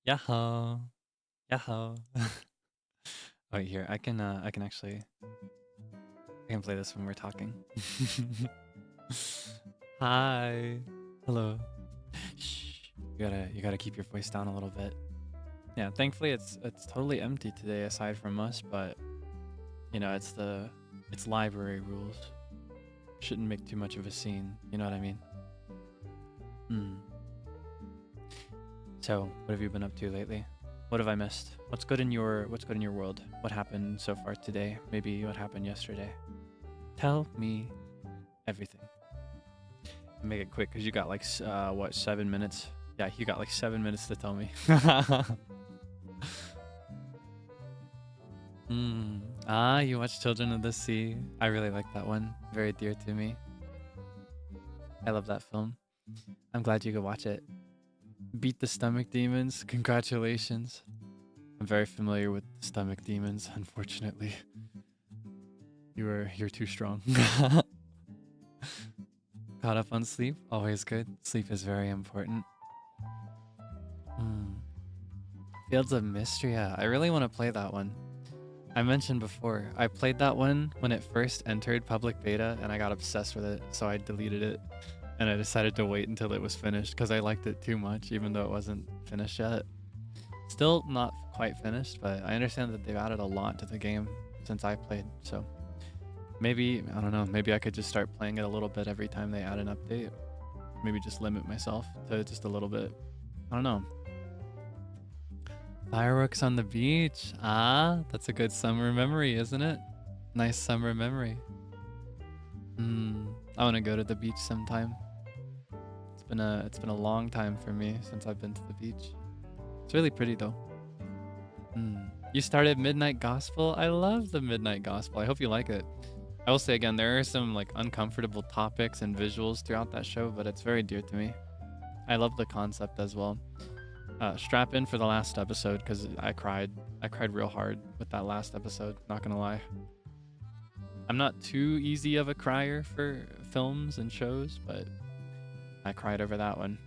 Yahoo! Yahoo! Oh, here I can actually I can play this when we're talking. Hi. Hello. Shh. You gotta keep your voice down a little bit. Yeah, thankfully it's totally empty today aside from us, but you know, it's library rules. Shouldn't make too much of a scene, you know what I mean? Hmm. So, what have you been up to lately? What have I missed? What's good in your world? What happened so far today? Maybe what happened yesterday? Tell me everything. Make it quick because you got like what, 7 minutes? Yeah, you got like 7 minutes to tell me. Ah, you watch Children of the Sea. I really like that one. Very dear to me. I love that film. I'm glad you could watch it. Beat the stomach demons. Congratulations. I'm very familiar with stomach demons, unfortunately. You're too strong. Caught up on sleep? Always good. Sleep is very important. Fields of Mystria. I really want to play that one. I mentioned before, I played that one when it first entered public beta and I got obsessed with it, so I deleted it. And I decided to wait until it was finished because I liked it too much, even though it wasn't finished yet. Still not quite finished, but I understand that they've added a lot to the game since I played, so maybe, I don't know, maybe I could just start playing it a little bit every time they add an update. Maybe just limit myself to just a little bit. I don't know. Fireworks on the beach. Ah, that's a good summer memory, isn't it? Nice summer memory. I want to go to the beach sometime. It's been a long time for me since I've been to the beach. It's really pretty though. You started Midnight Gospel? I love the Midnight Gospel. I hope you like it. I will say again, there are some like uncomfortable topics and visuals throughout that show, but it's very dear to me. I love the concept as well. Strap in for the last episode because I cried real hard with that last episode, not gonna lie. I'm not too easy of a crier for films and shows, but I cried over that one.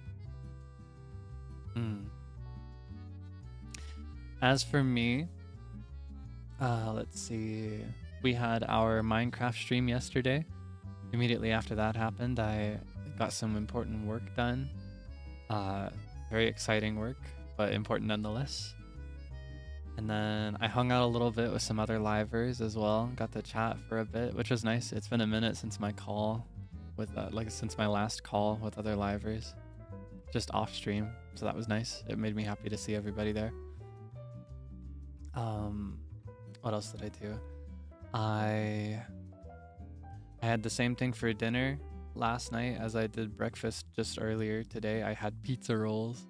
As for me, let's see. We had our Minecraft stream yesterday. Immediately after that happened, I got some important work done. Very exciting work, but important nonetheless. And then I hung out a little bit with some other livers as well. Got to chat for a bit, which was nice. It's been a minute since my call with since my last call with other livers, just off stream. So that was nice. It made me happy to see everybody there. What else did I do? I had the same thing for dinner last night as I did breakfast just earlier today. I had pizza rolls.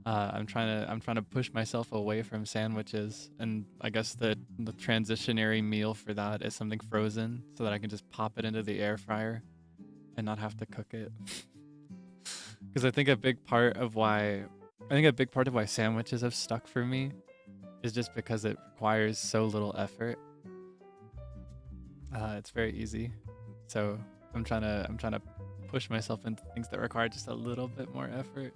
I'm trying to push myself away from sandwiches, and I guess the transitionary meal for that is something frozen so that I can just pop it into the air fryer and not have to cook it. Because I think a big part of why sandwiches have stuck for me is just because it requires so little effort. It's very easy, so I'm trying to push myself into things that require just a little bit more effort.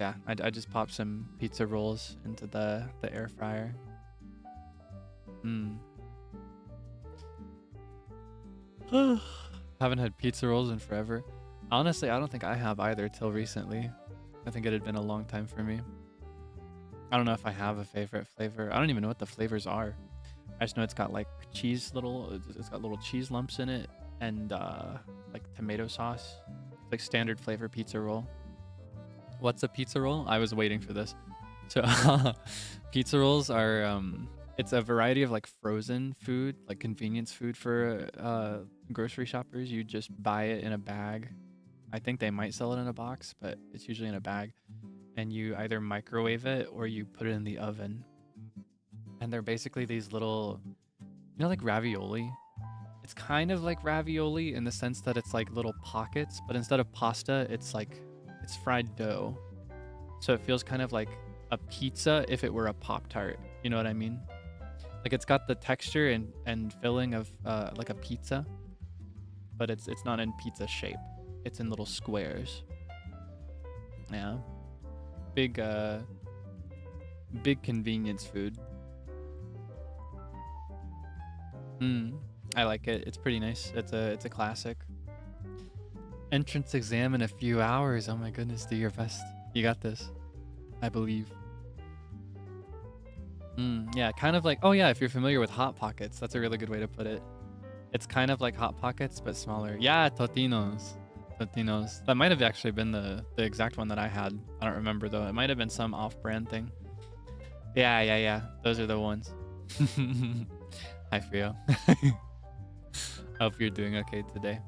Yeah, I just popped some pizza rolls into the air fryer. Haven't had pizza rolls in forever. Honestly, I don't think I have either till recently. I think it had been a long time for me. I don't know if I have a favorite flavor. I don't even know what the flavors are. I just know it's got like it's got little cheese lumps in it and like tomato sauce. It's like standard flavor pizza roll. What's a pizza roll? I was waiting for this. So pizza rolls are it's a variety of like frozen food, like convenience food for grocery shoppers. You just buy it in a bag. I think they might sell it in a box, but it's usually in a bag. And you either microwave it or you put it in the oven. And they're basically these little, like ravioli. It's kind of like ravioli in the sense that it's like little pockets, but instead of pasta, it's fried dough. So it feels kind of like a pizza if it were a Pop-Tart. You know what I mean? Like it's got the texture and filling of like a pizza, but it's not in pizza shape. It's in little squares. Yeah. big big convenience food. Mm, I like it. It's pretty nice. It's a classic. Entrance exam in a few hours. Oh my goodness, do your best. You got this. I believe. Yeah, kind of like, oh yeah, if you're familiar with Hot Pockets, that's a really good way to put it. It's kind of like Hot Pockets, but smaller. Yeah, Totinos. Totinos. That might have actually been the exact one that I had. I don't remember though. It might have been some off-brand thing. Yeah. Those are the ones. Hi, Frio. Hope you're doing okay today.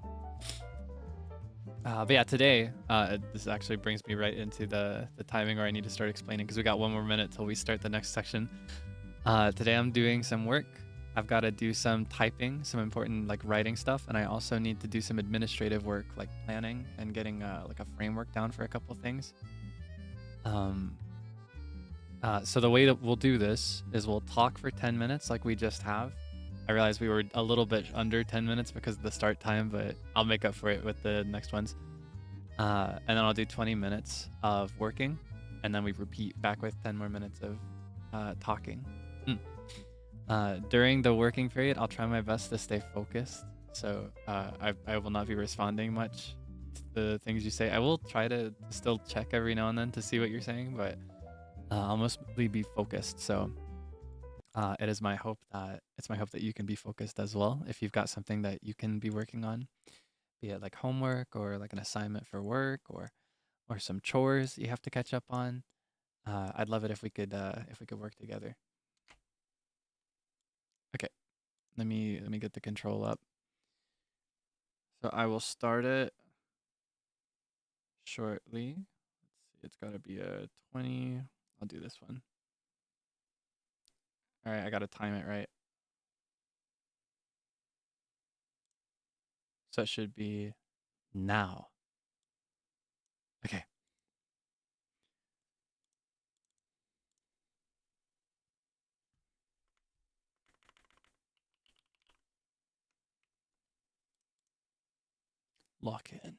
But yeah, today, this actually brings me right into the timing where I need to start explaining because we got one more minute till we start the next section. Today I'm doing some work. I've got to do some typing, some important like writing stuff, and I also need to do some administrative work like planning and getting like a framework down for a couple things. So the way that we'll do this is we'll talk for 10 minutes like we just have. I realized we were a little bit under 10 minutes because of the start time, but I'll make up for it with the next ones. And then I'll do 20 minutes of working, and then we repeat back with 10 more minutes of talking. During the working period, I'll try my best to stay focused. So I will not be responding much to the things you say. I will try to still check every now and then to see what you're saying, but I'll mostly be focused. So it is my hope that you can be focused as well. If you've got something that you can be working on, be it like homework or like an assignment for work or some chores you have to catch up on, I'd love it if we could work together. Okay, let me get the control up. So I will start it shortly. Let's see, it's got to be a 20. I'll do this one. All right, I got to time it right. So it should be now. Okay. Lock in.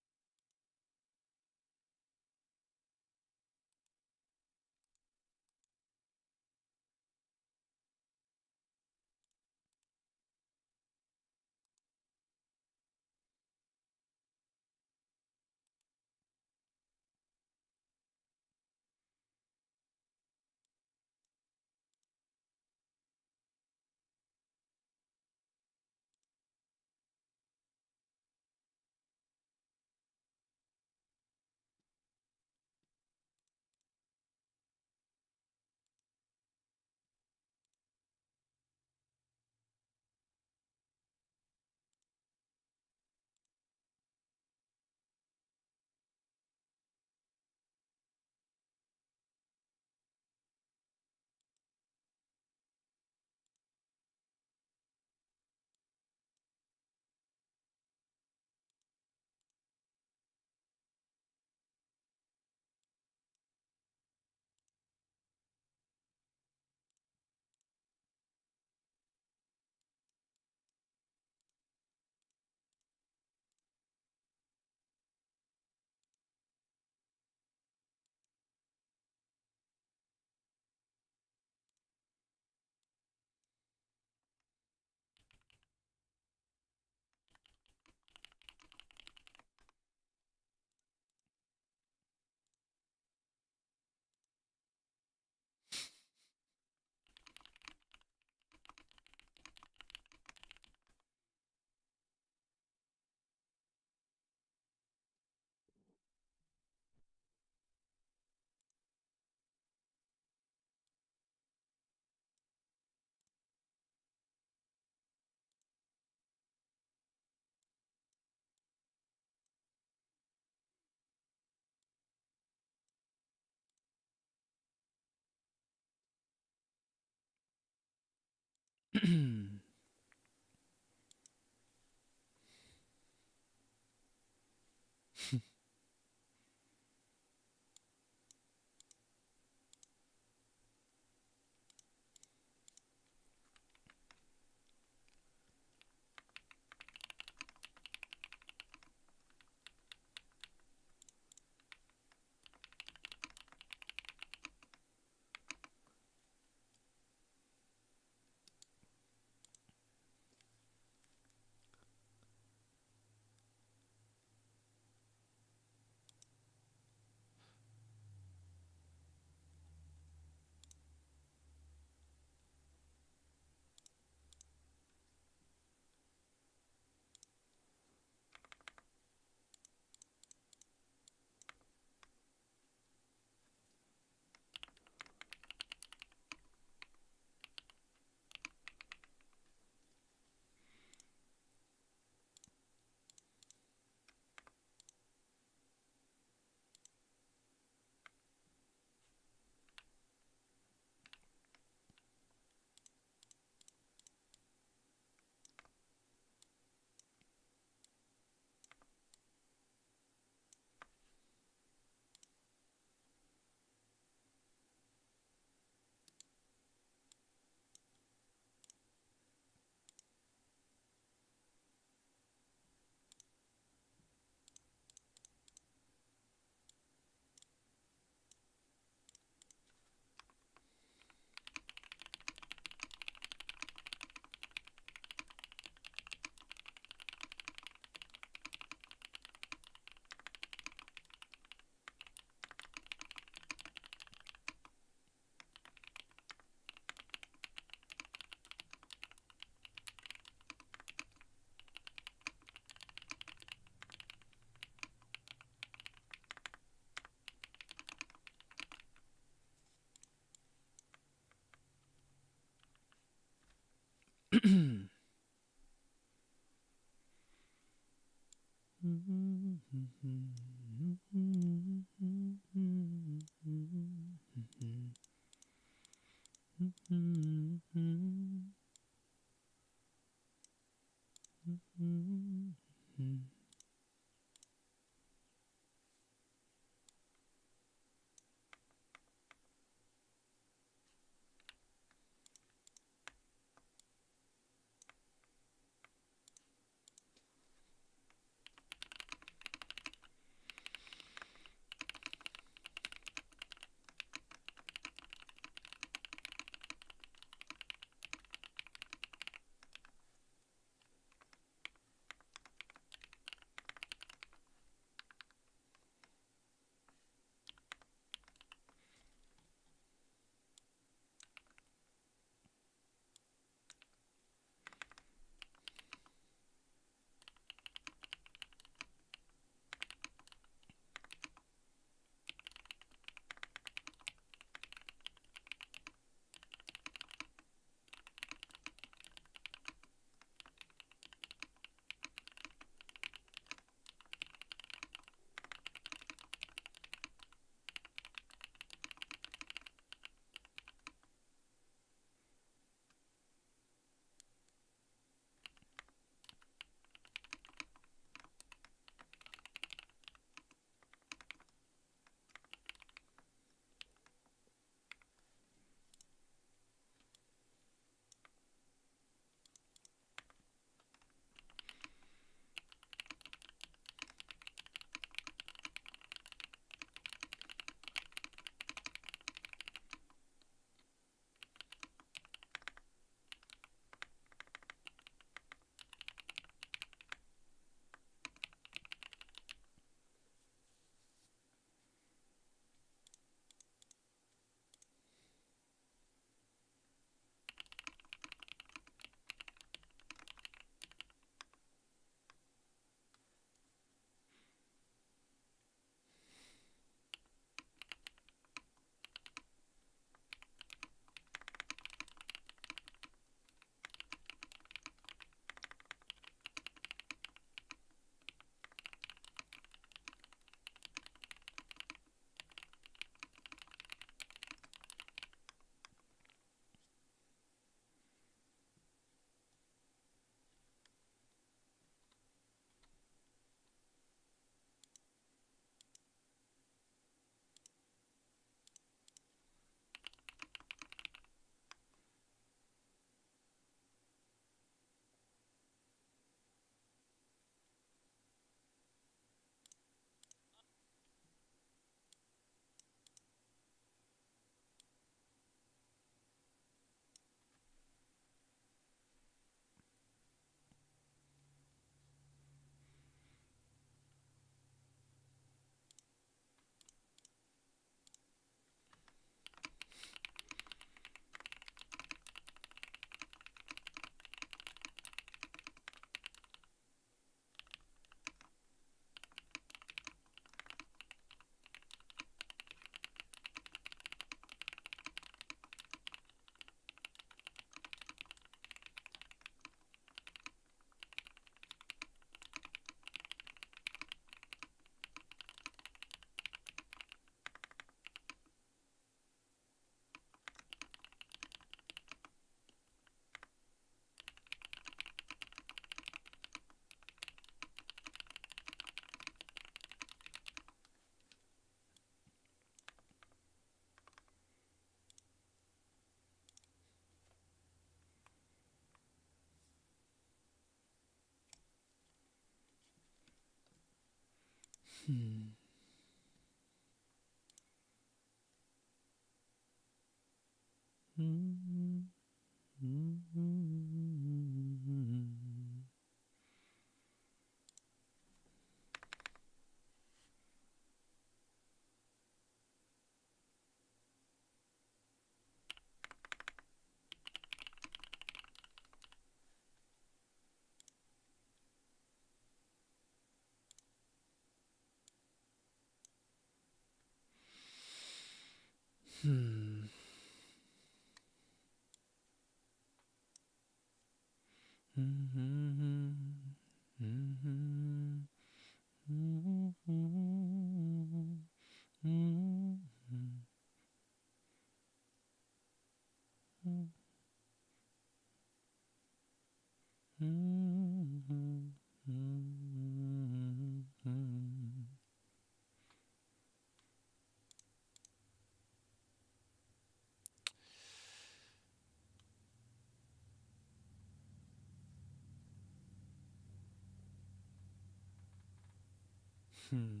Hmm.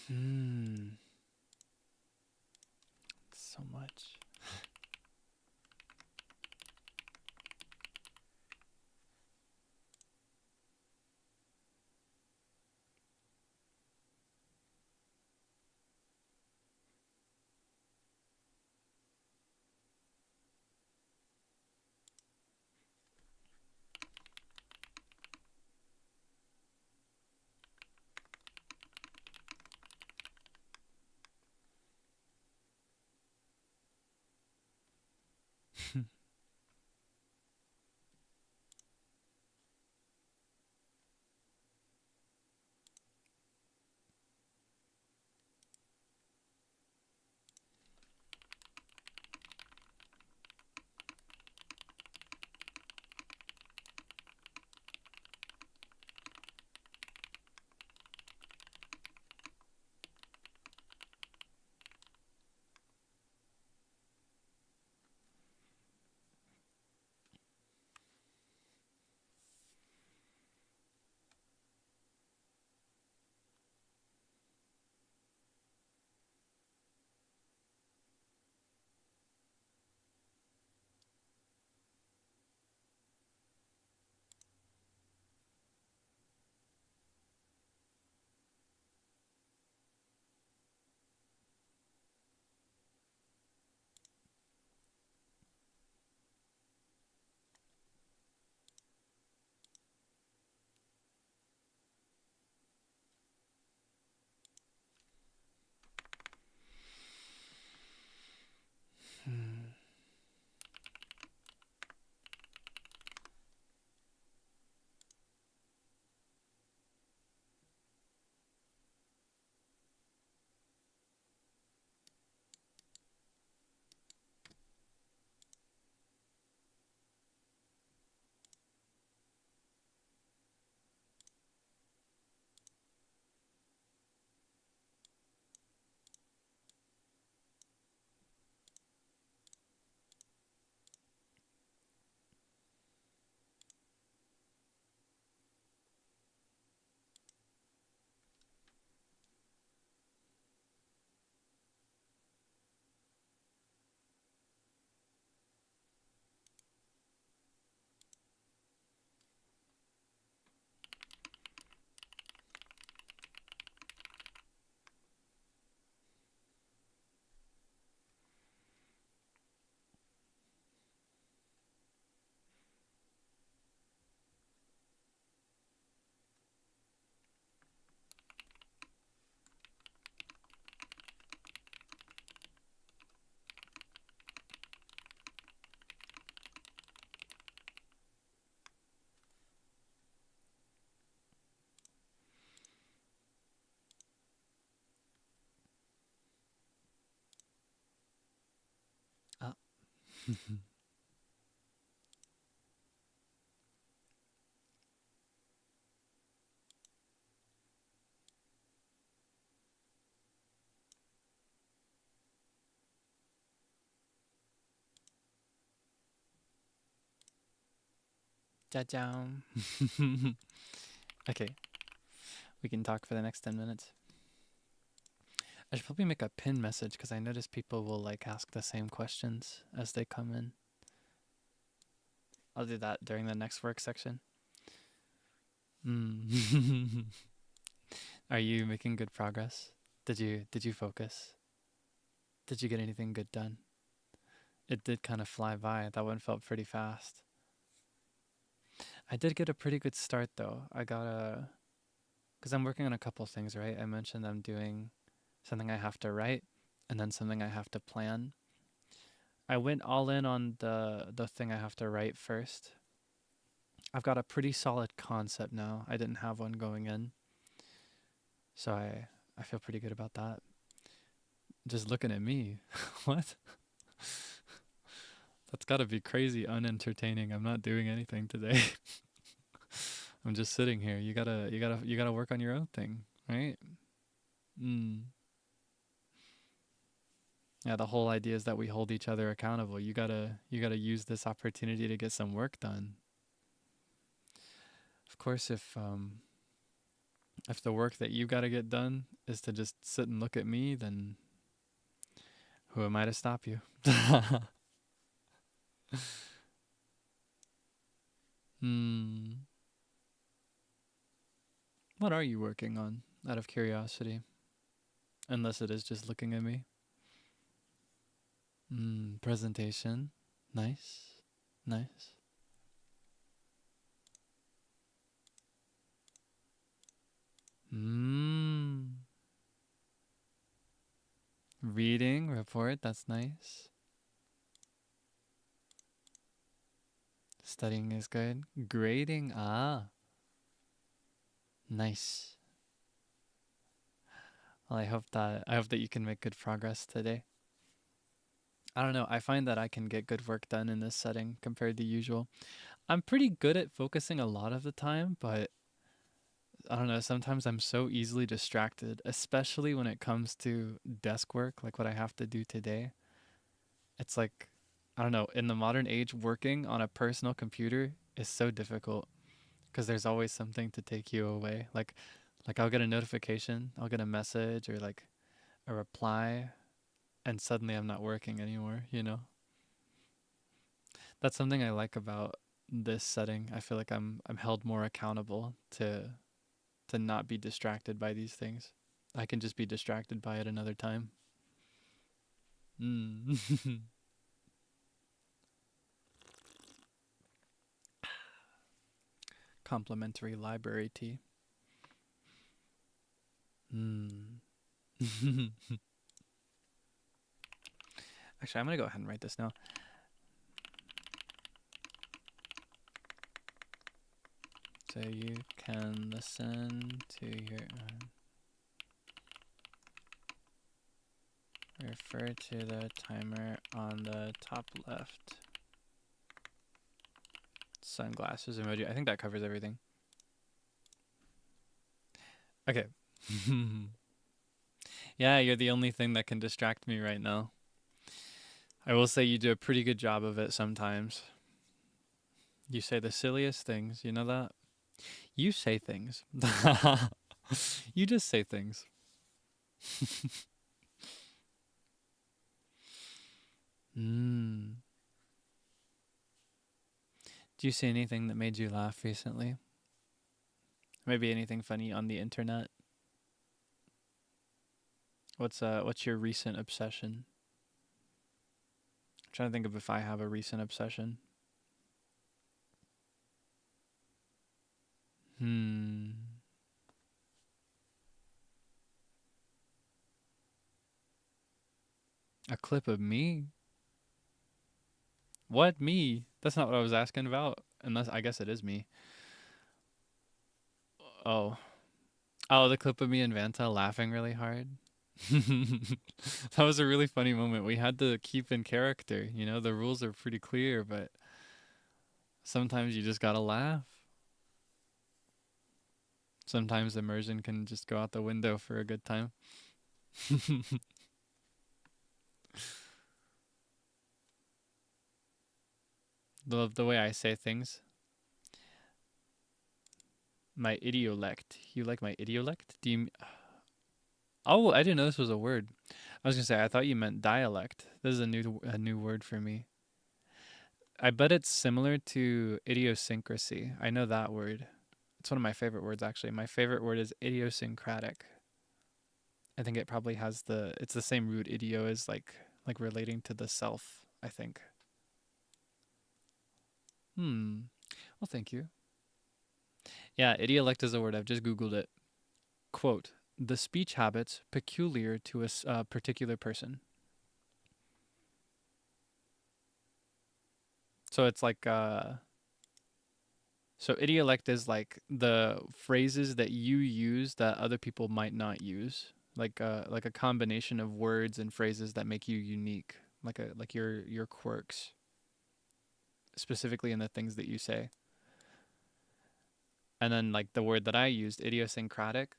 Hmm. So much. Hmm. Ah. Cha-chow. Okay, we can talk for the next 10 minutes. I should probably make a pin message because I notice people will like ask the same questions as they come in. I'll do that during the next work section. Are you making good progress? Did you focus? Did you get anything good done? It did kind of fly by. That one felt pretty fast. I did get a pretty good start though. I got because I'm working on a couple things, right? I mentioned I'm doing something I have to write and then something I have to plan. I went all in on the thing I have to write first. I've got a pretty solid concept now. I didn't have one going in. So I feel pretty good about that. Just looking at me. What? That's got to be crazy unentertaining. I'm not doing anything today. I'm just sitting here. You got to work on your own thing, right? Yeah, the whole idea is that we hold each other accountable. You got to use this opportunity to get some work done. Of course, if the work that you got to get done is to just sit and look at me, then who am I to stop you? What are you working on, out of curiosity? Unless it is just looking at me. Presentation. Nice. Nice. Reading, report, that's nice. Studying is good. Grading, nice. Well, I hope that you can make good progress today. I don't know, I find that I can get good work done in this setting compared to usual. I'm pretty good at focusing a lot of the time, but I don't know, sometimes I'm so easily distracted, especially when it comes to desk work, like what I have to do today. It's like, I don't know, in the modern age, working on a personal computer is so difficult because there's always something to take you away. Like I'll get a notification, I'll get a message or like a reply, and suddenly I'm not working anymore, you know? That's something I like about this setting. I feel like I'm held more accountable to not be distracted by these things. I can just be distracted by it another time. Complimentary library tea. Actually, I'm gonna go ahead and write this now. So you can listen to your refer to the timer on the top left. Sunglasses emoji. I think that covers everything. Okay. Yeah, you're the only thing that can distract me right now. I will say you do a pretty good job of it sometimes. You say the silliest things, you know that? You say things. You just say things. Do you see anything that made you laugh recently? Maybe anything funny on the internet? What's your recent obsession? I'm trying to think of if I have a recent obsession. A clip of me? What, me? That's not what I was asking about. Unless, I guess it is me. Oh. Oh, the clip of me and Vanta laughing really hard. That was a really funny moment. We had to keep in character. You know, the rules are pretty clear, but sometimes you just gotta laugh. Sometimes immersion can just go out the window for a good time. Love the way I say things. My idiolect. You like my idiolect? Do you? Oh, I didn't know this was a word. I was gonna say I thought you meant dialect. This is a new word for me. I bet it's similar to idiosyncrasy. I know that word. It's one of my favorite words actually. My favorite word is idiosyncratic. I think it probably has it's the same root. Idio is like relating to the self, I think. Well, thank you. Yeah, idiolect is a word. I've just Googled it. Quote, the speech habits peculiar to a particular person. So it's like, so idiolect is like the phrases that you use that other people might not use. Like a combination of words and phrases that make you unique. Like your quirks, specifically in the things that you say. And then like the word that I used, idiosyncratic,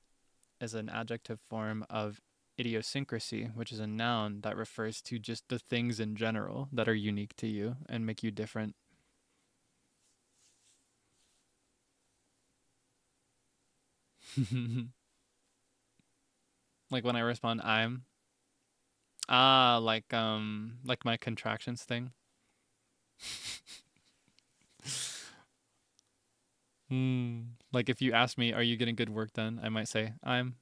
is an adjective form of idiosyncrasy, which is a noun that refers to just the things in general that are unique to you and make you different. Like when I respond, I'm like my contractions thing. Like if you ask me, are you getting good work done? I might say, I'm.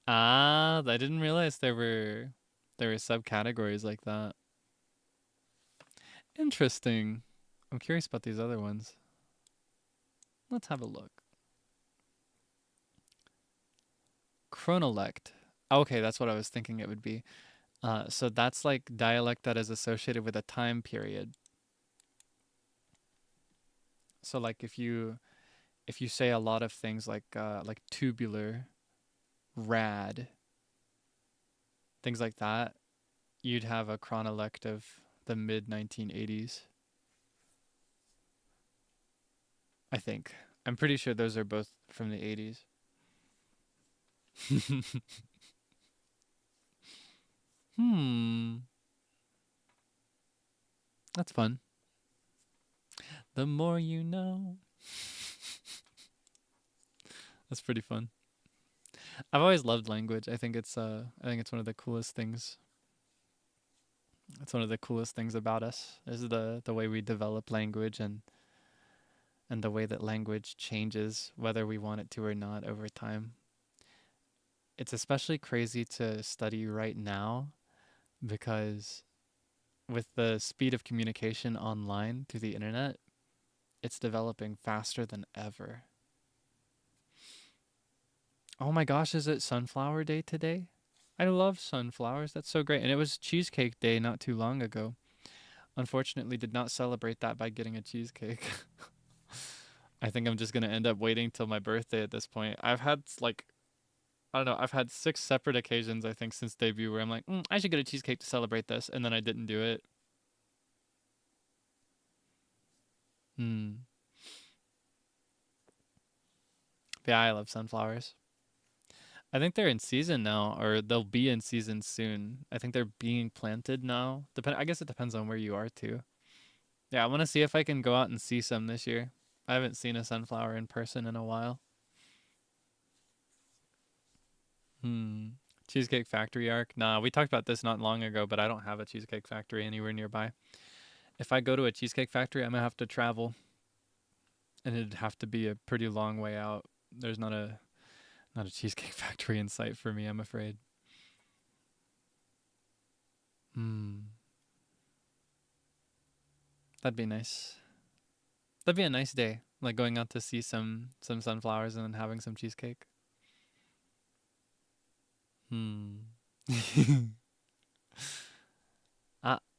I didn't realize there were subcategories like that. Interesting. I'm curious about these other ones. Let's have a look. Chronolect. Okay, that's what I was thinking it would be. So that's like dialect that is associated with a time period. So like if you say a lot of things like tubular, rad, things like that, you'd have a chronolect of the mid 1980s. I think. I'm pretty sure those are both from the 80s. Hmm. That's fun. The more you know. That's pretty fun. I've always loved language. I think it's one of the coolest things. It's one of the coolest things about us is the way we develop language and the way that language changes whether we want it to or not over time. It's especially crazy to study right now because with the speed of communication online through the internet, it's developing faster than ever. Oh my gosh, is it Sunflower Day today? I love sunflowers. That's so great. And it was Cheesecake Day not too long ago. Unfortunately, did not celebrate that by getting a cheesecake. I think I'm just going to end up waiting till my birthday at this point. I've had like, I don't know, I've had 6 separate occasions, I think, since debut where I'm like, I should get a cheesecake to celebrate this. And then I didn't do it. Hmm. Yeah, I love sunflowers. I think they're in season now, or they'll be in season soon. I think they're being planted now. I guess it depends on where you are too. Yeah, I want to see if I can go out and see some this year. I haven't seen a sunflower in person in a while. Hmm. Cheesecake Factory arc? Nah, we talked about this not long ago, but I don't have a Cheesecake Factory anywhere nearby. If I go to a Cheesecake Factory, I'm gonna have to travel, and it'd have to be a pretty long way out. There's not a Cheesecake Factory in sight for me, I'm afraid. Hmm. That'd be nice. That'd be a nice day, like going out to see some sunflowers and then having some cheesecake. Hmm.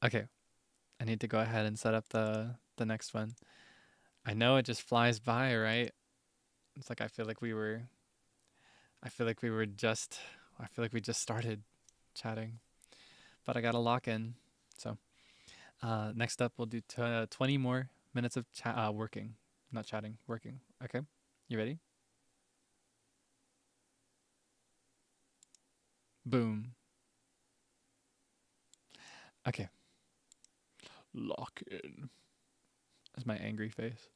Okay. I need to go ahead and set up the next one. I know it just flies by, right? It's like I feel like we were just I feel like we just started chatting, but I got to lock in. So, next up we'll do 20 more minutes of working, not chatting, working. Okay? You ready? Boom. Okay. Lock in. That's my angry face.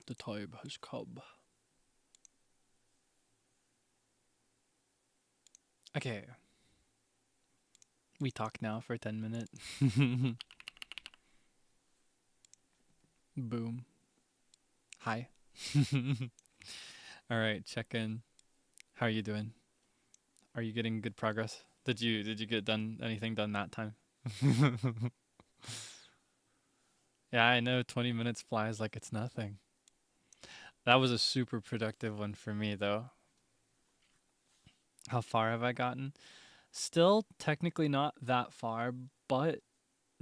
The time has come. Okay. We talk now for 10 minutes. Boom. Hi. All right, check in. How are you doing? Are you getting good progress? Did you get done anything done that time? Yeah, I know 20 minutes flies like it's nothing. That was a super productive one for me though. How far have I gotten? Still technically not that far, but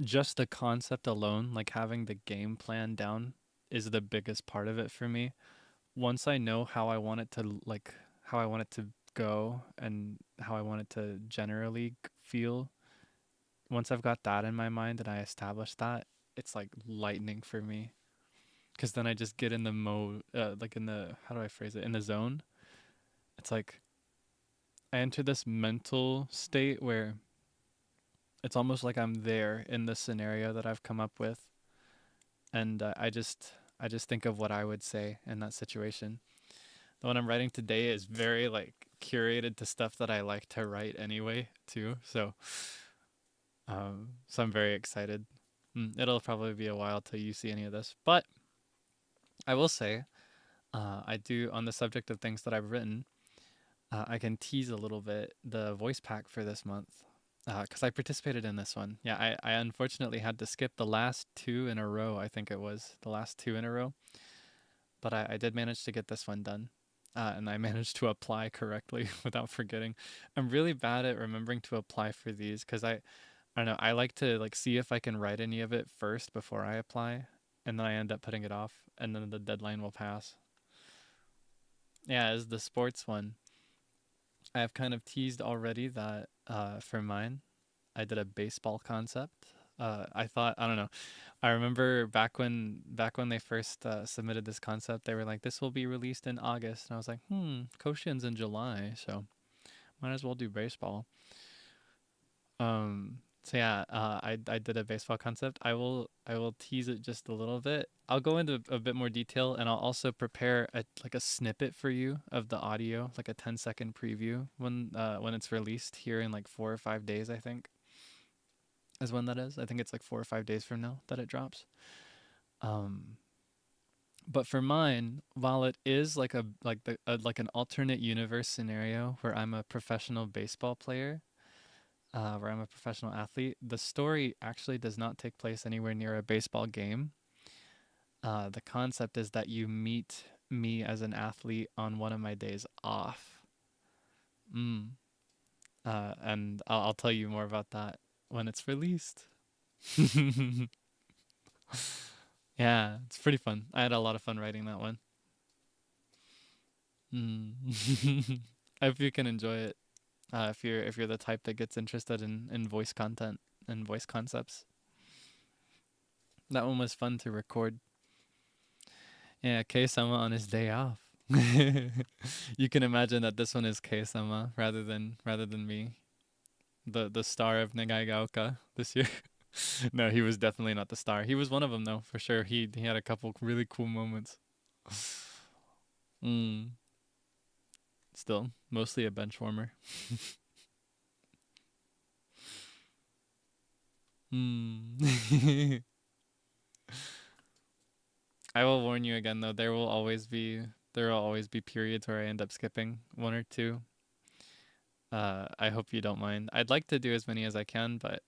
just the concept alone, like having the game plan down is the biggest part of it for me. Once I know how I want it to how I want it to go and how I want it to generally feel, once I've got that in my mind and I establish that, it's like lightning for me. Cause then I just get in the mode, like in the how do I phrase it? In the zone. It's like I enter this mental state where it's almost like I'm there in the scenario that I've come up with, and I just think of what I would say in that situation. The one I'm writing today is very like curated to stuff that I like to write anyway too. So I'm very excited. It'll probably be a while till you see any of this, but I will say, I do on the subject of things that I've written. I can tease a little bit the voice pack for this month because I participated in this one. Yeah, I unfortunately had to skip the last two in a row. I think it was the last two in a row, but I did manage to get this one done. And I managed to apply correctly without forgetting. I'm really bad at remembering to apply for these because I don't know. I like to like see if I can write any of it first before I apply, and then I end up putting it off, and then the deadline will pass. Yeah, as the sports one, I have kind of teased already that for mine, I did a baseball concept. I thought I don't know. I remember back when they first submitted this concept, they were like, "This will be released in August," and I was like, Koshin's in July, so might as well do baseball." So yeah, I did a baseball concept. I will tease it just a little bit. I'll go into a bit more detail, and I'll also prepare a snippet for you of the audio, like a 10-second preview when it's released here in like 4 or 5 days. I think is when that is. I think it's like 4 or 5 days from now that it drops. Um, but for mine, while it is like an alternate universe scenario where I'm a professional baseball player, where I'm a professional athlete, the story actually does not take place anywhere near a baseball game. The concept is that you meet me as an athlete on one of my days off. Mm. And I'll tell you more about that when it's released. Yeah, it's pretty fun. I had a lot of fun writing that one. I hope you can enjoy it. If you're the type that gets interested in voice content and voice concepts. That one was fun to record. Yeah, Kei-sama on his day off. You can imagine that this one is Kei-sama rather than me, the star of Negai Gaoka this year. No, he was definitely not the star. He was one of them though, for sure. He had a couple really cool moments. Mm, still, mostly a bench warmer. Mm. I will warn you again though, there will always be periods where I end up skipping one or two. I hope you don't mind. I'd like to do as many as I can, but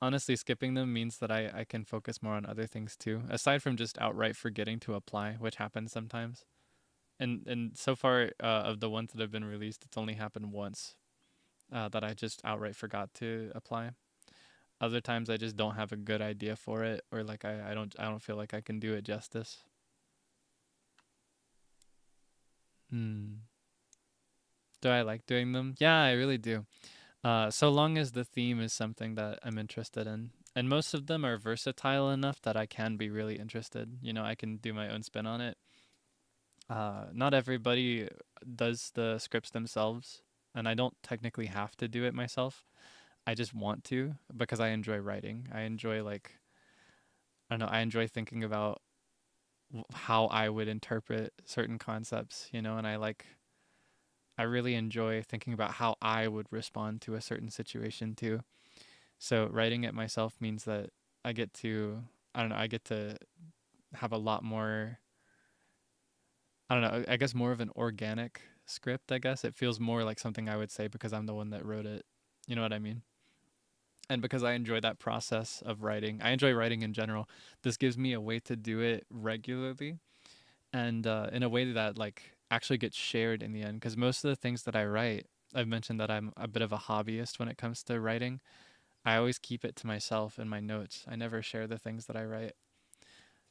honestly, skipping them means that I can focus more on other things too, aside from just outright forgetting to apply, which happens sometimes. And so far, of the ones that have been released, it's only happened once, that I just outright forgot to apply. Other times I just don't have a good idea for it, or like I don't feel like I can do it justice. Hmm. Do I like doing them? Yeah, I really do. So long as the theme is something that I'm interested in. And most of them are versatile enough that I can be really interested. I can do my own spin on it. Not everybody does the scripts themselves, and I don't technically have to do it myself. I just want to because I enjoy writing. I enjoy like I don't know, I enjoy thinking about how I would interpret certain concepts, you know, and I really enjoy thinking about how I would respond to a certain situation too. So writing it myself means that I get to, I don't know, I get to have a lot more, I don't know, I guess more of an organic script, I guess. It feels more like something I would say because I'm the one that wrote it. You know what I mean? And because I enjoy that process of writing, I enjoy writing in general. This gives me a way to do it regularly and in a way that like actually gets shared in the end. Because most of the things that I write, I've mentioned that I'm a bit of a hobbyist when it comes to writing. I always keep it to myself in my notes. I never share the things that I write.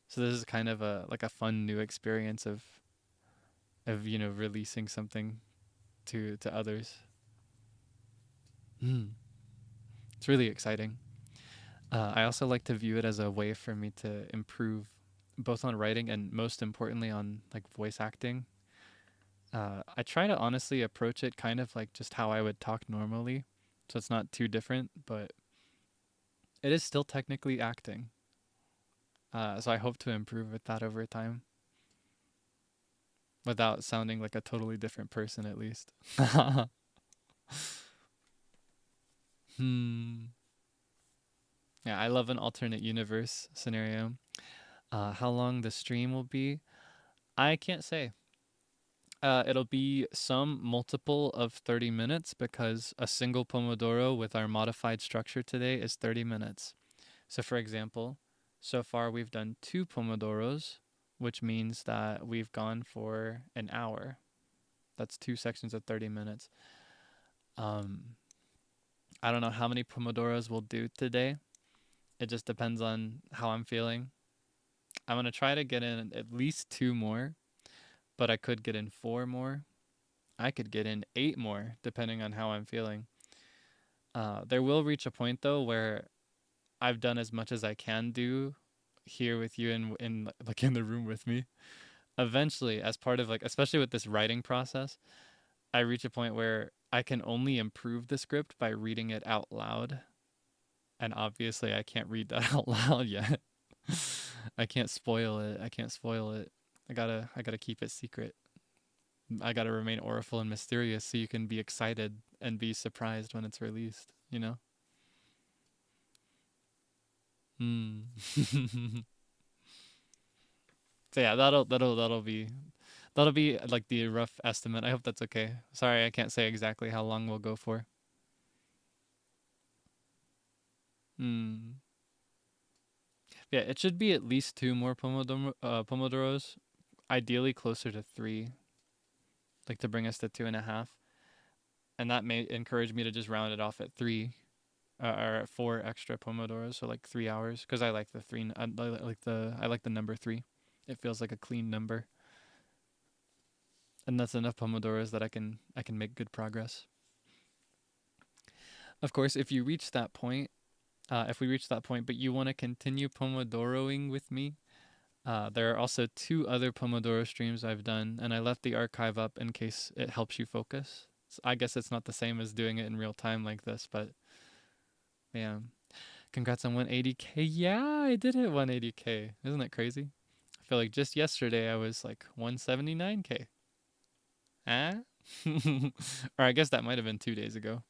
So this is kind of a like a fun new experience of you know releasing something to others. Mm. It's really exciting. I also like to view it as a way for me to improve both on writing and most importantly on like voice acting. I try to honestly approach it kind of like just how I would talk normally, so it's not too different, but it is still technically acting. So I hope to improve with that over time without sounding like a totally different person at least. Hmm. Yeah, I love an alternate universe scenario. How long the stream will be, I can't say. It'll be some multiple of 30 minutes because a single Pomodoro with our modified structure today is 30 minutes. So, for example, so far we've done 2 Pomodoros, which means that we've gone for an hour. That's 2 sections of 30 minutes. Um, I don't know how many Pomodoros we'll do today. It just depends on how I'm feeling. I'm going to try to get in at least 2 more, but I could get in 4 more. I could get in 8 more, depending on how I'm feeling. There will reach a point, though, where I've done as much as I can do here with you in like in the room with me. Eventually, as part of like, especially with this writing process, I reach a point where I can only improve the script by reading it out loud. And obviously, I can't read that out loud yet. I can't spoil it. I can't spoil it. I gotta keep it secret. I gotta remain auriful and mysterious so you can be excited and be surprised when it's released. You know. Hmm. So yeah, that'll be like the rough estimate. I hope that's okay. Sorry, I can't say exactly how long we'll go for. Hmm. Yeah, it should be at least 2 more pomodoros. Ideally closer to 3, like to bring us to 2.5. And that may encourage me to just round it off at 3, or at 4 extra pomodoros, so like 3 hours. Because I like the three. I like the number 3. It feels like a clean number, and that's enough pomodoros that I can make good progress. Of course, if we reach that point, but you want to continue pomodoroing with me, there are also 2 other Pomodoro streams I've done, and I left the archive up in case it helps you focus. So I guess it's not the same as doing it in real time like this, but yeah. Congrats on 180K. Yeah, I did hit 180K. Isn't that crazy? I feel like just yesterday I was like 179K. Ah? Or I guess that might have been 2 days ago.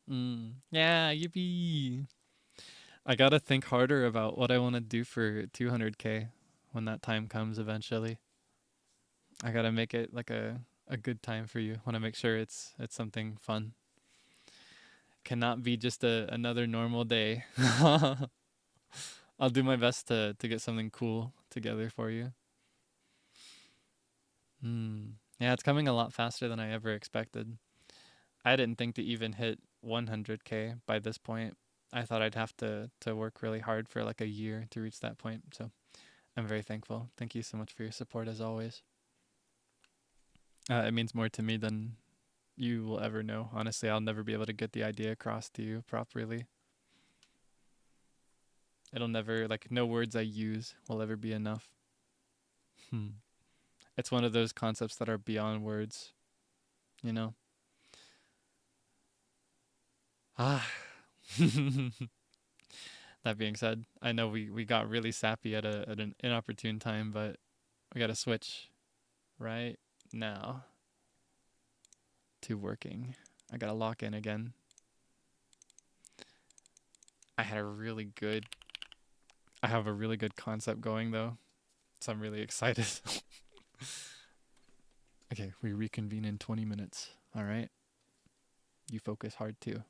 Yeah, yippee. I gotta think harder about what I want to do for 200K when that time comes eventually. I gotta make it like a good time for you. Want to make sure it's something fun. Cannot be just another normal day. I'll do my best to get something cool together for you. Yeah, it's coming a lot faster than I ever expected. I didn't think to even hit 100K by this point. I thought I'd have to work really hard for like a year to reach that point. So I'm very thankful. Thank you so much for your support as always. It means more to me than you will ever know. Honestly, I'll never be able to get the idea across to you properly. It'll never, like, no words I use will ever be enough. Hmm. It's one of those concepts that are beyond words, you know? Ah. That being said, I know we got really sappy at an inopportune time, but we gotta switch right now to working. I gotta lock in again. I had a really good I have a really good concept going though, so I'm really excited. Okay, we reconvene in 20 minutes. All right. You focus hard too.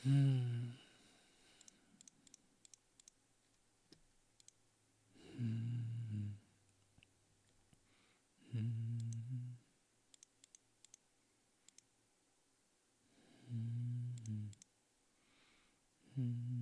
Hmm. Hmm. Hmm. Hmm. Hmm.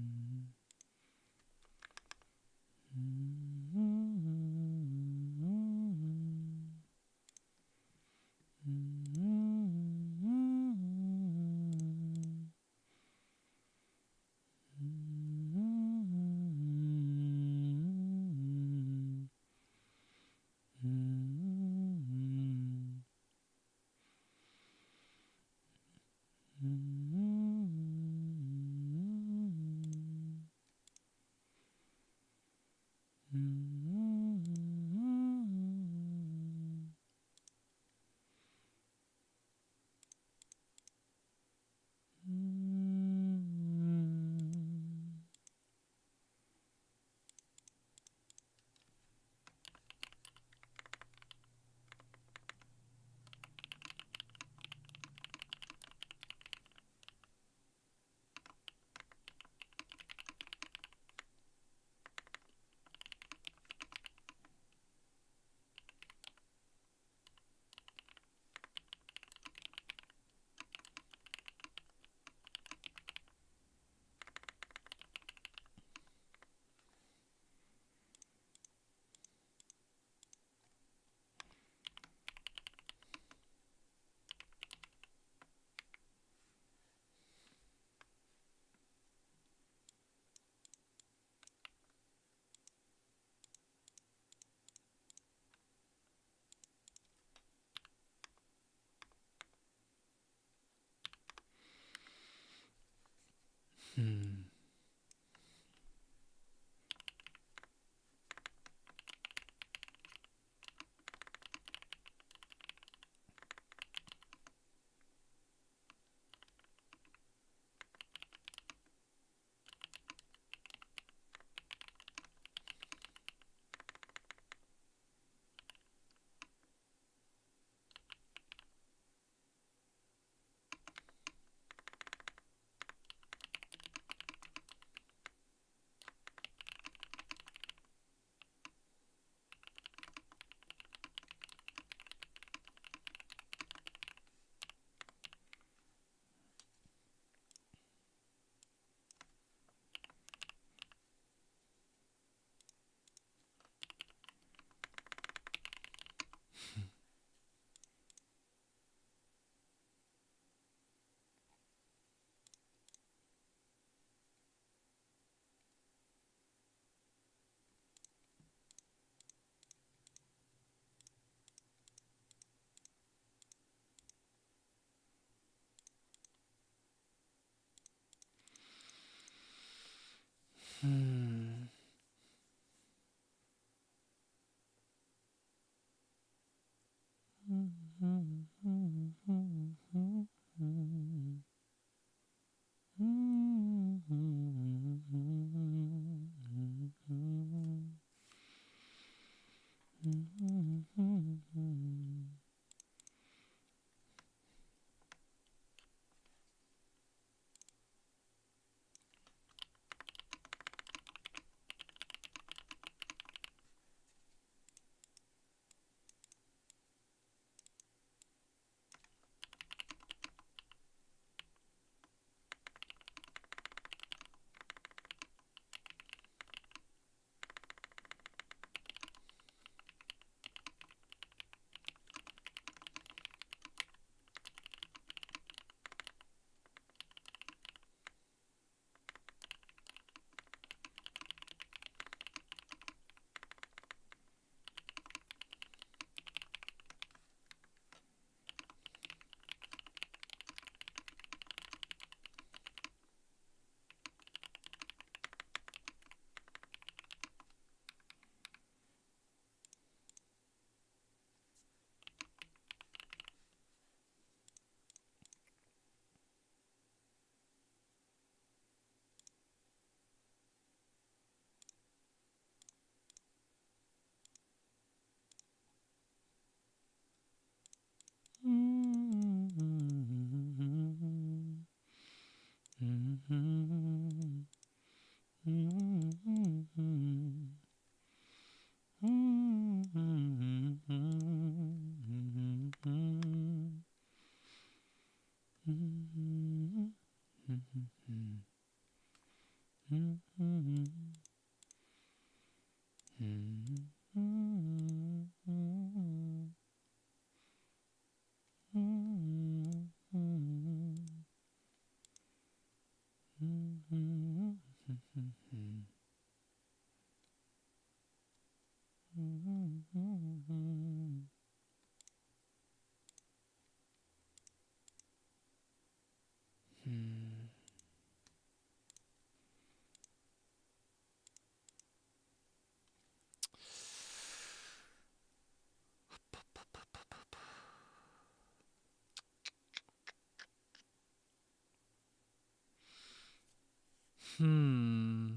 Hmm.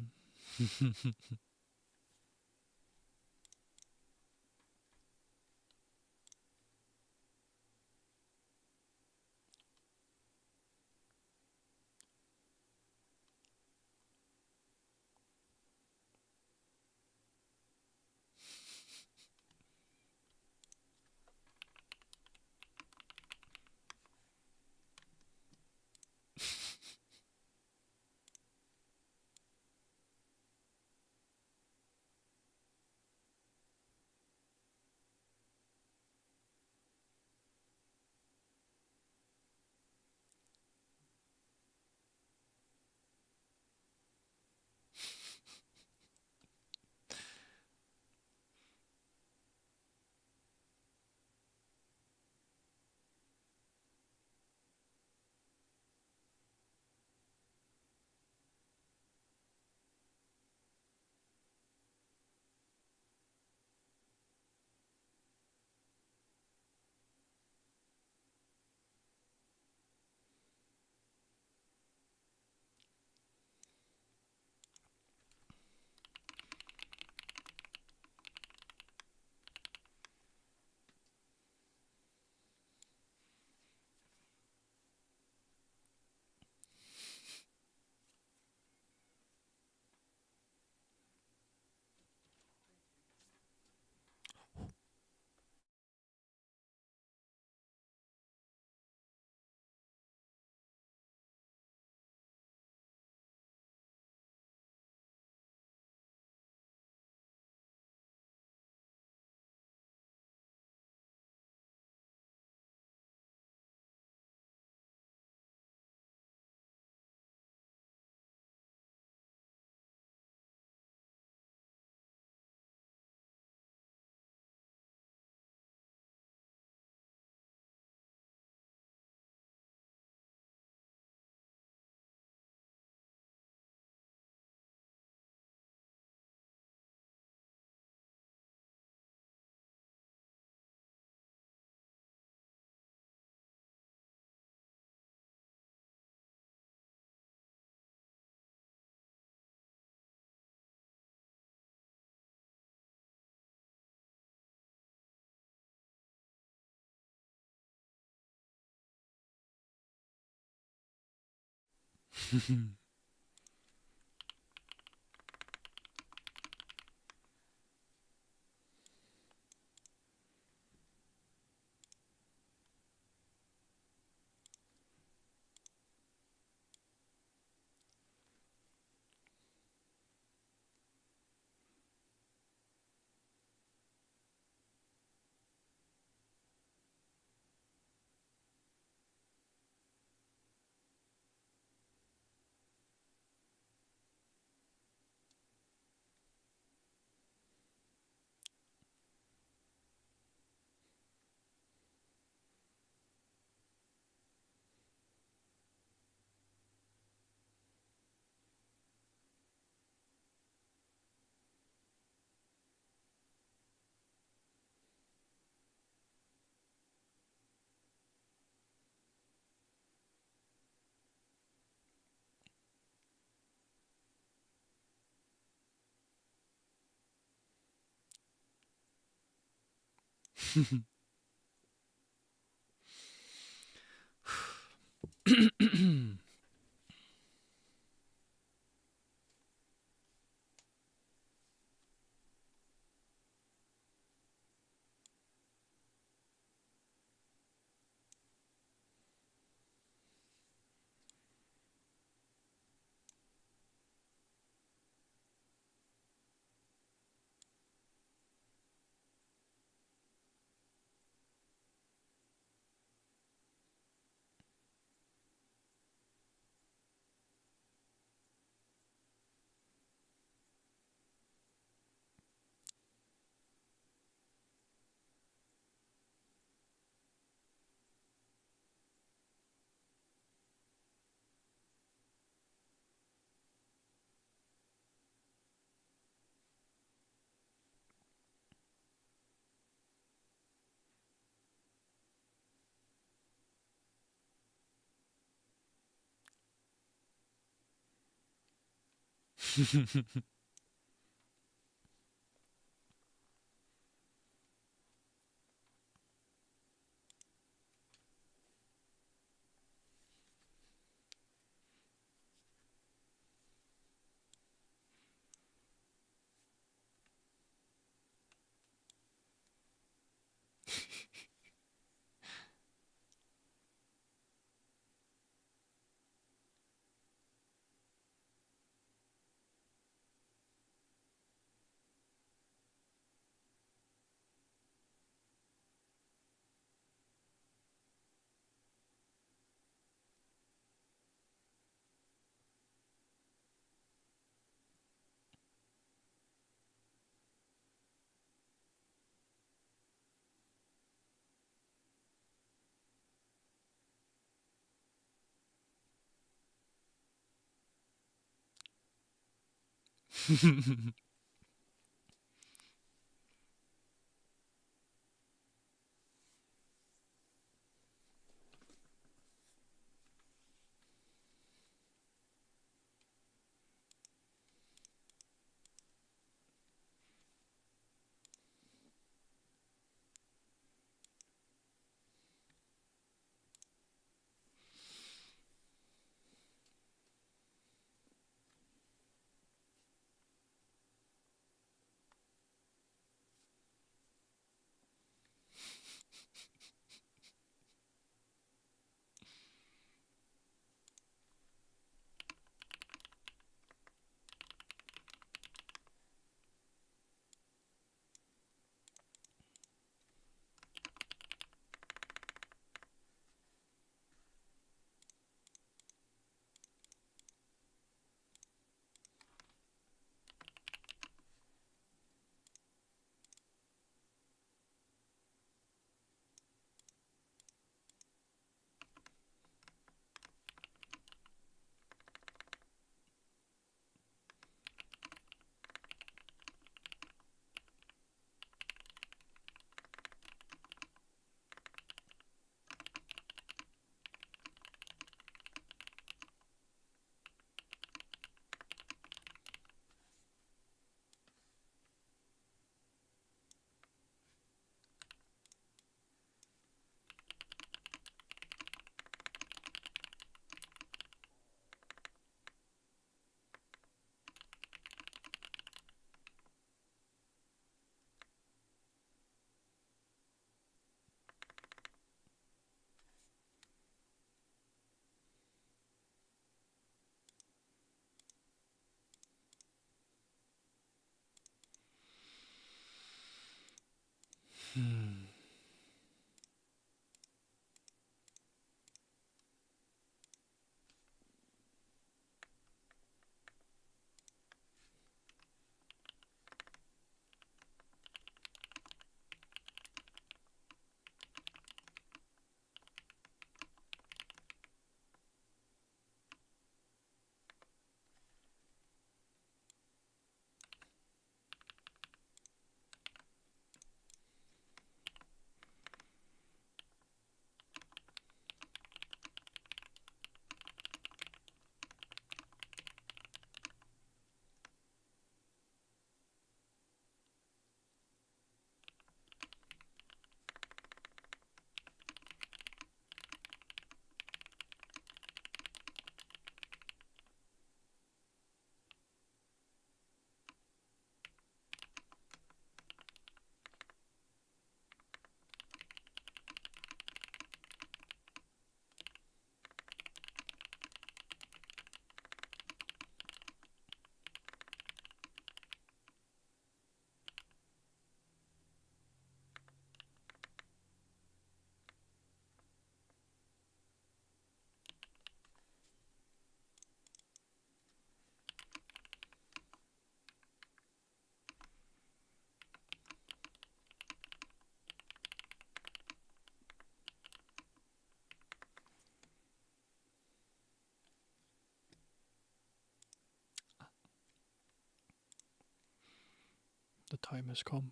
the time has come.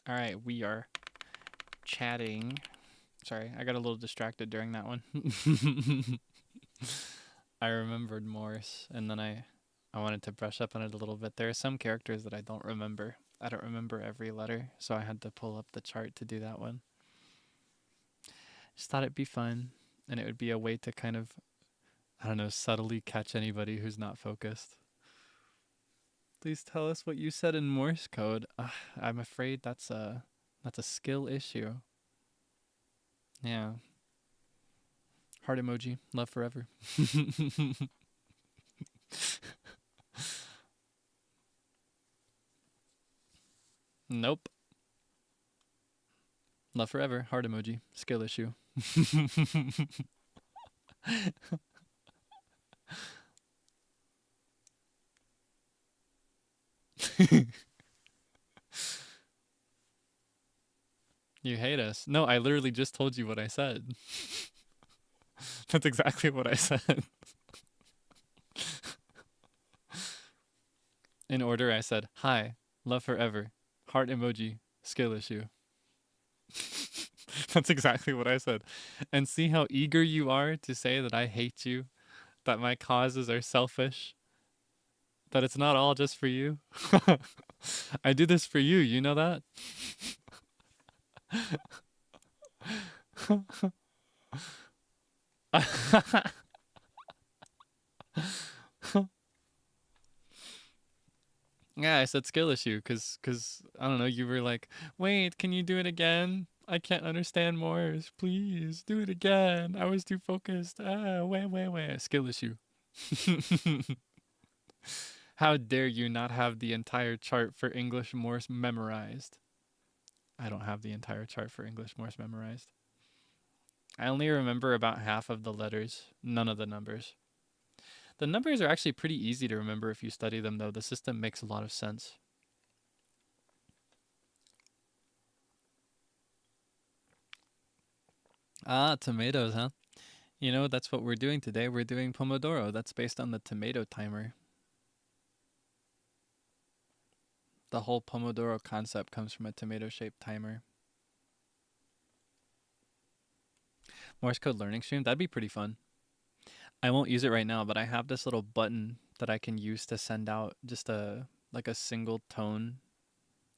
All right, we are chatting. Sorry, I got a little distracted during that one. I remembered Morse, and then I wanted to brush up on it a little bit. There are some characters that I don't remember. I don't remember every letter, so I had to pull up the chart to do that one. Just thought it'd be fun, and it would be a way to kind of, I don't know, subtly catch anybody who's not focused. Please tell us what you said in Morse code. I'm afraid that's a skill issue. Yeah. Heart emoji. Love forever. Nope. Love forever. Heart emoji. Skill issue. You hate us. No, I literally just told you what I said. That's exactly what I said. In order, I said, hi, love forever, heart emoji, skill issue. That's exactly what I said. And see how eager you are to say that I hate you, that my causes are selfish, that it's not all just for you. I do this for you, you know that? Yeah, I said skill issue cause I don't know, you were like, wait, can you do it again? I can't understand Morse. Please do it again. I was too focused. Wait. Skill issue. How dare you not have the entire chart for English Morse memorized? I don't have the entire chart for English Morse memorized. I only remember about half of the letters, none of the numbers. The numbers are actually pretty easy to remember if you study them, though. The system makes a lot of sense. Ah, tomatoes, huh? You know, that's what we're doing today. We're doing pomodoro. That's based on the tomato timer. The whole pomodoro concept comes from a tomato-shaped timer. Morse code learning stream, that'd be pretty fun. I won't use it right now, but I have this little button that I can use to send out just a single tone.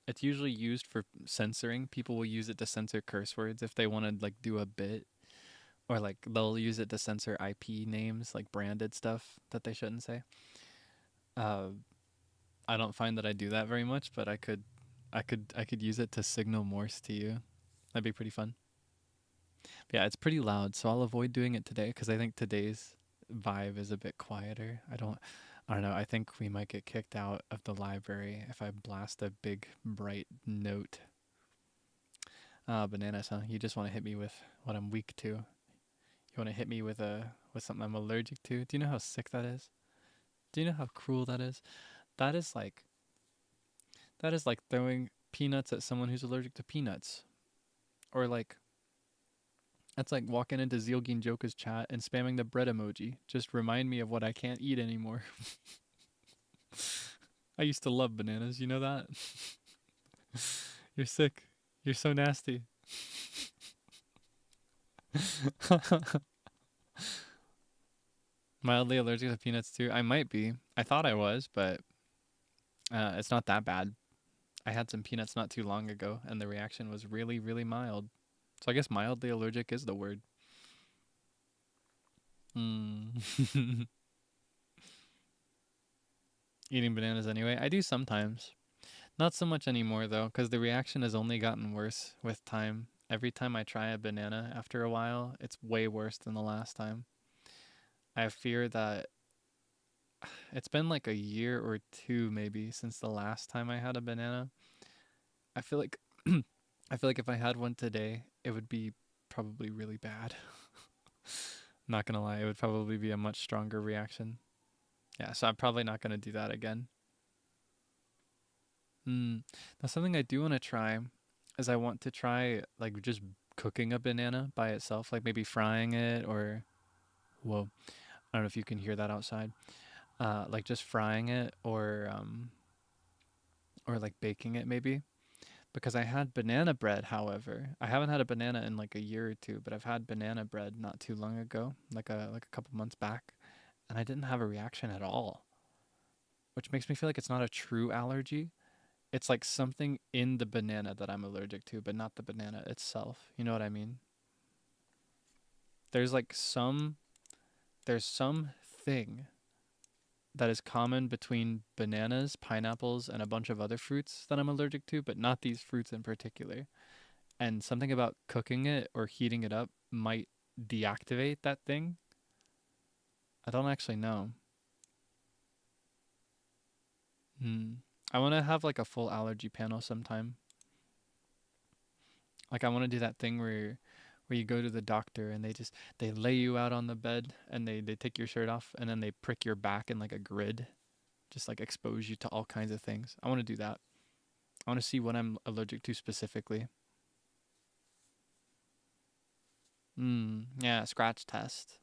It's usually used for censoring. People will use it to censor curse words if they want to like do a bit, or like they'll use it to censor IP names, like branded stuff that they shouldn't say. I don't find that I do that very much, but I could use it to signal Morse to you. That'd be pretty fun. But yeah, it's pretty loud, so I'll avoid doing it today because I think today's vibe is a bit quieter. I don't know. I think we might get kicked out of the library if I blast a big bright note. Bananas, huh? You just want to hit me with what I'm weak to. You want to hit me with something I'm allergic to. Do you know how sick that is? Do you know how cruel that is? That is like throwing peanuts at someone who's allergic to peanuts. Or like that's like walking into Zealgin Joka's chat and spamming the bread emoji. Just remind me of what I can't eat anymore. I used to love bananas, you know that? You're sick. You're so nasty. Mildly allergic to peanuts too. I might be. I thought I was, but it's not that bad. I had some peanuts not too long ago, and the reaction was really, really mild. So I guess mildly allergic is the word. Eating bananas anyway. I do sometimes. Not so much anymore, though, because the reaction has only gotten worse with time. Every time I try a banana after a while, it's way worse than the last time. I fear that it's been like a year or two maybe since the last time I had a banana. I feel like if I had one today, it would be probably really bad. Not gonna lie, it would probably be a much stronger reaction. Yeah, so I'm probably not gonna do that again. Now something I do want to try is I want to try like just cooking a banana by itself, like maybe frying it or Whoa. I don't know if you can hear that outside. Like just frying it or like baking it maybe. Because I had banana bread, however. I haven't had a banana in like a year or two, but I've had banana bread not too long ago, like a couple months back, and I didn't have a reaction at all, which makes me feel like it's not a true allergy. It's like something in the banana that I'm allergic to, but not the banana itself. You know what I mean? There's like there's some thing that is common between bananas, pineapples, and a bunch of other fruits that I'm allergic to, but not these fruits in particular. And something about cooking it or heating it up might deactivate that thing. I don't actually know. Hmm. I want to have like a full allergy panel sometime. Like I want to do that thing where you go to the doctor and they lay you out on the bed and they take your shirt off and then they prick your back in like a grid, just like expose you to all kinds of things. I want to do that. I want to see what I'm allergic to specifically. Yeah, scratch test.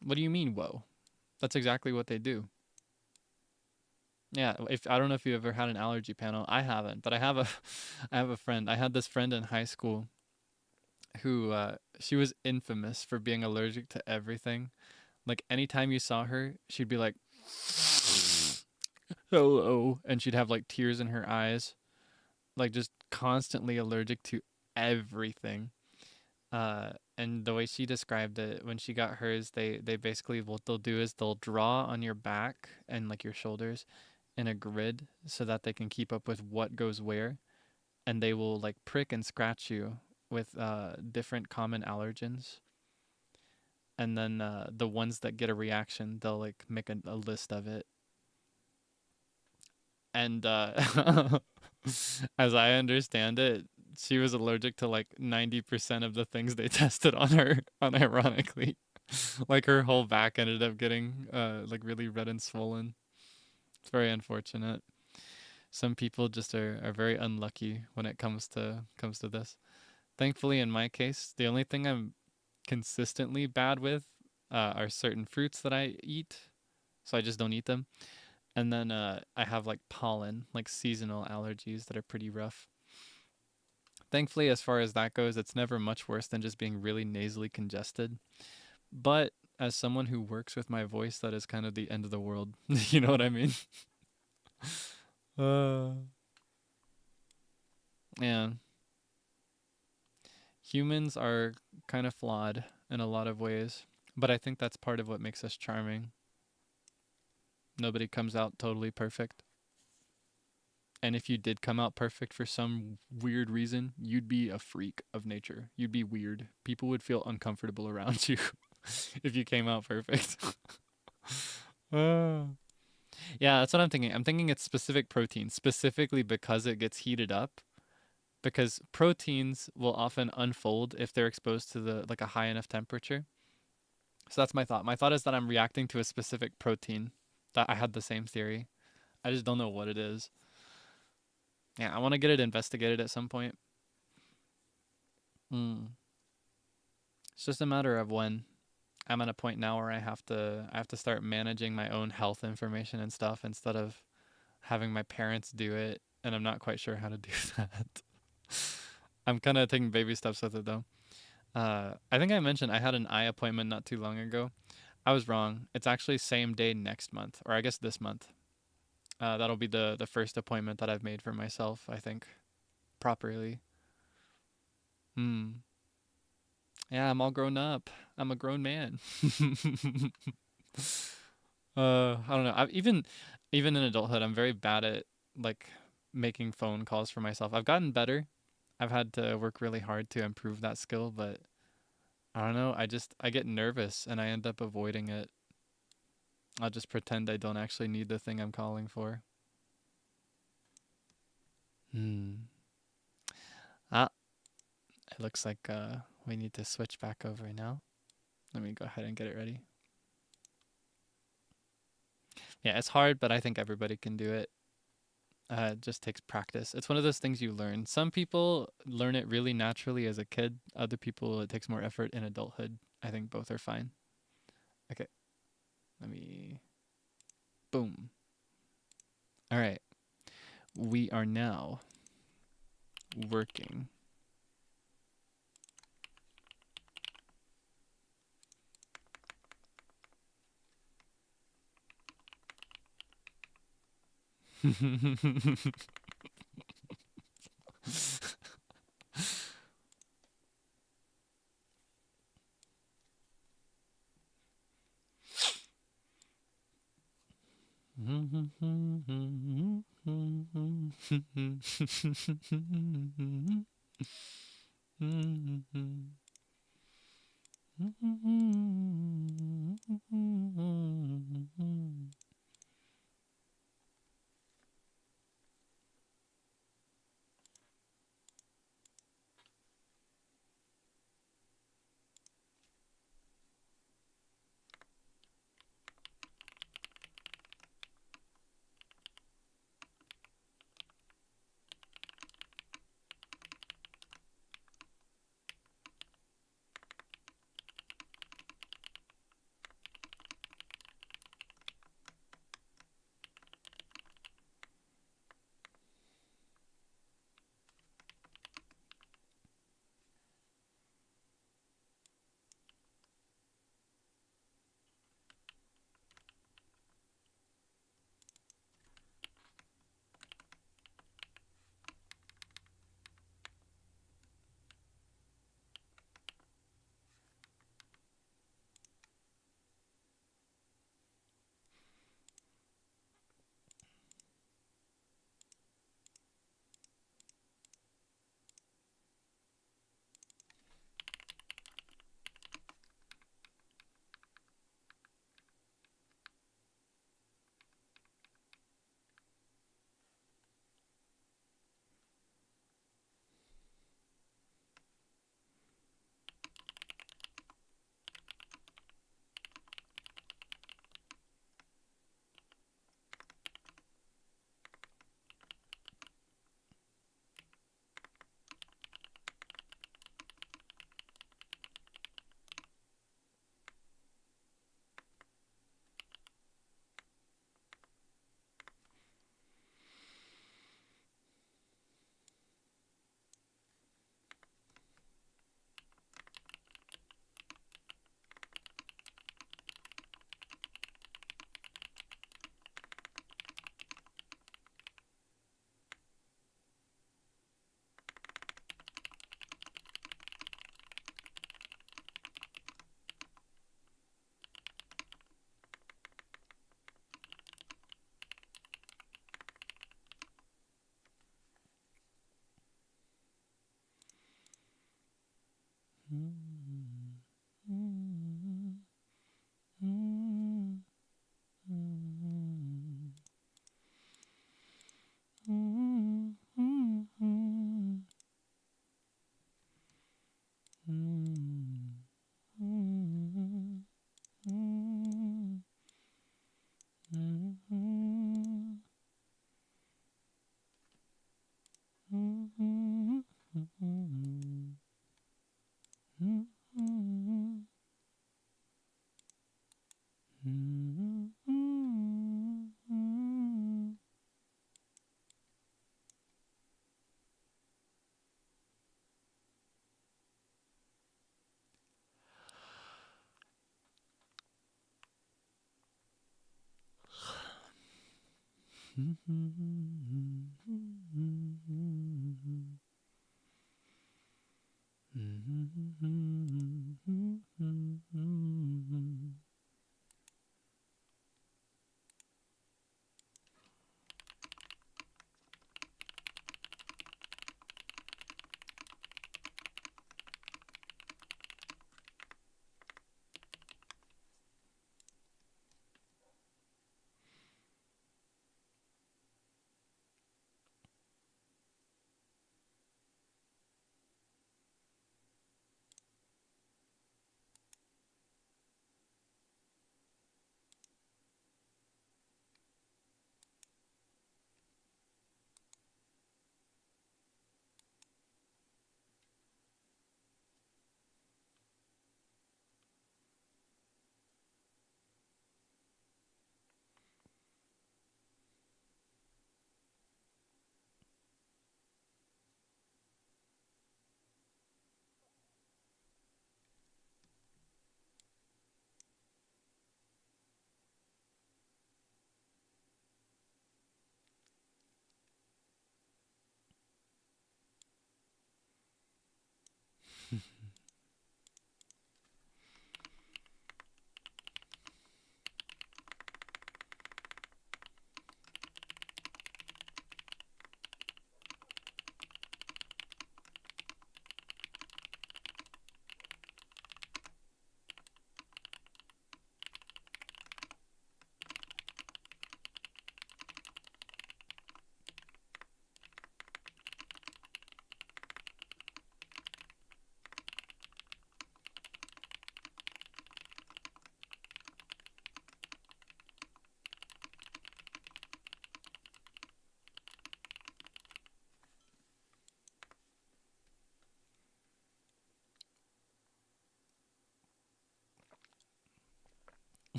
What do you mean, whoa? That's exactly what they do. Yeah, if I don't know if you ever had an allergy panel. I haven't, but I have a I have a friend. I had this friend in high school who she was infamous for being allergic to everything. Like anytime you saw her, she'd be like, "Hello," and she'd have like tears in her eyes, like just constantly allergic to everything. And the way she described it, when she got hers, they basically what they'll do is they'll draw on your back and like your shoulders in a grid so that they can keep up with what goes where, and they will like prick and scratch you with different common allergens, and then the ones that get a reaction, they'll like make a list of it. And as I understand it, she was allergic to like 90% of the things they tested on her, unironically. Like her whole back ended up getting like really red and swollen. It's very unfortunate. Some people just are very unlucky when it comes to this. Thankfully, in my case, the only thing I'm consistently bad with are certain fruits that I eat, so I just don't eat them. And then I have like pollen, like seasonal allergies that are pretty rough. Thankfully, as far as that goes, it's never much worse than just being really nasally congested. But as someone who works with my voice, that is kind of the end of the world. You know what I mean? Uh, yeah. Humans are kind of flawed in a lot of ways, but I think that's part of what makes us charming. Nobody comes out totally perfect. And if you did come out perfect for some weird reason, you'd be a freak of nature. You'd be weird. People would feel uncomfortable around you if you came out perfect. uh, yeah, that's what I'm thinking. I'm thinking it's specific proteins, specifically because it gets heated up. Because proteins will often unfold if they're exposed to the like a high enough temperature. So that's my thought. My thought is that I'm reacting to a specific protein. That I had the same theory. I just don't know what it is. Yeah, I want to get it investigated at some point. Mm. It's just a matter of when. I'm at a point now where I have to start managing my own health information and stuff instead of having my parents do it, and I'm not quite sure how to do that. I'm kind of taking baby steps with it though. I think I mentioned I had an eye appointment not too long ago. I was wrong. It's actually same day next month, or I guess this month. That'll be the first appointment that I've made for myself, I think, properly. Hmm. Yeah, I'm all grown up. I'm a grown man. I don't know. Even in adulthood, I'm very bad at like making phone calls for myself. I've gotten better. I've had to work really hard to improve that skill, but I don't know. I get nervous and I end up avoiding it. I'll just pretend I don't actually need the thing I'm calling for. Hmm. Ah, it looks like we need to switch back over now. Let me go ahead and get it ready. Yeah, it's hard, but I think everybody can do it. It just takes practice. It's one of those things you learn. Some people learn it really naturally as a kid. Other people, it takes more effort in adulthood. I think both are fine. Okay, let me. Boom. All right. We are now working.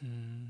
Hmm.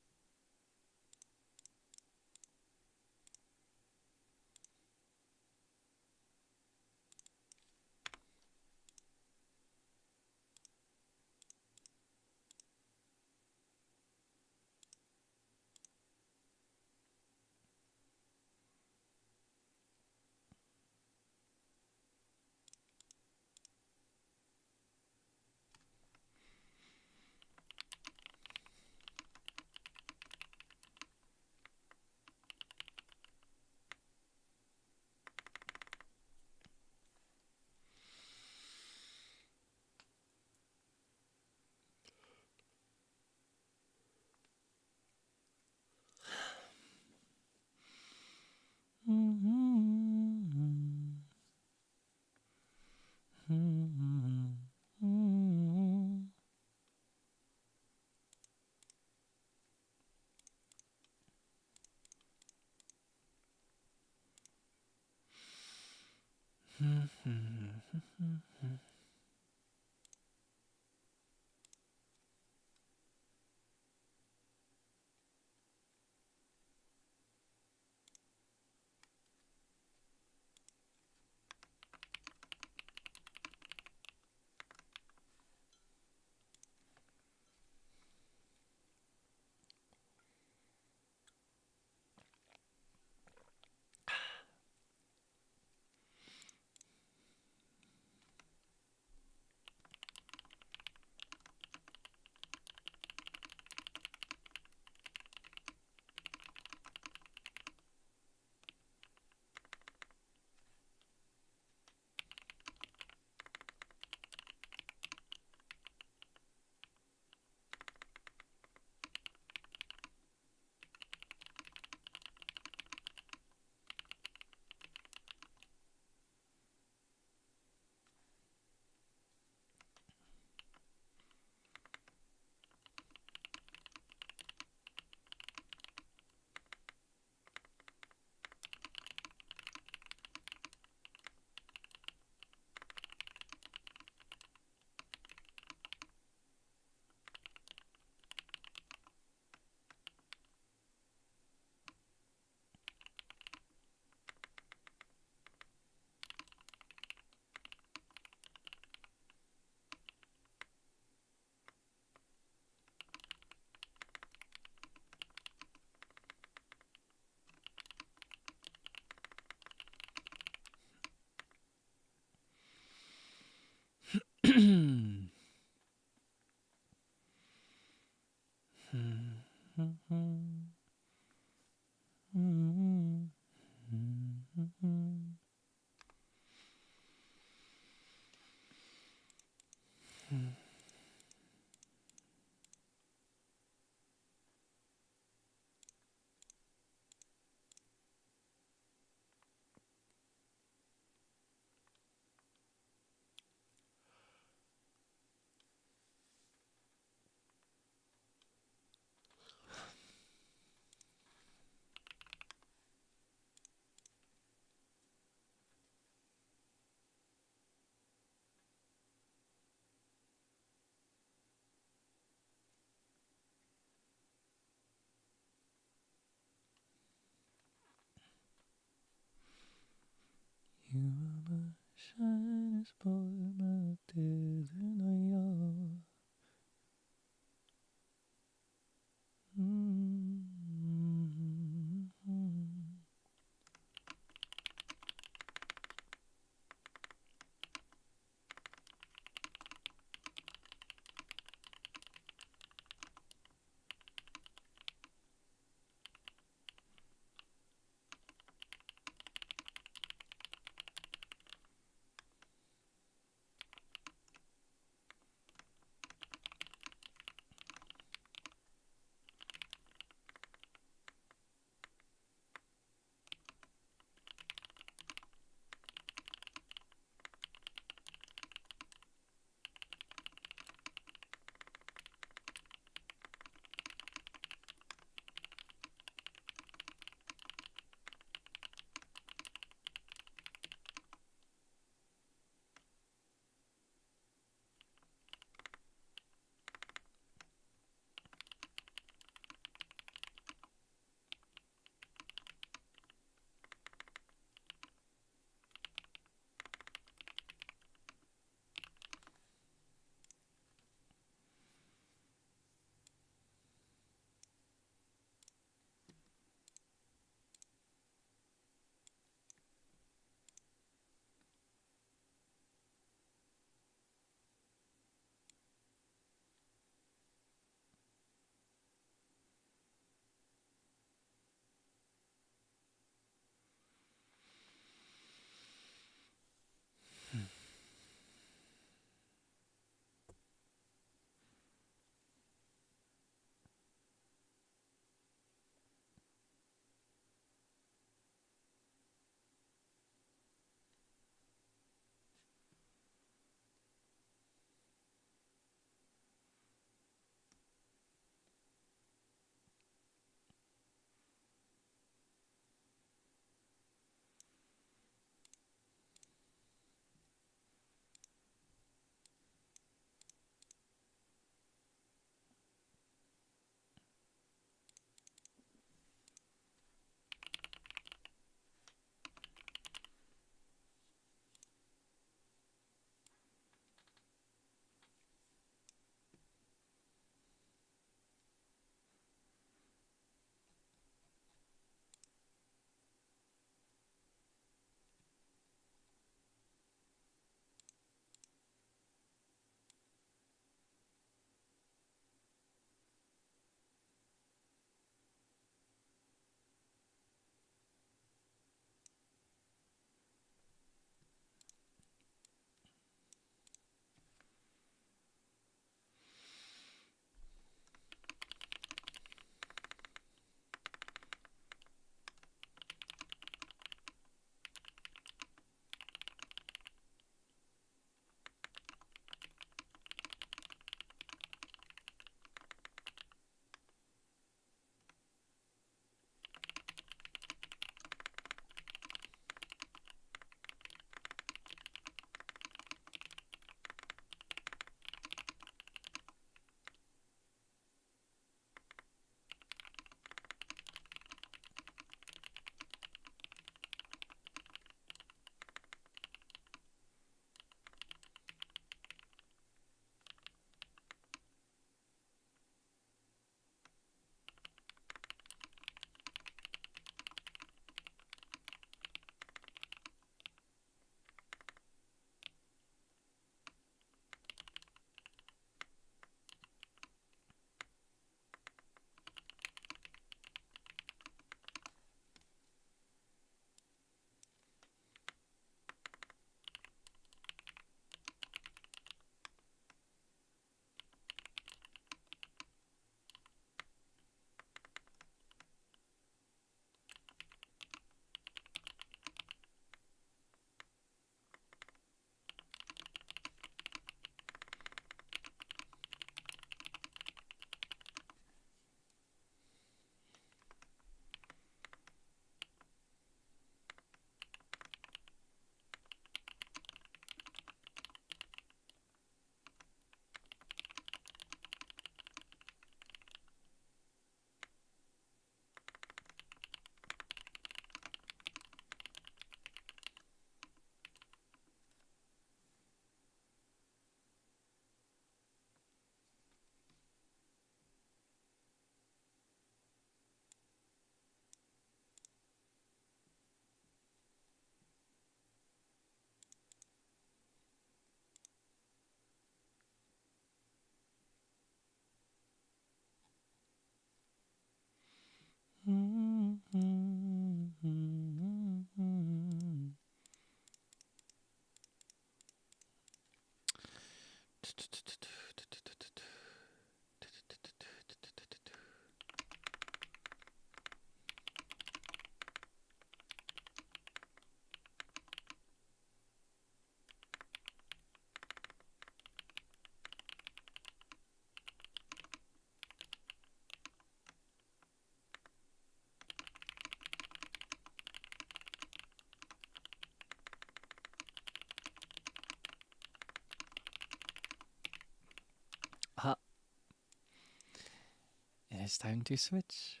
It's time to switch.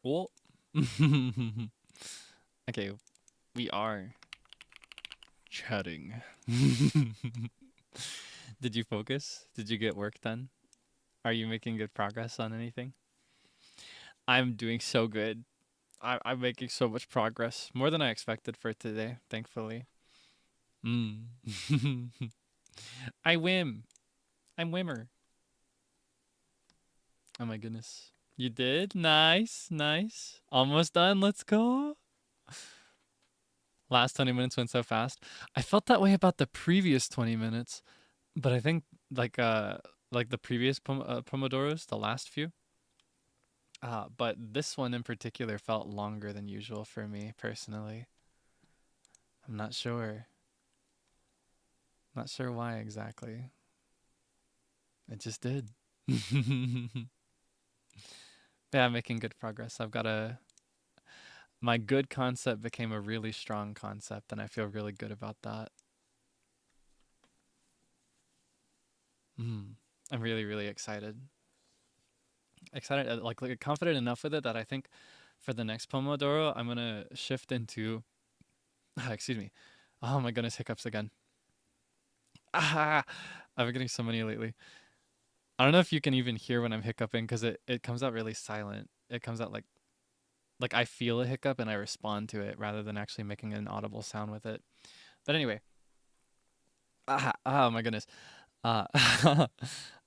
Well, okay, we are chatting. Did you focus? Did you get work done? Are you making good progress on anything? I'm doing so good. I'm making so much progress. More than I expected for today, thankfully. Mm. I whim. I'm whimmer. Oh my goodness. You did? Nice, nice. Almost done. Let's go. Last 20 minutes went so fast. I felt that way about the previous 20 minutes, but I think like uh like the previous pomodoros, the last few. But this one in particular felt longer than usual for me personally. I'm not sure. Not sure why exactly. It just did. Yeah, I'm making good progress. My good concept became a really strong concept, and I feel really good about that. Mm. I'm really, really excited. Excited, like confident enough with it that I think for the next Pomodoro, I'm gonna shift into. Excuse me. Oh my goodness, hiccups again. Ah, I've been getting so many lately. I don't know if you can even hear when I'm hiccuping because it comes out really silent. It comes out like I feel a hiccup and I respond to it rather than actually making an audible sound with it. But anyway, oh my goodness. Uh,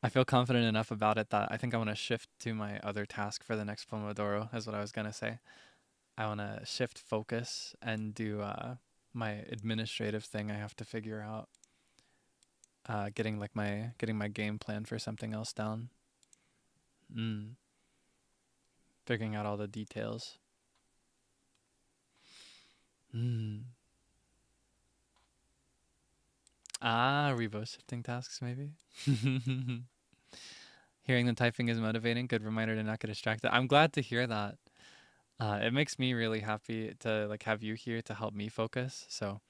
I feel confident enough about it that I think I want to shift to my other task for the next Pomodoro, is what I was gonna say. I want to shift focus and do my administrative thing I have to figure out. Getting my game plan for something else down. Mm, figuring out all the details. Mm. Reverse shifting tasks maybe. Hearing the typing is motivating. Good reminder to not get distracted. I'm glad to hear that. It makes me really happy to like have you here to help me focus. So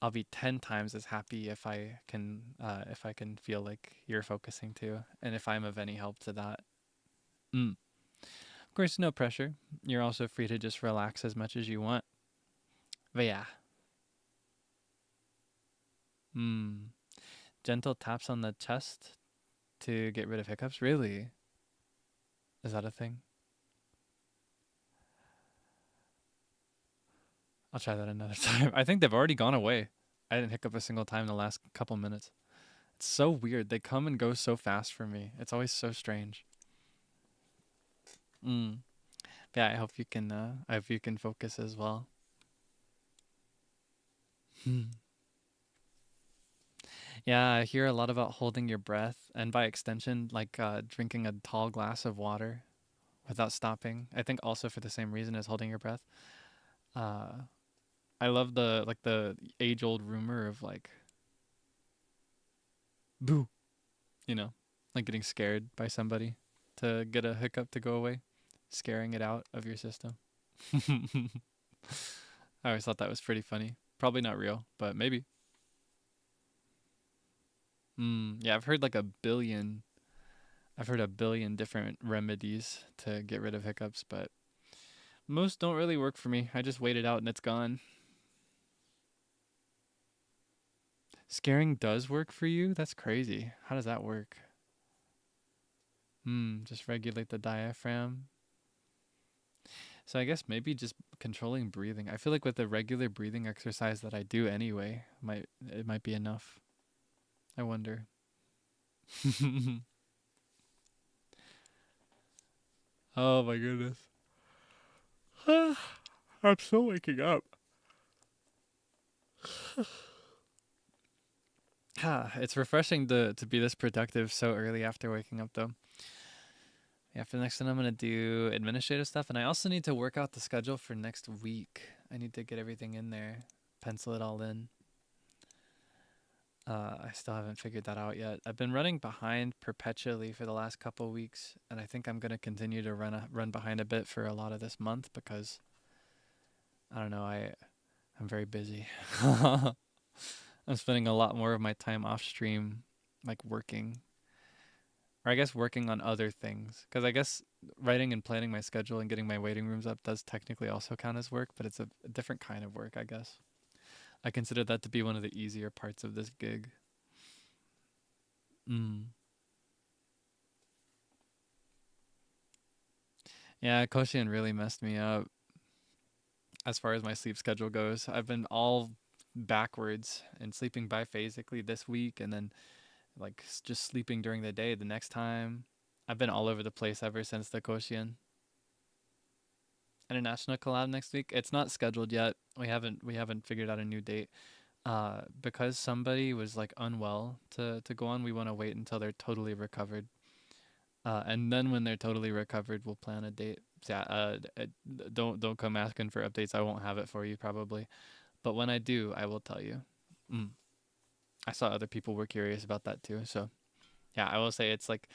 I'll be 10 times as happy if I can feel like you're focusing too, and if I'm of any help to that. Mm. Of course, no pressure. You're also free to just relax as much as you want. But yeah. Mm. Gentle taps on the chest to get rid of hiccups. Really? Is that a thing? I'll try that another time. I think they've already gone away. I didn't hiccup a single time in the last couple minutes. It's so weird. They come and go so fast for me. It's always so strange. Mm. Yeah, I hope you can. I hope you can focus as well. Hmm. Yeah, I hear a lot about holding your breath, and by extension, like drinking a tall glass of water without stopping. I think also for the same reason as holding your breath. Uh, I love the age old rumor of like boo, you know, like getting scared by somebody to get a hiccup to go away, scaring it out of your system. I always thought that was pretty funny. Probably not real, but maybe. Yeah, I've heard a billion different remedies to get rid of hiccups, but most don't really work for me. I just wait it out and it's gone. Scaring does work for you? That's crazy. How does that work? Just regulate the diaphragm. So I guess maybe just controlling breathing. I feel like with the regular breathing exercise that I do anyway, it might be enough. I wonder. Oh my goodness. I'm still waking up. It's refreshing to be this productive so early after waking up though. Yeah, for the next one I'm gonna do administrative stuff, and I also need to work out the schedule for next week. I need to get everything in there, pencil it all in. I still haven't figured that out yet. I've been running behind perpetually for the last couple weeks, and I think I'm gonna continue to run behind a bit for a lot of this month because I don't know. I'm very busy. I'm spending a lot more of my time off stream, like working. Or I guess working on other things. Because I guess writing and planning my schedule and getting my waiting rooms up does technically also count as work, but it's a different kind of work, I guess. I consider that to be one of the easier parts of this gig. Mm. Yeah, Koshian really messed me up as far as my sleep schedule goes. I've been all backwards and sleeping biphasically this week and then like just sleeping during the day the next time. I've been all over the place ever since the Koshian international collab next week. It's not scheduled yet. We haven't figured out a new date. Because somebody was like unwell to go on, we want to wait until they're totally recovered. And then when they're totally recovered, we'll plan a date. So yeah, don't come asking for updates. I won't have it for you probably. But when I do, I will tell you. Mm. I saw other people were curious about that too. So yeah, I will say it's like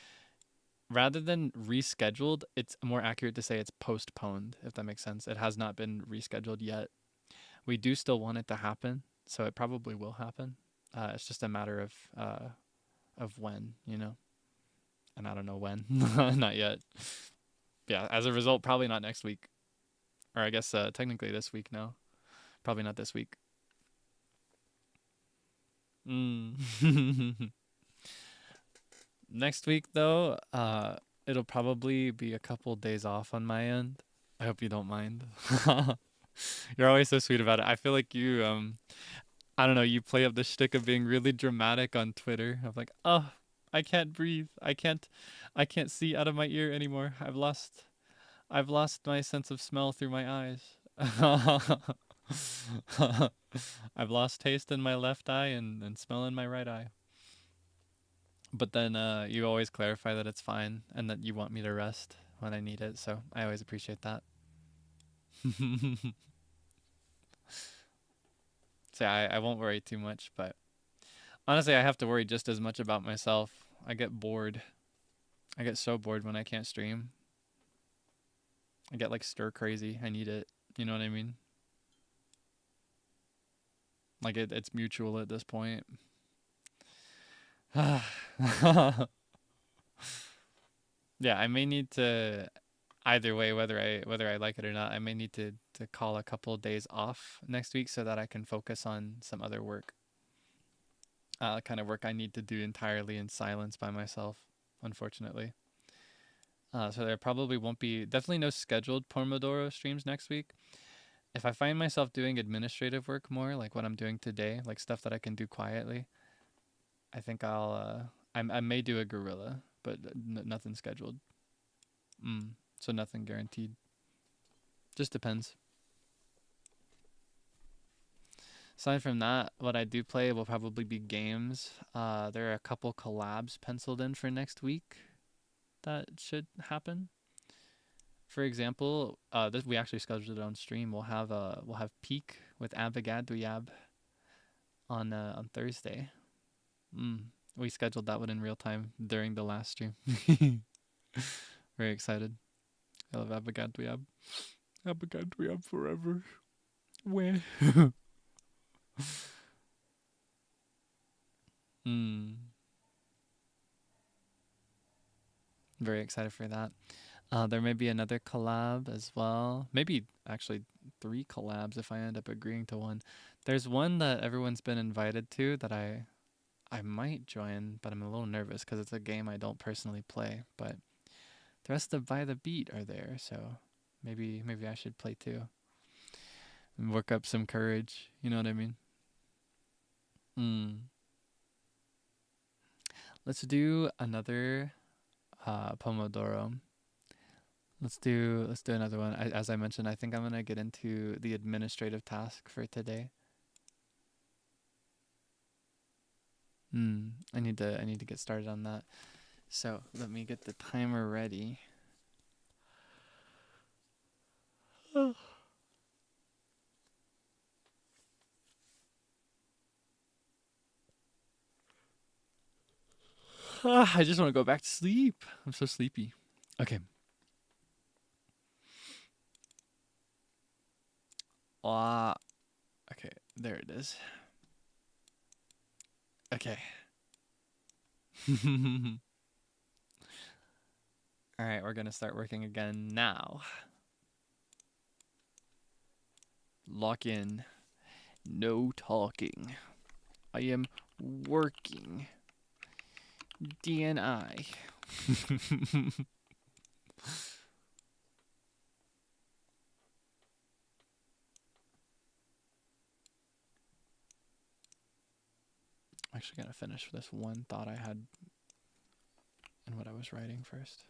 rather than rescheduled, it's more accurate to say it's postponed, if that makes sense. It has not been rescheduled yet. We do still want it to happen, so it probably will happen. It's just a matter of when, you know. And I don't know when. Not yet. Yeah, as a result, probably not next week. Or I guess technically this week now. Probably not this week. Mm. Next week though, it'll probably be a couple days off on my end. I hope you don't mind. You're always so sweet about it. I feel like you I don't know, you play up the shtick of being really dramatic on Twitter. Of like, oh, I can't breathe. I can't see out of my ear anymore. I've lost my sense of smell through my eyes. I've lost taste in my left eye and smell in my right eye. But then you always clarify that it's fine and that you want me to rest when I need it. So I always appreciate that. So I won't worry too much, but honestly, I have to worry just as much about myself. I get bored. I get so bored when I can't stream. I get like stir crazy. I need it. You know what I mean? Like it's mutual at this point. Yeah, I may need to either way, whether I like it or not, I may need to call a couple of days off next week so that I can focus on some other work. Kind of work I need to do entirely in silence by myself, unfortunately. So there probably won't be, definitely no scheduled Pomodoro streams next week. If I find myself doing administrative work more, like what I'm doing today, like stuff that I can do quietly, I think I may do a gorilla, but nothing scheduled. So nothing guaranteed. Just depends. Aside from that, what I do play will probably be games. There are a couple collabs penciled in for next week that should happen. For example, this we actually scheduled it on stream. We'll have Peak with Abigaduyab on Thursday. We scheduled that one in real time during the last stream. Very excited. I love Abigaduyab. Abigaduyab forever. Where? Very excited for that. There may be another collab as well. Maybe actually 3 collabs if I end up agreeing to one. There's one that everyone's been invited to that I might join, but I'm a little nervous because it's a game I don't personally play. But the rest of By the Beat are there, so maybe I should play too and work up some courage. You know what I mean? Let's do another Pomodoro. Let's do another one. As I mentioned, I think I'm gonna get into the administrative task for today. I need to get started on that. So let me get the timer ready. I just want to go back to sleep. I'm so sleepy. Okay. Okay, there it is. Okay. All right, we're gonna start working again now. Lock in. No talking. I am working. DNI. I'm actually gonna finish this one thought I had in what I was writing first.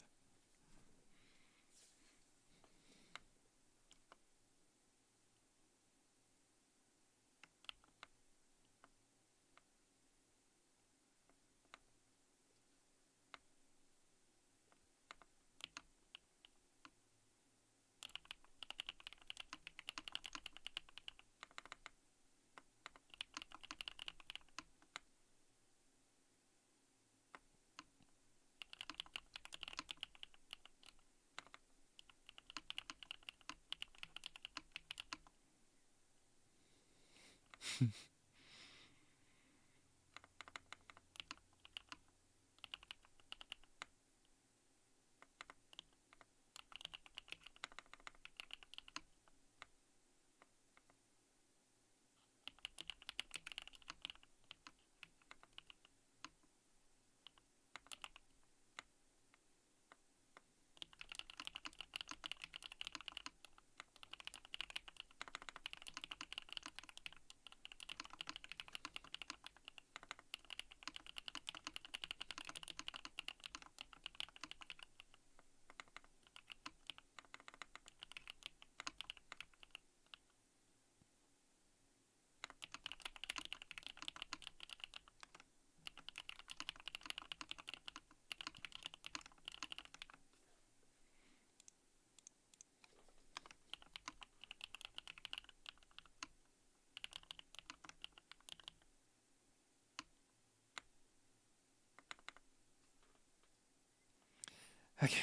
Okay.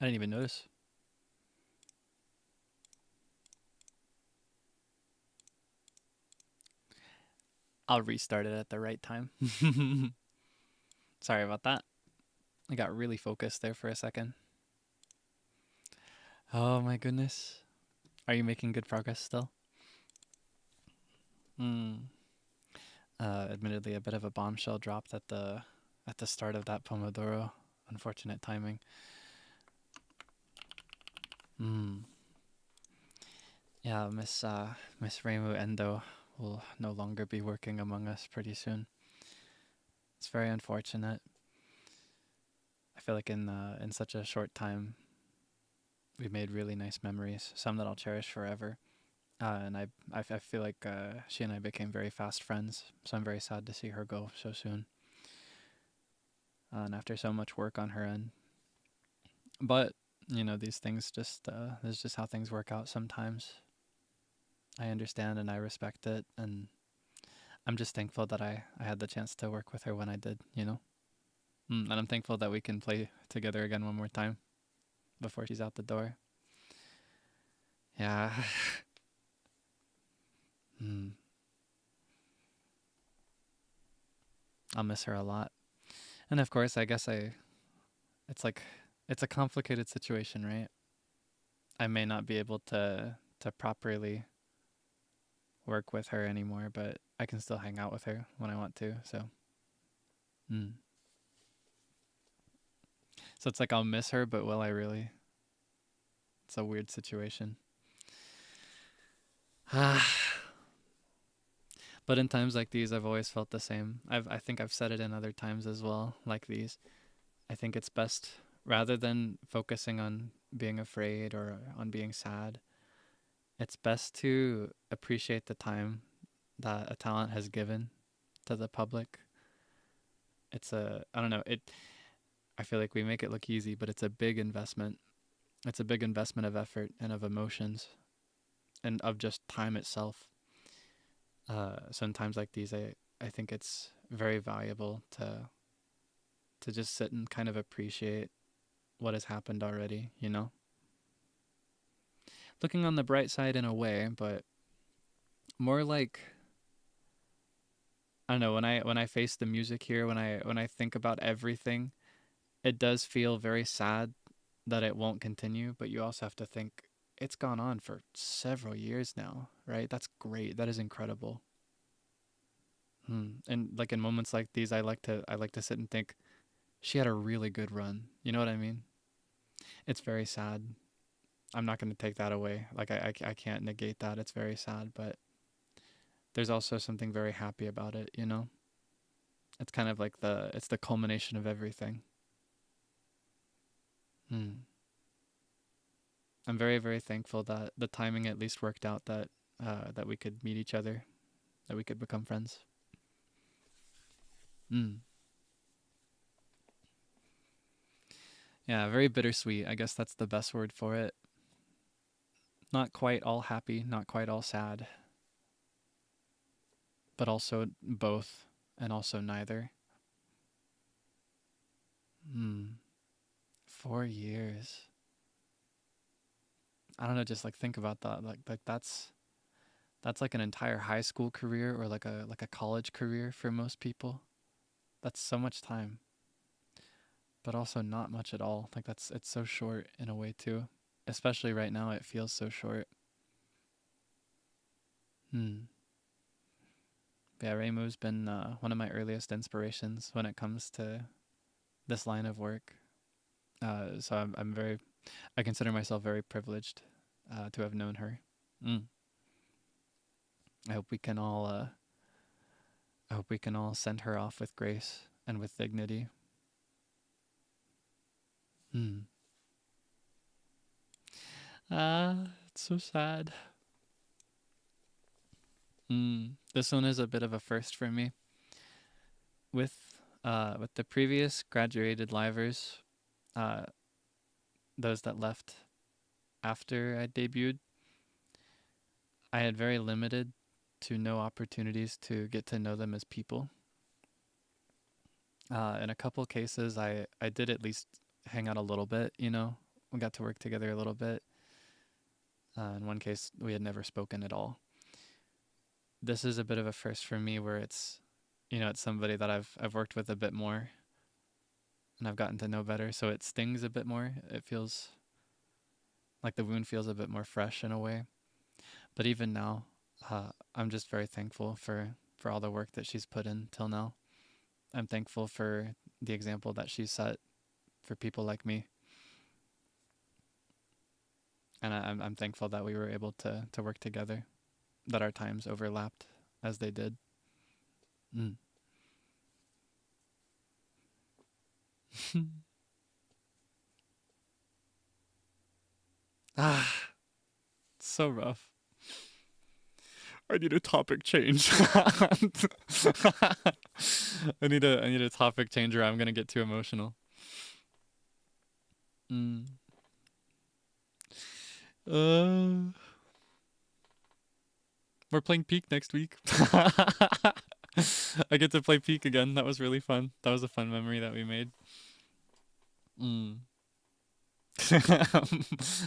I didn't even notice. I'll restart it at the right time. Sorry about that. I got really focused there for a second. Oh my goodness. Are you making good progress still? Hmm. Admittedly, a bit of a bombshell dropped at the start of that pomodoro. Unfortunate timing. Hmm. Yeah, Miss Reimu Endo will no longer be working among us pretty soon. It's very unfortunate. I feel like in such a short time, we made really nice memories, some that I'll cherish forever. And I feel like she and I became very fast friends. So I'm very sad to see her go so soon. And after so much work on her end, but these things just this is just how things work out sometimes. I understand and I respect it, and I'm just thankful that I had the chance to work with her when I did. And I'm thankful that we can play together again one more time before she's out the door. Yeah. mm, I'll miss her a lot. And of course, I guess it's like it's a complicated situation, right? I may not be able to properly work with her anymore, but I can still hang out with her when I want to. Mm. So it's like I'll miss her, but will I really? It's a weird situation. But in times like these, I've always felt the same. I think I've said it in other times as well, like these. I think it's best, rather than focusing on being afraid or on being sad, it's best to appreciate the time that a talent has given to the public. I don't know, I feel like we make it look easy, but it's a big investment. It's a big investment of effort and of emotions and of just time itself. So in times like these, I think it's very valuable to just sit and kind of appreciate what has happened already. Looking on the bright side in a way, but more like, I don't know, when I face the music here, when I think about everything, it does feel very sad that it won't continue, but you also have to think it's gone on for several years now, right? That's great. That is incredible. And like in moments like these, I like to sit and think she had a really good run. You know what I mean? It's very sad. I'm not going to take that away. Like I can't negate that. It's very sad, but there's also something very happy about it. It's kind of like it's the culmination of everything. Hmm. I'm very, very thankful that the timing at least worked out, that we could meet each other, that we could become friends. Hmm. Yeah, very bittersweet. I guess that's the best word for it. Not quite all happy, not quite all sad, but also both and also neither. Hmm. 4 years. I don't know, just like think about that. Like that's like an entire high school career or like a college career for most people. That's so much time, but also not much at all. Like it's so short in a way too. Especially right now it feels so short. Hmm. Yeah, Reimu's been one of my earliest inspirations when it comes to this line of work. So I consider myself very privileged to have known her. Mm. I hope we can all I hope we can all send her off with grace and with dignity. Hmm. It's so sad. This one is a bit of a first for me. With the previous graduated livers, uh, those that left after I debuted, I had very limited to no opportunities to get to know them as people. In a couple cases, I did at least hang out a little bit, we got to work together a little bit. In one case, we had never spoken at all. This is a bit of a first for me, where it's, it's somebody that I've worked with a bit more, and I've gotten to know better, so it stings a bit more. It feels like the wound feels a bit more fresh in a way. But even now, I'm just very thankful for all the work that she's put in till now. I'm thankful for the example that she set for people like me, and I'm thankful that we were able to work together, that our times overlapped as they did. Mm. Ah, so rough. I need a topic change. I need a topic changer. I'm gonna get too emotional. Mm. Uh, we're playing Peak next week. I get to play Peak again. That was really fun. That was a fun memory that we made. Mm.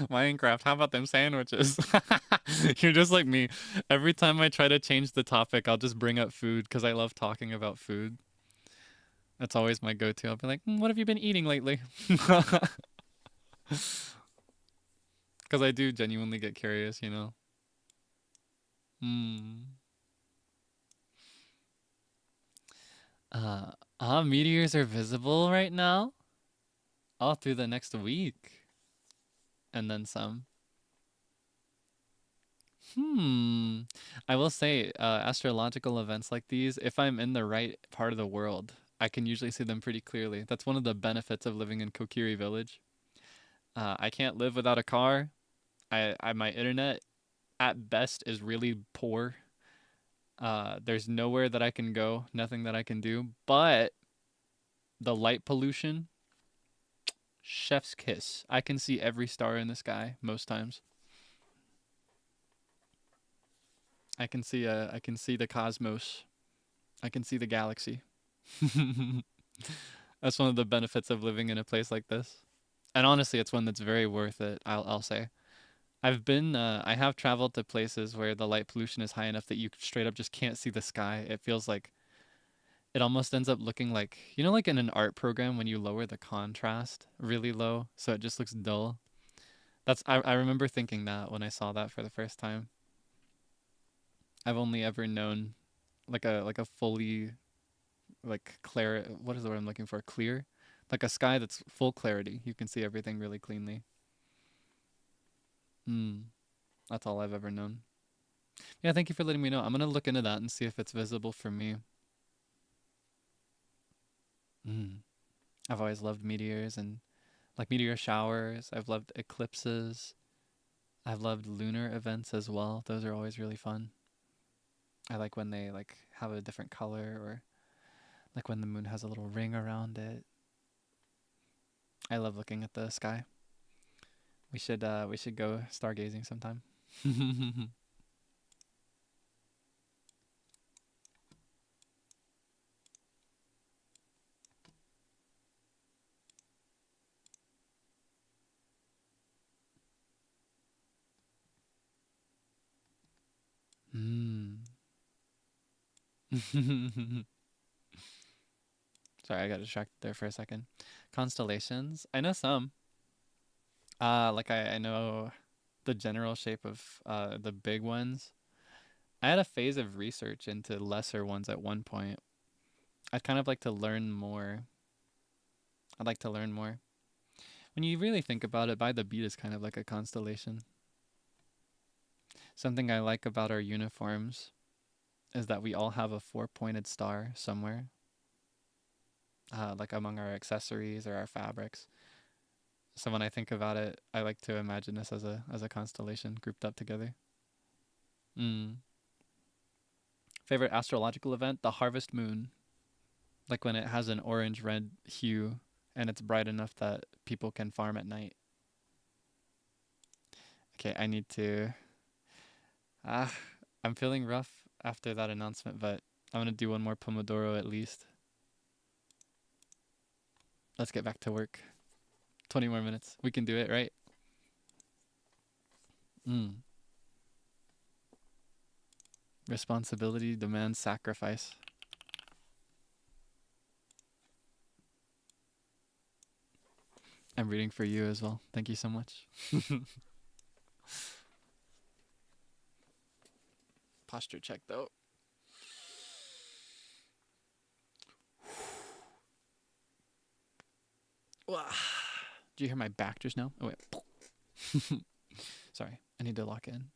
Minecraft, how about them sandwiches? You're just like me. Every time I try to change the topic, I'll just bring up food because I love talking about food. That's always my go-to. I'll be like, what have you been eating lately? Because I do genuinely get curious, you know? Hmm. Meteors are visible right now? All through the next week. And then some. I will say, astrological events like these, if I'm in the right part of the world, I can usually see them pretty clearly. That's one of the benefits of living in Kokiri Village. I can't live without a car. My internet at best is really poor. There's nowhere that I can go, nothing that I can do. But the light pollution, chef's kiss. I can see every star in the sky most times. I can see the cosmos. I can see the galaxy. That's one of the benefits of living in a place like this. And honestly, it's one that's very worth it, I'll say. I have traveled to places where the light pollution is high enough that you straight up just can't see the sky. It feels like it almost ends up looking like, like in an art program when you lower the contrast really low, so it just looks dull. I remember thinking that when I saw that for the first time. I've only ever known like a fully like clear, what is the word I'm looking for? Clear? Like a sky that's full clarity. You can see everything really cleanly. Hmm. That's all I've ever known. Yeah, thank you for letting me know. I'm gonna look into that and see if it's visible for me. Hmm. I've always loved meteors and like meteor showers. I've loved eclipses. I've loved lunar events as well. Those are always really fun. I like when they like have a different color, or like when the moon has a little ring around it. I love looking at the sky. We should go stargazing sometime. Hmm. Sorry, I got distracted there for a second. Constellations. I know some. Like I know the general shape of the big ones. I had a phase of research into lesser ones at one point. I'd kind of like to learn more. I'd like to learn more. When you really think about it, by the beat is kind of like a constellation. Something I like about our uniforms is that we all have a four-pointed star somewhere, like among our accessories or our fabrics. So when I think about it, I like to imagine this as a constellation grouped up together. Mm. Favorite astrological event? The harvest moon. Like when it has an orange-red hue and it's bright enough that people can farm at night. Okay, I need to... Ah, I'm feeling rough after that announcement, but I'm gonna do one more pomodoro at least. Let's get back to work. 20 more minutes. We can do it, right? Mm. Responsibility demands sacrifice. I'm rooting for you as well. Thank you so much. Posture check though. Do you hear my back just now? Oh wait. Sorry, I need to lock in.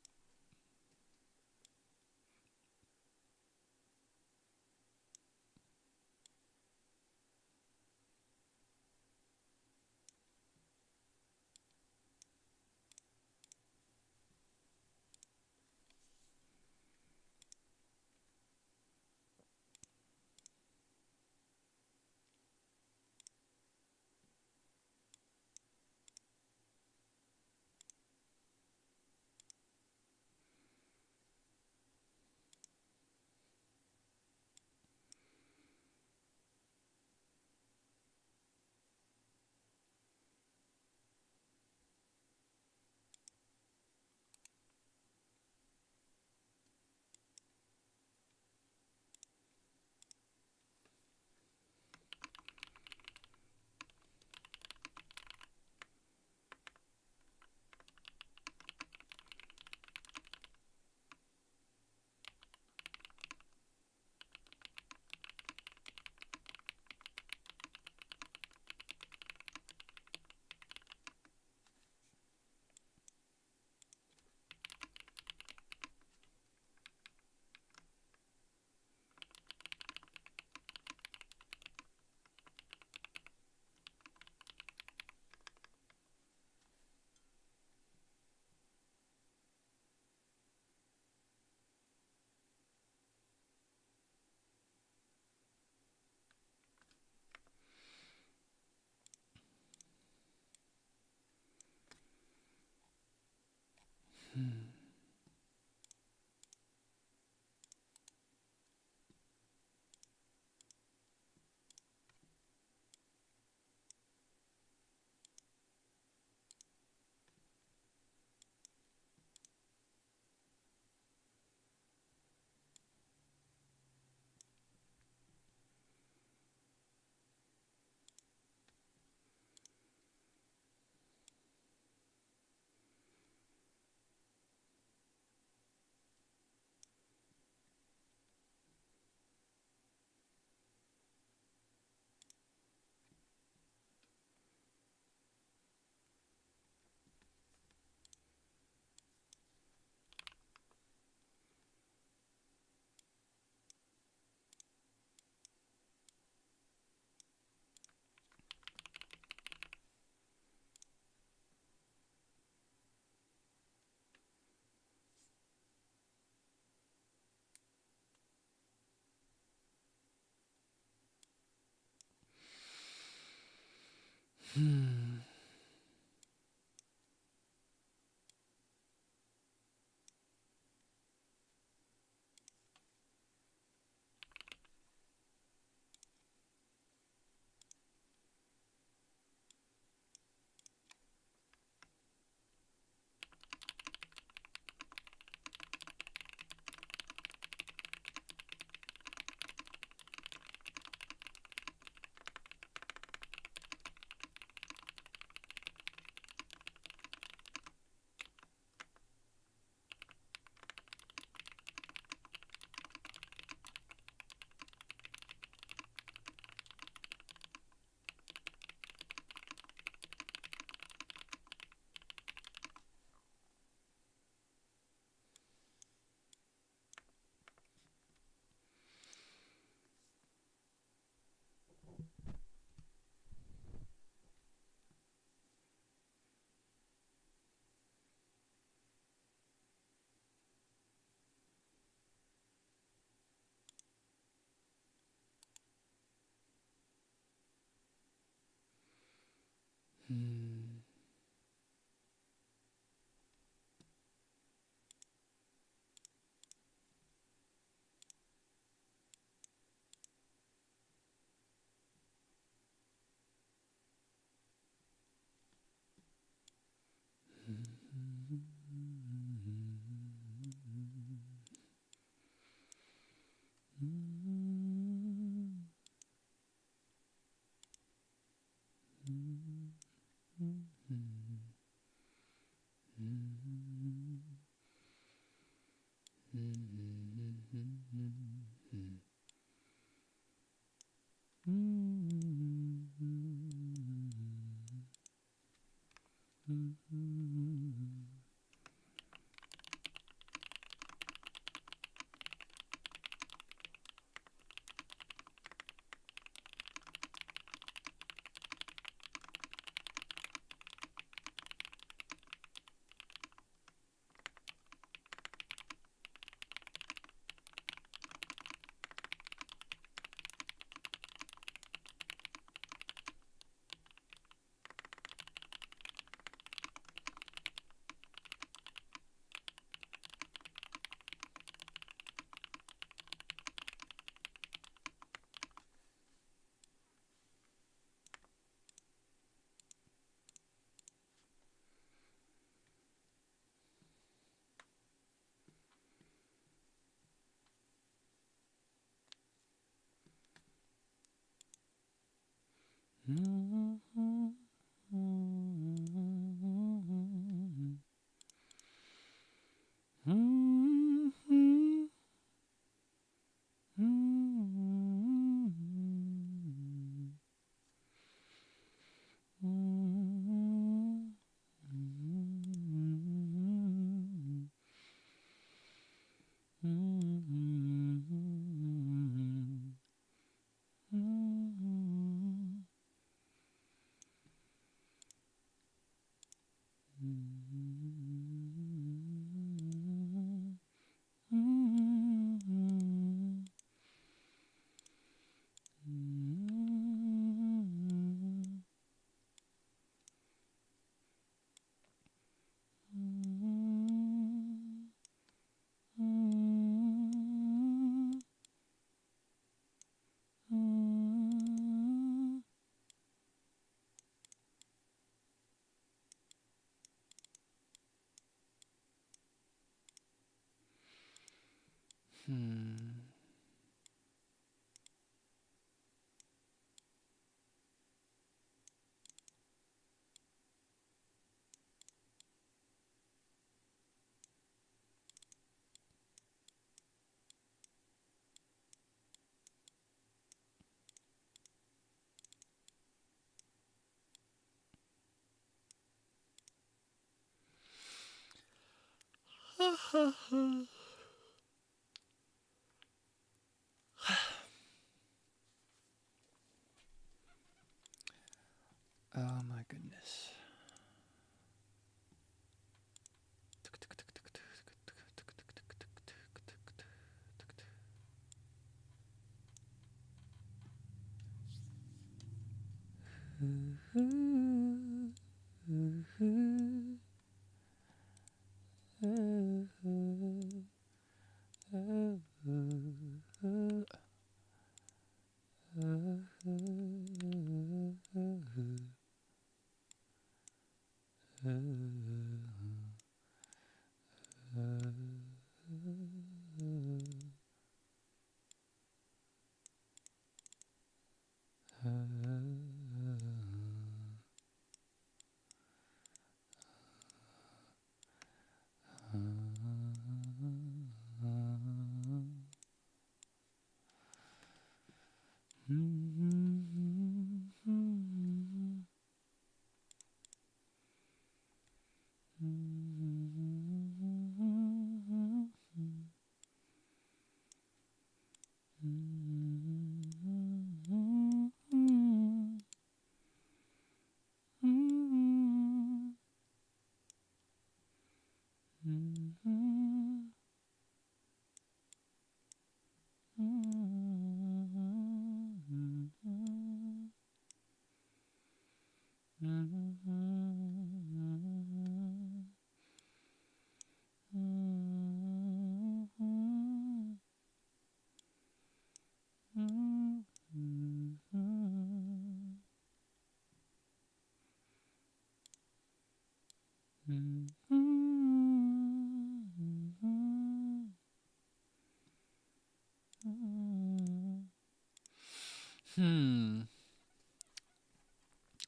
Oh my goodness.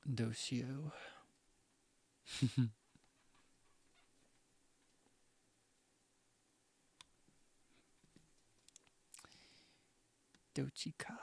Docio. Dochika.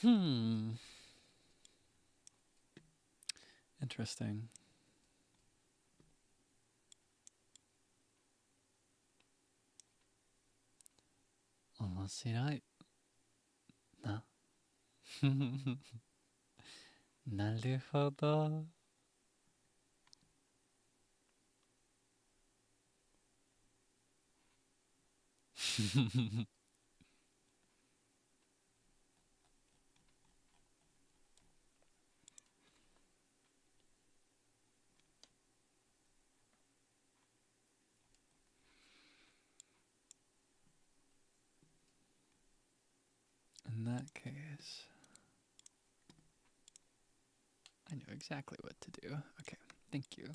Hmm. Interesting.面白い。な。なるほど。In that case, I know exactly what to do. Okay, thank you.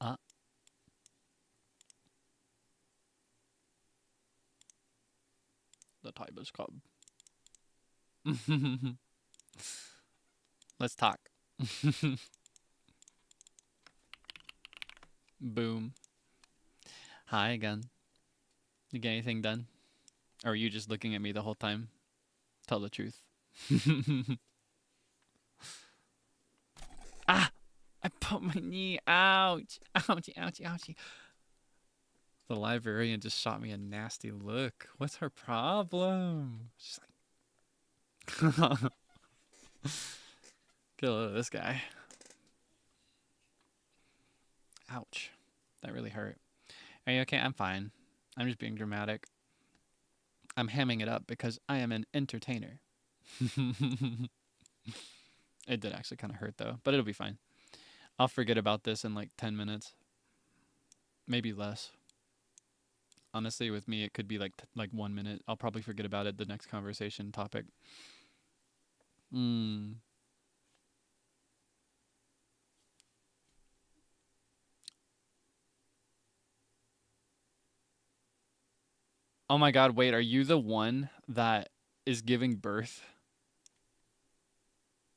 Ah, the Tiber's Cub. Let's talk. Boom. Hi again. You get anything done? Or are you just looking at me the whole time? Tell the truth. Ah! I put my knee. Ouch. Ouchie, ouchie, ouchie. The librarian just shot me a nasty look. What's her problem? She's like, get a load of this guy. Ouch. That really hurt. Are you okay? I'm fine. I'm just being dramatic. I'm hamming it up because I am an entertainer. It did actually kind of hurt though, but it'll be fine. I'll forget about this in like 10 minutes. Maybe less. Honestly, with me, it could be like 1 minute. I'll probably forget about it the next conversation topic. Oh my god, wait, are you the one that is giving birth?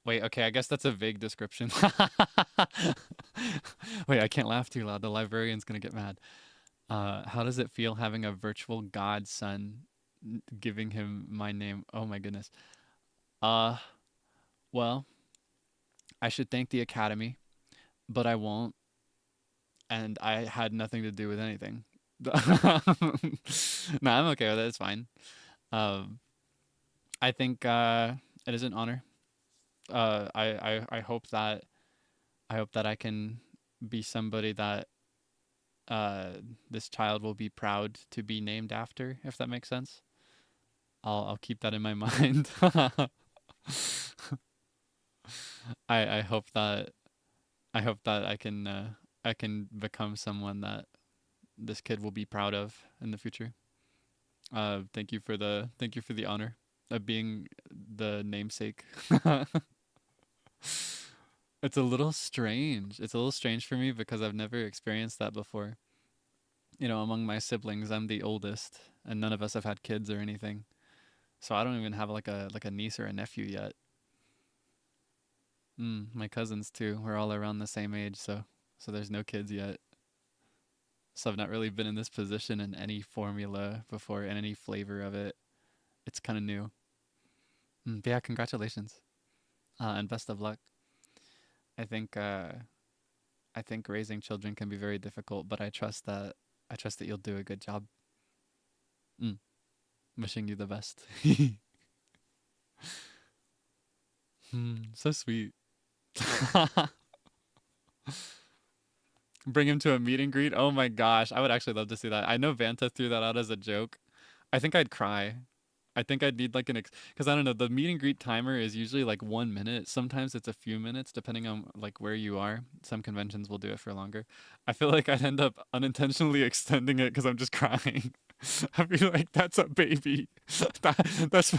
Wait, okay, I guess that's a vague description. Wait, I can't laugh too loud. The librarian's gonna get mad. How does it feel having a virtual godson giving him my name? Oh my goodness. Uh, well, I should thank the academy, but I won't, and I had nothing to do with anything. No, I'm okay with it. It's fine. Um, I think it is an honor. I hope that I can be somebody that uh this child will be proud to be named after, if that makes sense. I'll keep that in my mind. I hope that I can become someone that this kid will be proud of in the future. Thank you for the honor of being the namesake. It's a little strange. It's a little strange for me because I've never experienced that before. You know, among my siblings, I'm the oldest, and none of us have had kids or anything. So I don't even have like a niece or a nephew yet. My cousins too. We're all around the same age, so there's no kids yet. So I've not really been in this position in any formula before, in any flavor of it. It's kind of new. But yeah, congratulations, and best of luck. I think uh, I think raising children can be very difficult, but I trust that you'll do a good job. Mm, wishing you the best. So sweet. Bring him to a meet and greet. Oh my gosh, I would actually love to see that. I know Vanta threw that out as a joke. I think I'd cry. I think I'd need like because I don't know, the meet and greet timer is usually like 1 minute. Sometimes it's a few minutes depending on like where you are. Some conventions will do it for longer. I feel like I'd end up unintentionally extending it because I'm just crying. I'd be like, that's a baby. That's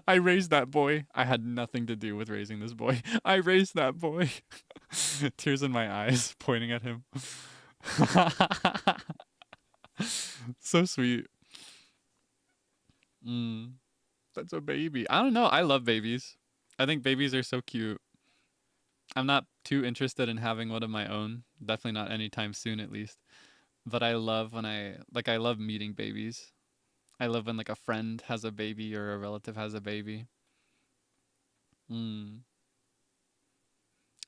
I raised that boy. I had nothing to do with raising this boy. I raised that boy. Tears in my eyes, pointing at him. So sweet. Mm. That's a baby. I don't know. I love babies. I think babies are so cute. I'm not too interested in having one of my own. Definitely not anytime soon, at least. But I love when I love meeting babies. I love when like a friend has a baby or a relative has a baby. Mm.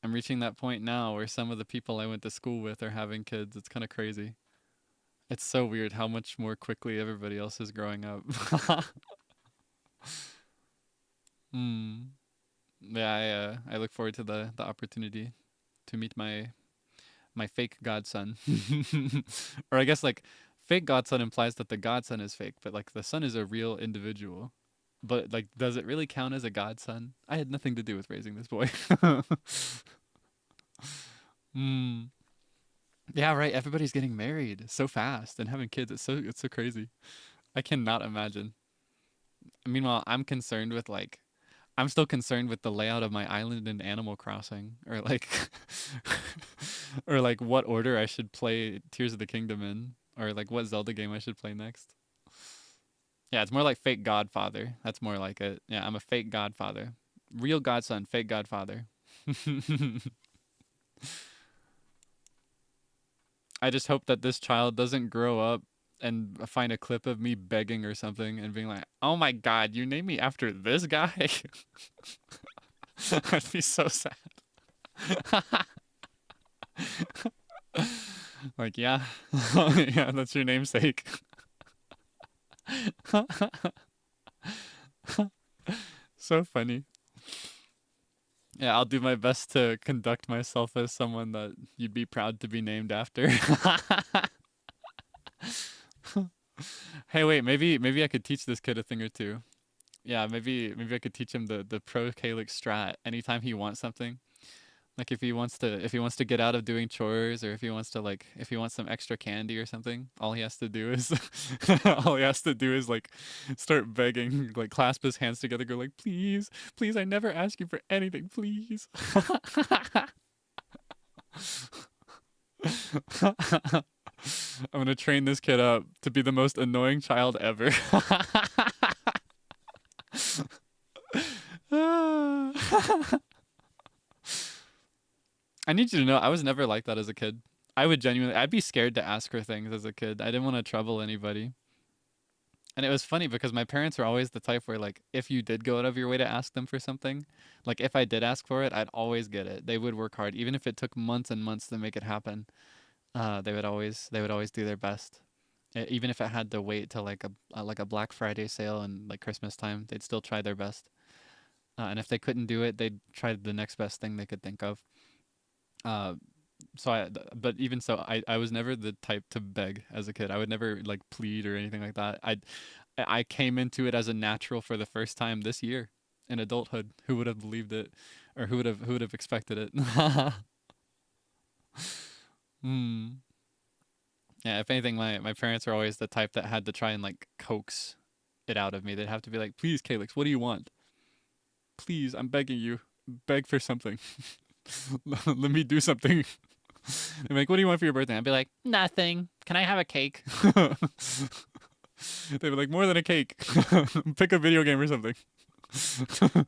I'm reaching that point now where some of the people I went to school with are having kids. It's kind of crazy. It's so weird how much more quickly everybody else is growing up. mm. Yeah, I look forward to the opportunity to meet my fake godson. Or I guess like fake godson implies that the godson is fake, but like the son is a real individual. But like does it really count as a godson? I had nothing to do with raising this boy. mm. Yeah, right. Everybody's getting married so fast and having kids. It's so crazy. I cannot imagine. Meanwhile, I'm still concerned with the layout of my island in Animal Crossing, or like, or like what order I should play Tears of the Kingdom in, or like what Zelda game I should play next. Yeah, it's more like fake Godfather. That's more like it. Yeah, I'm a fake Godfather, real godson, fake Godfather. I just hope that this child doesn't grow up and find a clip of me begging or something and being like, "Oh my God, you named me after this guy." I'd be so sad. Like, yeah, yeah, that's your namesake. So funny. Yeah, I'll do my best to conduct myself as someone that you'd be proud to be named after. Hey, wait, maybe I could teach this kid a thing or two. Yeah, maybe I could teach him the pro Kaelix strat anytime he wants something. Like if he wants to get out of doing chores, or if he wants some extra candy or something, all he has to do is all he has to do is like start begging, like clasp his hands together, go like, please, please, I never ask you for anything, please. I'm gonna train this kid up to be the most annoying child ever. I need you to know I was never like that as a kid. I'd be scared to ask her things as a kid. I didn't want to trouble anybody. And it was funny because my parents were always the type where like if you did go out of your way to ask them for something, like if I did ask for it, I'd always get it. They would work hard even if it took months and months to make it happen. They would always do their best. Even if it had to wait till like a Black Friday sale and like Christmas time, they'd still try their best. And if they couldn't do it, they'd try the next best thing they could think of. Uh, but even so, I was never the type to beg as a kid. I would never like plead or anything like that. I came into it as a natural for the first time this year in adulthood. Who would have believed it, or who would have expected it? Hmm. Yeah. If anything, my parents were always the type that had to try and like coax it out of me. They'd have to be like, "Please, Calyx, what do you want? Please, I'm begging you, beg for something. Let me do something." They're like, "What do you want for your birthday?" I'd be like, "Nothing. Can I have a cake?" They'd be like, "More than a cake. Pick a video game or something." It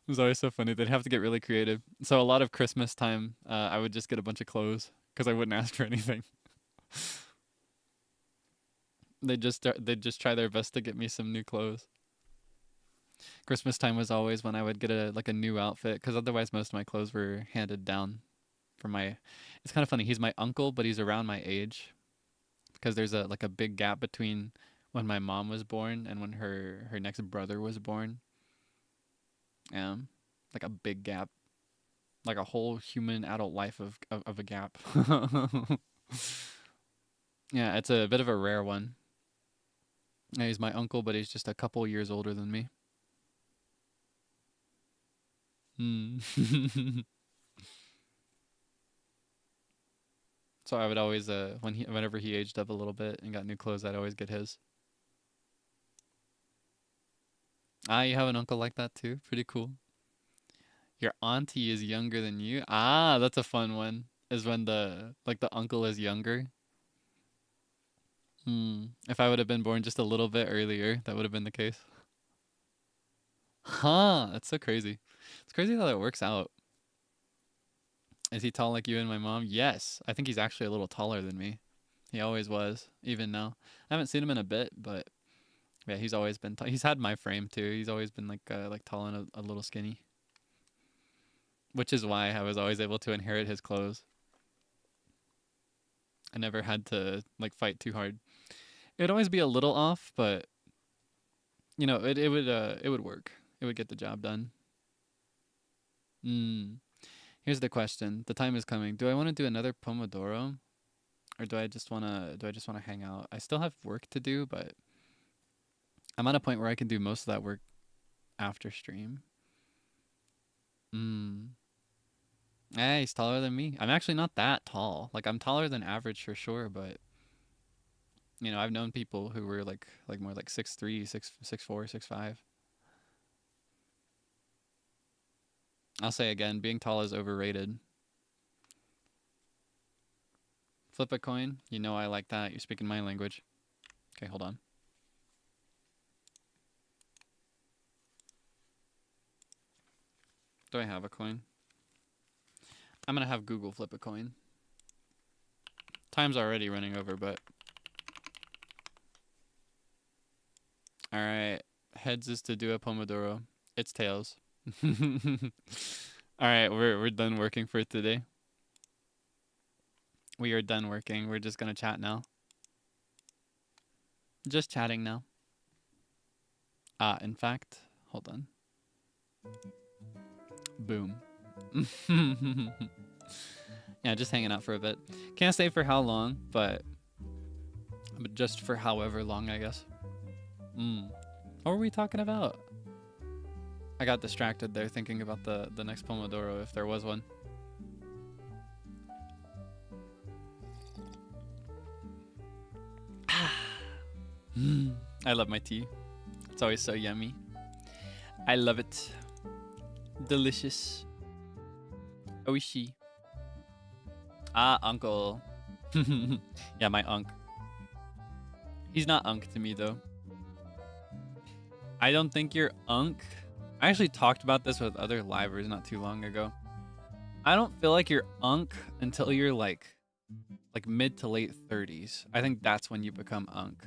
was always so funny. They'd have to get really creative. So a lot of Christmas time, I would just get a bunch of clothes because I wouldn't ask for anything. They'd just try their best to get me some new clothes. Christmas time was always when I would get a new outfit, because otherwise most of my clothes were handed down from my. It's kind of funny. He's my uncle, but he's around my age, because there's a big gap between when my mom was born and when her next brother was born. Like a big gap, like a whole human adult life of a gap. Yeah, it's a bit of a rare one. Yeah, he's my uncle, but he's just a couple years older than me. Hmm. So I would always, whenever he aged up a little bit and got new clothes, I'd always get his. Ah, you have an uncle like that too? Pretty cool. Your auntie is younger than you? Ah, that's a fun one. Is when the uncle is younger. Hmm. If I would have been born just a little bit earlier, that would have been the case. Huh, that's so crazy. It's crazy how that works out. Is he tall like you and my mom? Yes. I think he's actually a little taller than me. He always was, even now. I haven't seen him in a bit, but yeah, he's always been he's had my frame too. He's always been like tall and a little skinny. Which is why I was always able to inherit his clothes. I never had to like fight too hard. It would always be a little off, but you know, it would work. It would get the job done. Hmm. Here's the question. The time is coming. Do I want to do another Pomodoro? Or do I just wanna hang out? I still have work to do, but I'm at a point where I can do most of that work after stream. Hmm. Hey, he's taller than me. I'm actually not that tall. Like I'm taller than average for sure, but you know, I've known people who were like more like 6'3", 6'4", 6'5". I'll say again, being tall is overrated. Flip a coin. You know I like that. You're speaking my language. Okay, hold on. Do I have a coin? I'm gonna have Google flip a coin. Time's already running over, but all right. Heads is to do a Pomodoro. It's tails. All right, we're done working for today. We are done working. We're just gonna chat now. Just chatting now. In fact, hold on. Boom. Yeah, just hanging out for a bit. Can't say for how long, but just for however long, I guess. What were we talking about? I got distracted there thinking about the next Pomodoro, if there was one. I love my tea. It's always so yummy. I love it. Delicious. Oishi. Ah, uncle. Yeah, my unk. He's not unk to me, though. I don't think you're unk. I actually talked about this with other livers not too long ago. I don't feel like you're unk until you're like mid to late 30s. I think that's when you become unk.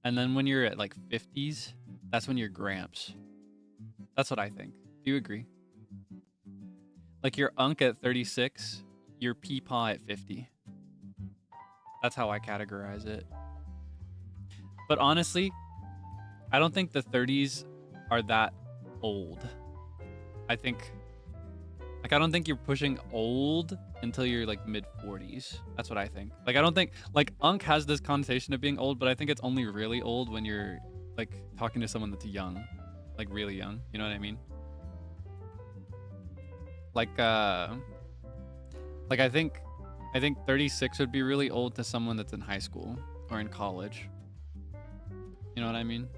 And then when you're at like 50s, that's when you're gramps. That's what I think. Do you agree? Like you're unk at 36, you're peepaw at 50. That's how I categorize it. But honestly, I don't think the 30s are that old. I don't think you're pushing old until you're like mid 40s. That's what I think. Like, I don't think like unk has this connotation of being old, but I think it's only really old when you're like talking to someone that's young, like really young. You know what I mean? Like I think 36 would be really old to someone that's in high school or in college. You know what I mean?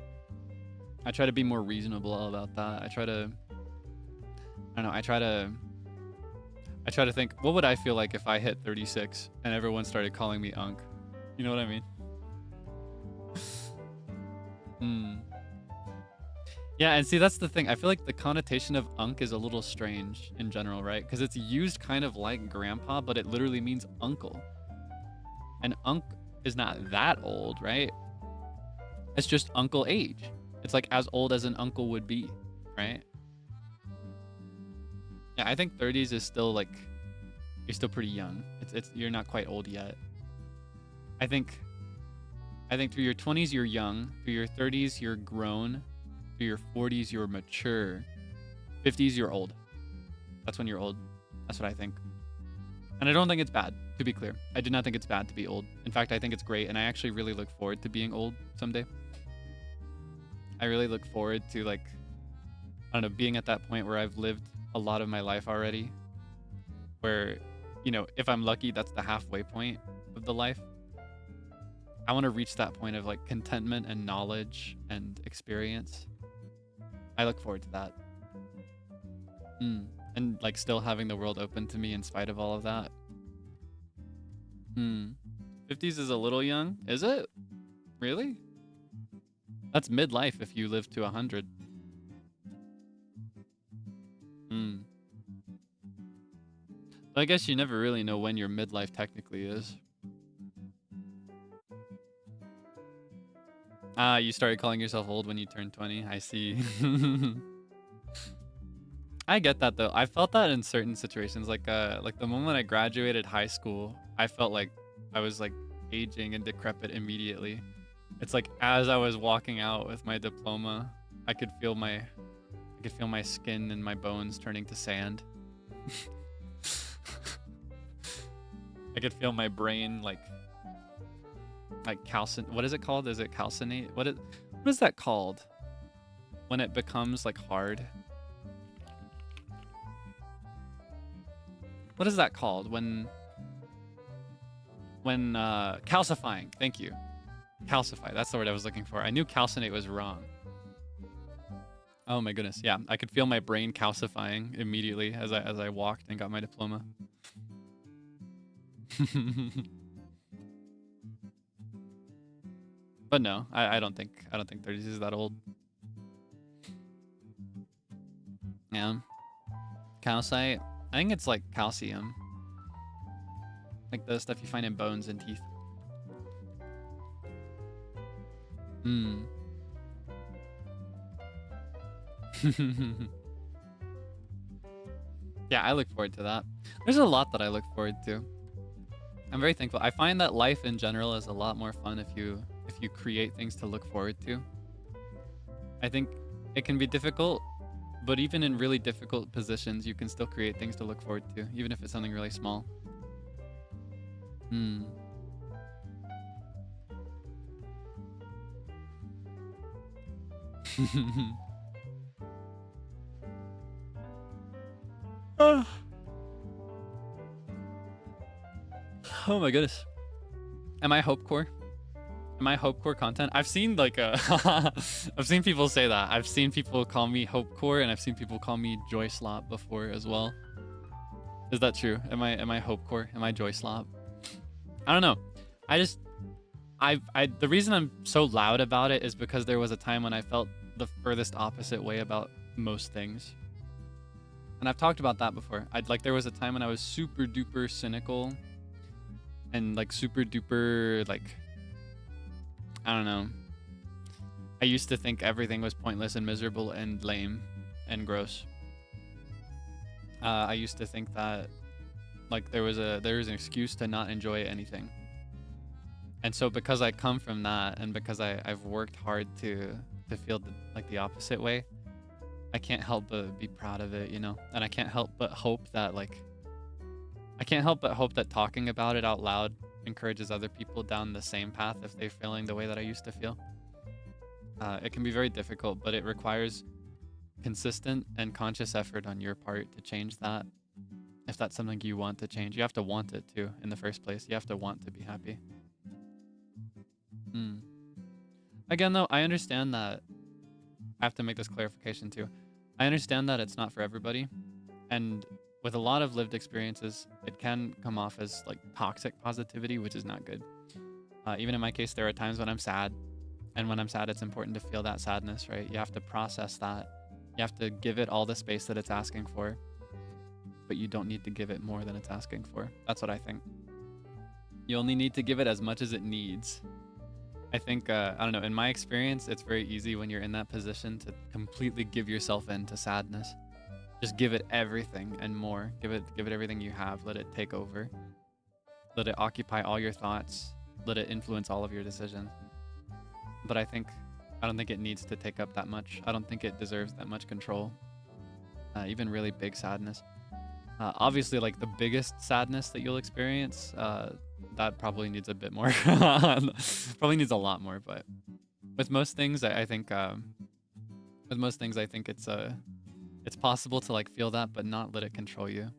I try to be more reasonable about that. I don't know, I try to think, what would I feel like if I hit 36 and everyone started calling me unk? You know what I mean? Yeah, and see, that's the thing. I feel like the connotation of unk is a little strange in general, right? Because it's used kind of like grandpa, but it literally means uncle. And unk is not that old, right? It's just uncle age. It's like as old as an uncle would be, right? Yeah, I think 30s is still like, you're still pretty young. You're not quite old yet. I think through your 20s you're young, through your 30s you're grown, through your 40s you're mature, 50s you're old. That's when you're old. That's what I think. And I don't think it's bad, to be clear. I do not think it's bad to be old. In fact, I think it's great, and I actually really look forward to being old someday. I really look forward to, like, I don't know, being at that point where I've lived a lot of my life already, where, you know, if I'm lucky, that's the halfway point of the life. I want to reach that point of like contentment and knowledge and experience. I look forward to that. And like still having the world open to me in spite of all of that. 50s is a little young, is it? Really? That's midlife if you live to 100. I guess you never really know when your midlife technically is. Ah, you started calling yourself old when you turned 20. I see. I get that though. I felt that in certain situations, like the moment I graduated high school, I felt like I was like aging and decrepit immediately. It's like as I was walking out with my diploma, I could feel my skin and my bones turning to sand. I could feel my brain like calcin. What is it called? Is it calcinate? What is that called? When it becomes like hard. What is that called? When calcifying. Thank you. Calcify. That's the word I was looking for. I knew calcinate was wrong. Oh my goodness. Yeah, I could feel my brain calcifying immediately as I walked and got my diploma. But no, I don't think 30s is that old. Yeah. Calcite. I think it's like calcium. Like the stuff you find in bones and teeth. Yeah, I look forward to that. There's a lot that I look forward to. I'm very thankful. I find that life in general is a lot more fun if you create things to look forward to. I think it can be difficult, but even in really difficult positions, you can still create things to look forward to, even if it's something really small. Oh my goodness. Am I hopecore? Am I hopecore content? I've seen like I've seen people say that. I've seen people call me hopecore, and I've seen people call me joy slop before as well. Is that true? Am I hopecore? Am I joy slop? I don't know. The reason I'm so loud about it is because there was a time when I felt the furthest opposite way about most things. And I've talked about that before. There was a time when I was super duper cynical and like super duper like, I don't know. I used to think everything was pointless and miserable and lame and gross. I used to think that like there was an excuse to not enjoy anything. And so because I come from that, and because I've worked hard to feel the opposite way, I can't help but be proud of it, you know? And I can't help but hope that like I can't help but hope that talking about it out loud encourages other people down the same path if they're feeling the way that I used to feel. It can be very difficult, but it requires consistent and conscious effort on your part to change that. If that's something you want to change, you have to want it too in the first place. You have to want to be happy. Hmm. Again, though, I understand that. I have to make this clarification too. I understand that it's not for everybody. And with a lot of lived experiences, it can come off as like toxic positivity, which is not good. Even in my case, there are times when I'm sad. And when I'm sad, it's important to feel that sadness, right? You have to process that. You have to give it all the space that it's asking for. But you don't need to give it more than it's asking for. That's what I think. You only need to give it as much as it needs. I think, I don't know, in my experience, it's very easy when you're in that position to completely give yourself into sadness. Just give it everything and more. Give it everything you have. Let it take over. Let it occupy all your thoughts. Let it influence all of your decisions. But I don't think it needs to take up that much. I don't think it deserves that much control. Even really big sadness. Obviously, like the biggest sadness that you'll experience, that probably needs a bit more. Probably needs a lot more. But with most things, I think it's possible to like feel that, but not let it control you.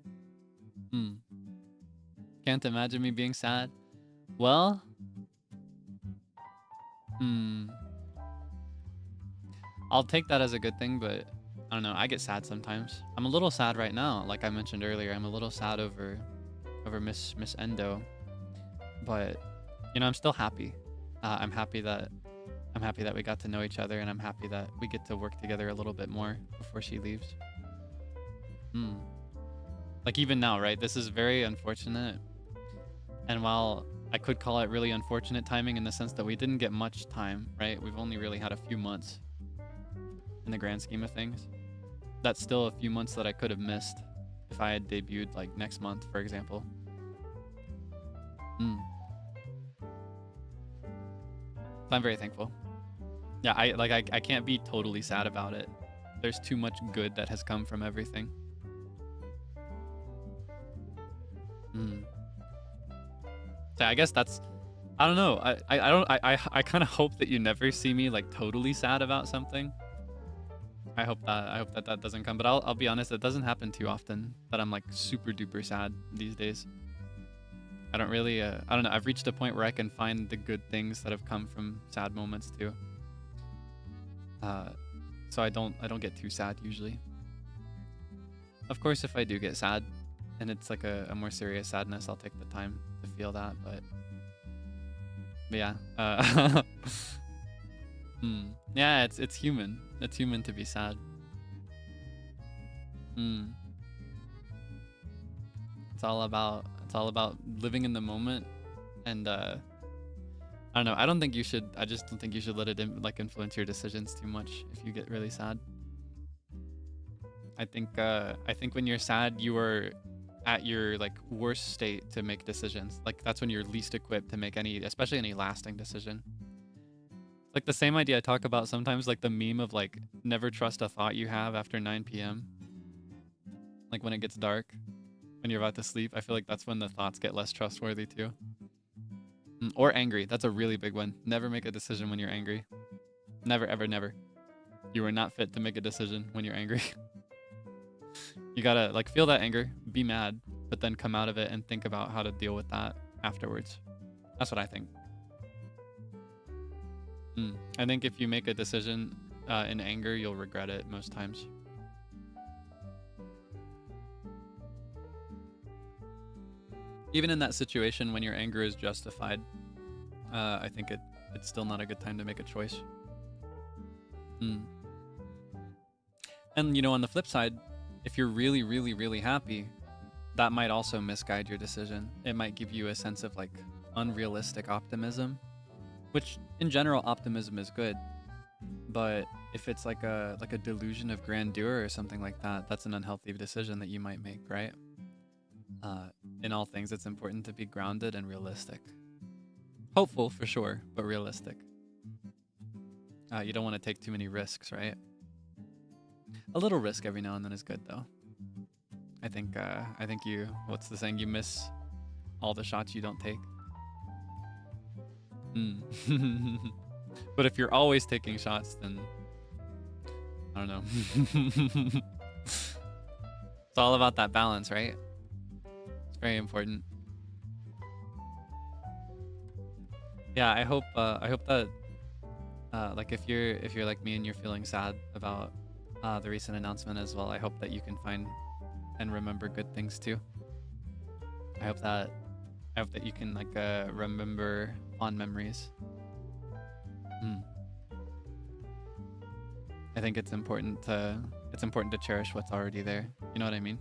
Can't imagine me being sad. Well, I'll take that as a good thing, but I don't know. I get sad sometimes. I'm a little sad right now, like I mentioned earlier. I'm a little sad over Miss Endo, but you know, I'm still happy. I'm happy that we got to know each other, and I'm happy that we get to work together a little bit more before she leaves. Like even now, right? This is very unfortunate, and while I could call it really unfortunate timing in the sense that we didn't get much time, right? We've only really had a few months in the grand scheme of things. That's still a few months that I could have missed if I had debuted like next month, for example. So I'm very thankful. Yeah, I can't be totally sad about it. There's too much good that has come from everything. So I guess that's, I don't know. I kind of hope that you never see me like totally sad about something. I hope that doesn't come, but I'll be honest, it doesn't happen too often that I'm like super duper sad these days. I don't really, I don't know. I've reached a point where I can find the good things that have come from sad moments too. So I don't get too sad usually. Of course, if I do get sad and it's like a more serious sadness, I'll take the time to feel that, but yeah. Yeah, it's human. It's human to be sad. It's all about living in the moment, and I don't know. I just don't think you should let it influence your decisions too much if you get really sad. I think when you're sad, you are at your like worst state to make decisions. Like that's when you're least equipped to make especially any lasting decision. Like the same idea I talk about sometimes, like the meme of like never trust a thought you have after 9 p.m. Like when it gets dark, when you're about to sleep, I feel like that's when the thoughts get less trustworthy too. Or angry. That's a really big one. Never make a decision when you're angry. Never, ever, never. You are not fit to make a decision when you're angry. You gotta like feel that anger, be mad, but then come out of it and think about how to deal with that afterwards. That's what I think. I think if you make a decision in anger, you'll regret it most times. Even in that situation when your anger is justified, I think it's still not a good time to make a choice. And you know, on the flip side, if you're really, really, really happy, that might also misguide your decision. It might give you a sense of like unrealistic optimism, which in general optimism is good, but if it's like a delusion of grandeur or something like that, that's an unhealthy decision that you might make, right? In all things, it's important to be grounded and realistic. Hopeful for sure, but realistic. You don't want to take too many risks, right? A little risk every now and then is good though. I think you, what's the saying? You miss all the shots you don't take. But if you're always taking shots, then I don't know. It's all about that balance, right? It's very important. Yeah, I hope that like if you're like me and you're feeling sad about the recent announcement as well, I hope that you can find and remember good things too. I hope that you can like remember fond memories. I think it's important to cherish what's already there. You know what I mean?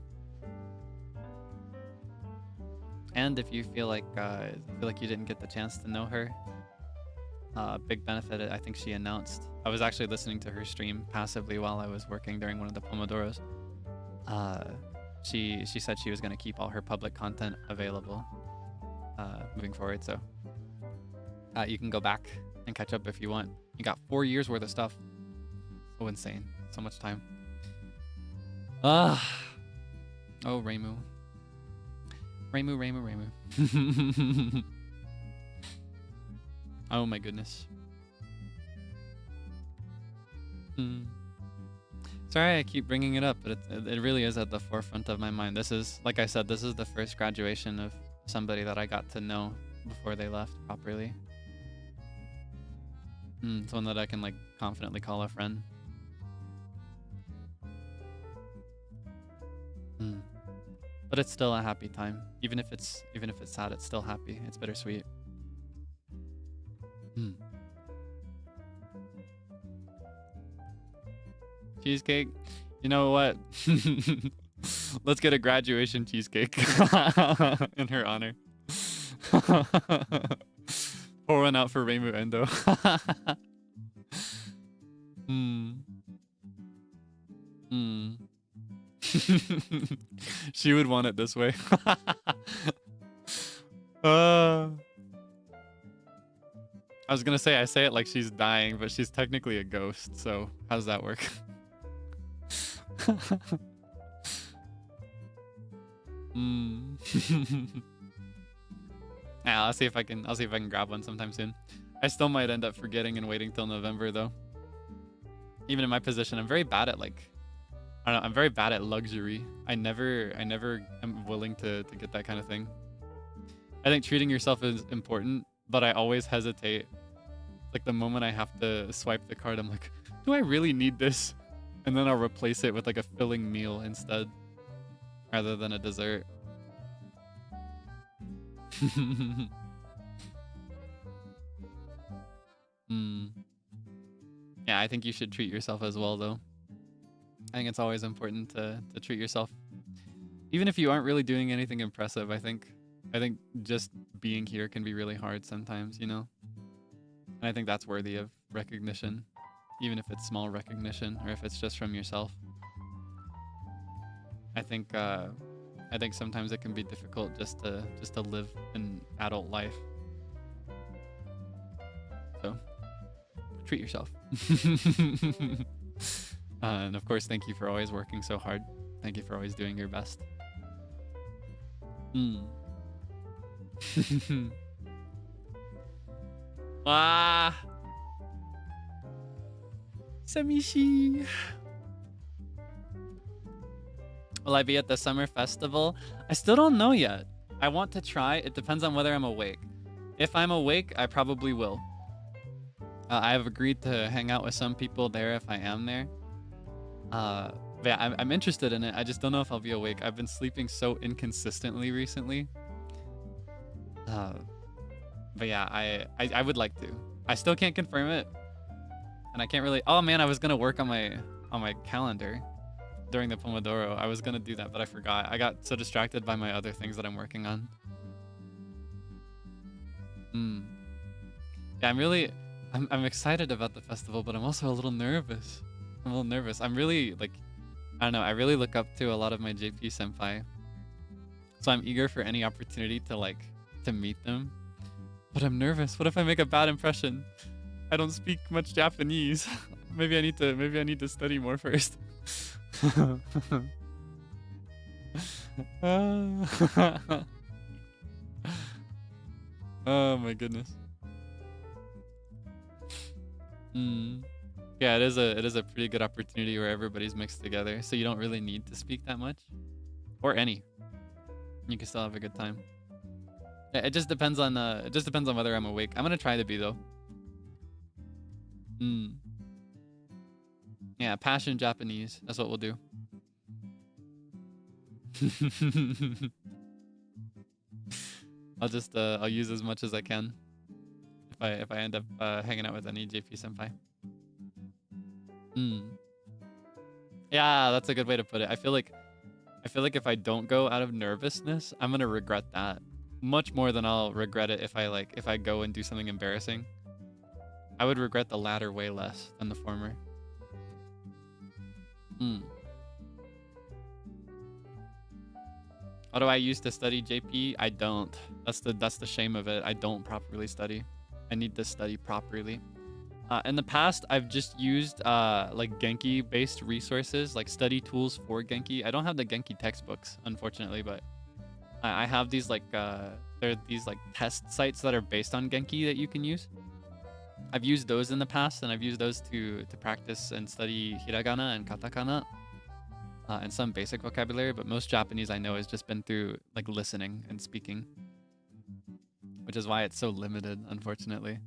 And if you feel like you didn't get the chance to know her, big benefit I think she announced. I was actually listening to her stream passively while I was working during one of the pomodoros. She said she was going to keep all her public content available moving forward, so you can go back and catch up if you want. You got 4 years worth of stuff. So insane. So much time. Oh, Reimu. Oh my goodness. Sorry I keep bringing it up, but it really is at the forefront of my mind. This is, like I said, this is the first graduation of somebody that I got to know before they left properly. Someone that I can like confidently call a friend. But it's still a happy time. Even if it's sad, it's still happy. It's bittersweet. Cheesecake. You know what? Let's get a graduation cheesecake in her honor. Pour one out for Reimu Endo. She would want it this way. I was gonna say, I say it like she's dying, but she's technically a ghost, so how does that work? Yeah, I'll see if I can grab one sometime soon. I still might end up forgetting and waiting till November though. Even in my position, I'm very bad at like, I don't know, I'm very bad at luxury. I never am willing to get that kind of thing. I think treating yourself is important, but I always hesitate. Like the moment I have to swipe the card, I'm like, do I really need this? And then I'll replace it with like a filling meal instead, rather than a dessert. Yeah, I think you should treat yourself as well though. I think it's always important to treat yourself. Even if you aren't really doing anything impressive, I think just being here can be really hard sometimes, you know? And I think that's worthy of recognition, even if it's small recognition or if it's just from yourself. I think sometimes it can be difficult just to live an adult life. So treat yourself. And of course, thank you for always working so hard. Thank you for always doing your best. Ah, Samishi. Will I be at the summer festival? I still don't know yet. I want to try. It depends on whether I'm awake. If I'm awake, I probably will. I have agreed to hang out with some people there if I am there. But yeah, I'm interested in it. I just don't know if I'll be awake. I've been sleeping so inconsistently recently. But yeah, I would like to. I still can't confirm it. And I can't really... Oh man, I was going to work on my calendar during the Pomodoro. I was going to do that, but I forgot. I got so distracted by my other things that I'm working on. Yeah, I'm excited about the festival, but I'm also a little nervous. I'm really like, I don't know. I really look up to a lot of my JP senpai. So I'm eager for any opportunity to meet them. But I'm nervous. What if I make a bad impression? I don't speak much Japanese. maybe I need to study more first. Oh my goodness. Yeah, it is a pretty good opportunity where everybody's mixed together, so you don't really need to speak that much, or any. You can still have a good time. It just depends on whether I'm awake. I'm gonna try to be though. Yeah, passion Japanese. That's what we'll do. I'll use as much as I can if I end up hanging out with any JP senpai. Yeah, that's a good way to put it. I feel like if I don't go out of nervousness, I'm gonna regret that much more than I'll regret it if I go and do something embarrassing. I would regret the latter way less than the former. What do I use to study JP? I don't. That's the shame of it. I don't properly study. I need to study properly. In the past, I've just used like Genki-based resources, like study tools for Genki. I don't have the Genki textbooks, unfortunately, but I have these like there are these like test sites that are based on Genki that you can use. I've used those in the past, and I've used those to practice and study hiragana and katakana and some basic vocabulary. But most Japanese I know has just been through like listening and speaking, which is why it's so limited, unfortunately.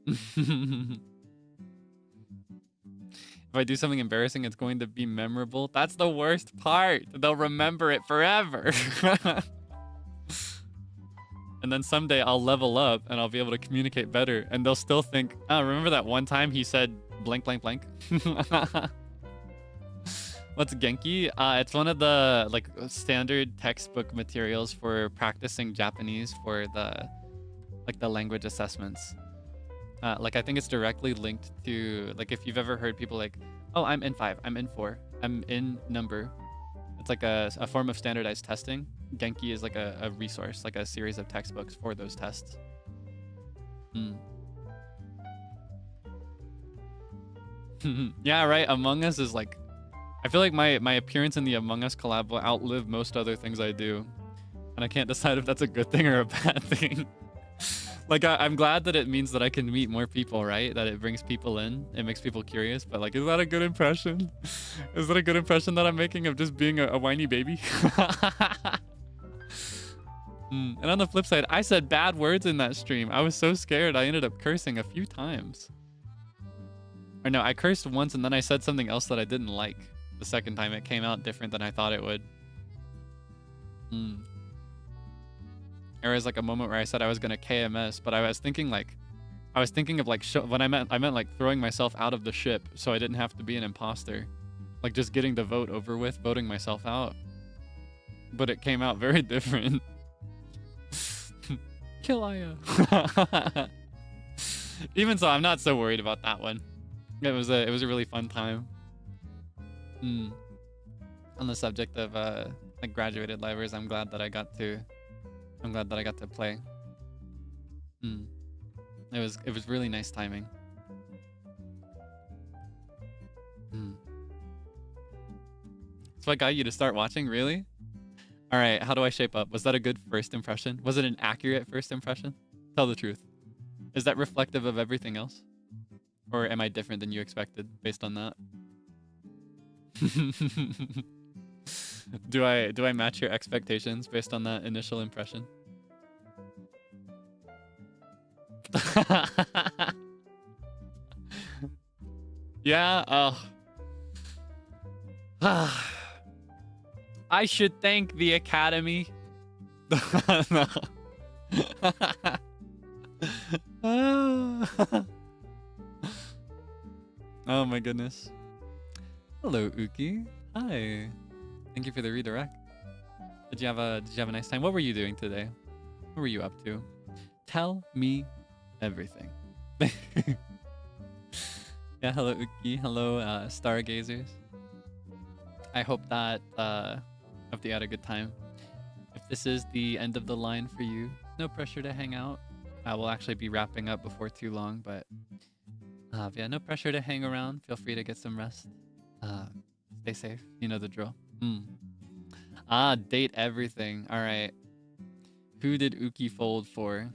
If I do something embarrassing, it's going to be memorable. That's the worst part. They'll remember it forever. And then someday I'll level up and I'll be able to communicate better. And they'll still think, oh, remember that one time he said blank, blank, blank? What's Genki? It's one of the like standard textbook materials for practicing Japanese for the language assessments. Like I think it's directly linked to, like, if you've ever heard people like, oh, I'm in 5, I'm in 4, I'm in number. It's like a form of standardized testing. Genki is like a resource, like a series of textbooks for those tests. Yeah, right. Among Us is like, I feel like my appearance in the Among Us collab will outlive most other things I do. And I can't decide if that's a good thing or a bad thing. Like, I'm glad that it means that I can meet more people, right? That it brings people in. It makes people curious. But, like, is that a good impression? Is that a good impression that I'm making of just being a whiny baby? And on the flip side, I said bad words in that stream. I was so scared. I ended up cursing a few times. Or no, I cursed once and then I said something else that I didn't like. The second time it came out different than I thought it would. There was like a moment where I said I was gonna KMS, but I was thinking of like when I meant like throwing myself out of the ship so I didn't have to be an imposter, like just getting the vote over with, voting myself out. But it came out very different. Kill Aya. Even so, I'm not so worried about that one. It was a really fun time. On the subject of like graduated livers, I'm glad that I got to play. It was really nice timing. So I got you to start watching, really? All right, how do I shape up? Was that a good first impression? Was it an accurate first impression? Tell the truth. Is that reflective of everything else? Or am I different than you expected based on that? Do I match your expectations based on that initial impression? Yeah, I should thank the Academy. No. Oh my goodness. Hello, Uki. Hi. Thank you for the redirect. Did you have a nice time? What were you doing today? What were you up to? Tell me everything. Yeah, hello Uki. Hello Stargazers. I hope that you had a good time. If this is the end of the line for you, no pressure to hang out. We'll actually be wrapping up before too long, but yeah, no pressure to hang around. Feel free to get some rest. Stay safe. You know the drill. Ah, date everything. All right. Who did Uki fold for?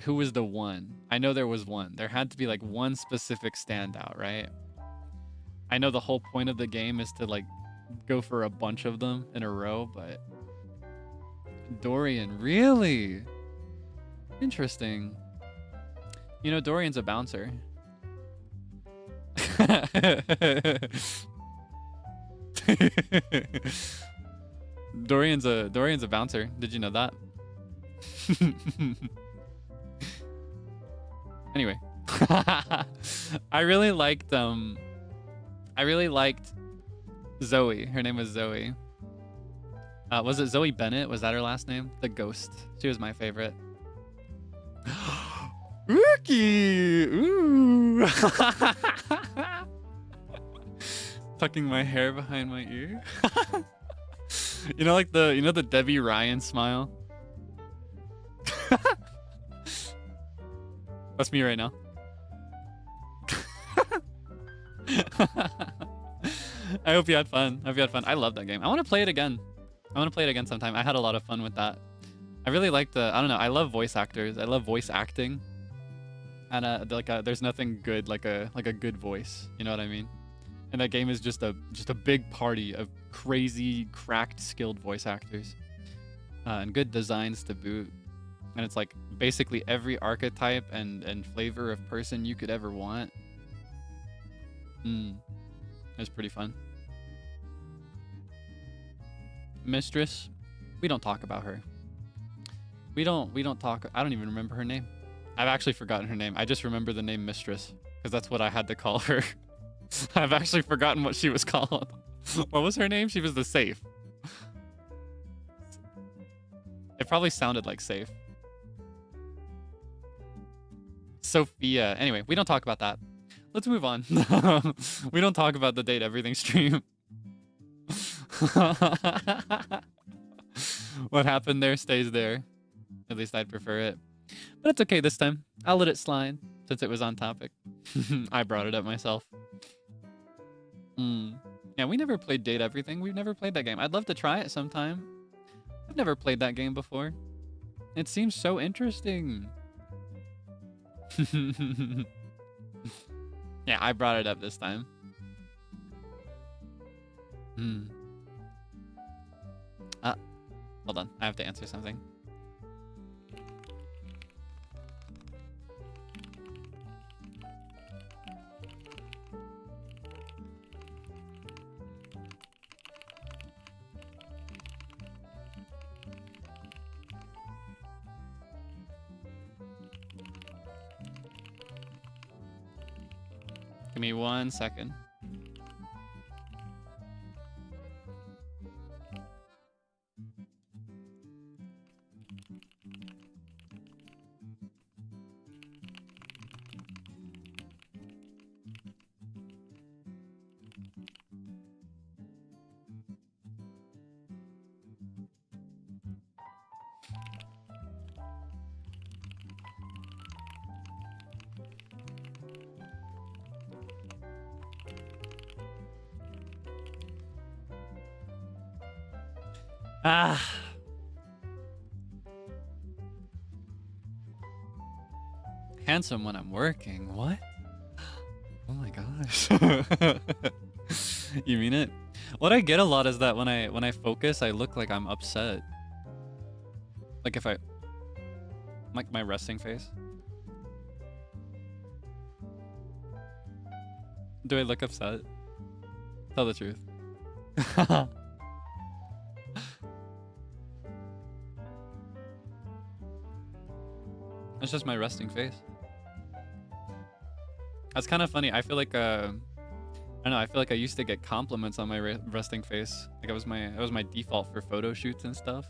Who was the one? I know there was one. There had to be like one specific standout, right? I know the whole point of the game is to like go for a bunch of them in a row, but Dorian, really? Interesting. You know, Dorian's a bouncer. Dorian's a bouncer. Did you know that? Anyway, I really liked Zoe. Her name was Zoe. Was it Zoe Bennett? Was that her last name? The ghost. She was my favorite. Rookie! Ooh! Tucking my hair behind my ear. You know, like the Debbie Ryan smile? That's me right now. I hope you had fun. I love that game. I want to play it again. Sometime. I had a lot of fun with that. I really like I don't know, I love voice actors. I love voice acting. And there's nothing good like a good voice. You know what I mean? And that game is just a big party of crazy, cracked, skilled voice actors. And good designs to boot. And it's like basically every archetype and flavor of person you could ever want. It was pretty fun. Mistress, we don't talk about her. We don't talk. I don't even remember her name. I've actually forgotten her name. I just remember the name Mistress because that's what I had to call her. I've actually forgotten what she was called. What was her name? She was the safe. It probably sounded like safe. Sophia. Anyway, we don't talk about that. Let's move on. We don't talk about the date everything stream. What happened there stays there. At least I'd prefer it. But it's okay this time. I'll let it slide since it was on topic. I brought it up myself. Yeah, we never played Date Everything. We've never played that game. I'd love to try it sometime. I've never played that game before. It seems so interesting. Yeah, I brought it up this time. Hold on. I have to answer something. Give me 1 second. Handsome when I'm working. What? Oh my gosh. You mean it? What I get a lot is that when I focus, I look like I'm upset. Like if I like my resting face. Do I look upset? Tell the truth. That's just my resting face. That's kind of funny. I feel like I don't know. I feel like I used to get compliments on my resting face. Like it was my default for photo shoots and stuff.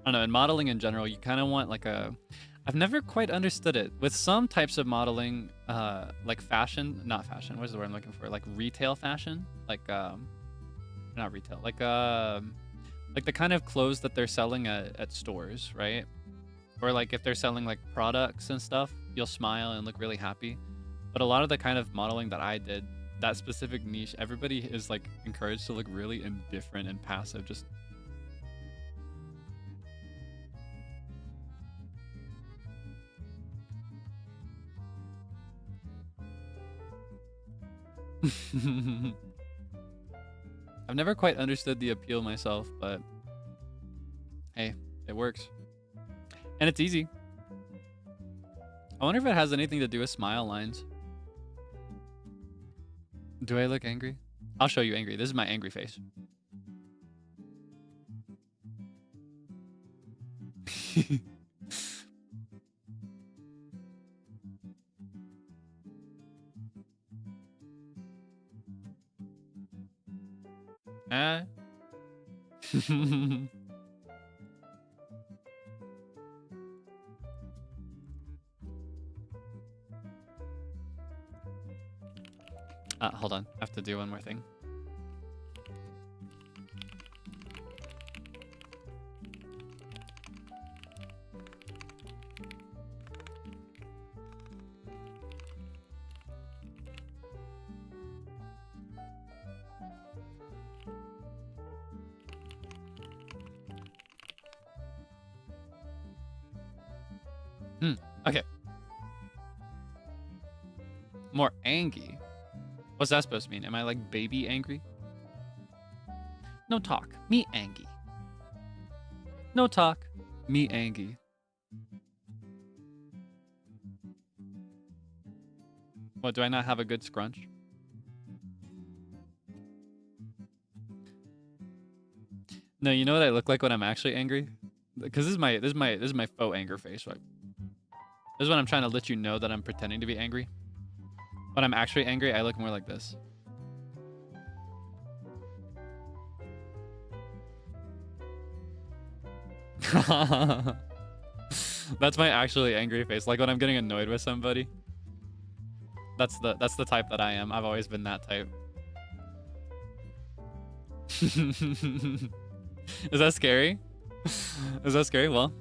I don't know. In modeling in general, you kind of want like I've never quite understood it. With some types of modeling, like fashion, not fashion. What is the word I'm looking for? Like retail fashion, like not retail, like the kind of clothes that they're selling at stores, right? Or like if they're selling like products and stuff, you'll smile and look really happy. But a lot of the kind of modeling that I did, that specific niche, everybody is like encouraged to look really indifferent and passive. Just I've never quite understood the appeal myself, but hey, it works. And it's easy. I wonder if it has anything to do with smile lines. Do I look angry? I'll show you angry. This is my angry face. Ah. Hold on. I have to do one more thing. Okay. More angry. What's that supposed to mean? Am I like baby angry? No talk. Me angry. No talk. Me angry. What, do I not have a good scrunch? No, you know what I look like when I'm actually angry? Because this is my faux anger face, right? This is when I'm trying to let you know that I'm pretending to be angry. When I'm actually angry, I look more like this. That's my actually angry face. Like when I'm getting annoyed with somebody. That's the type that I am. I've always been that type. Is that scary? Is that scary? Well,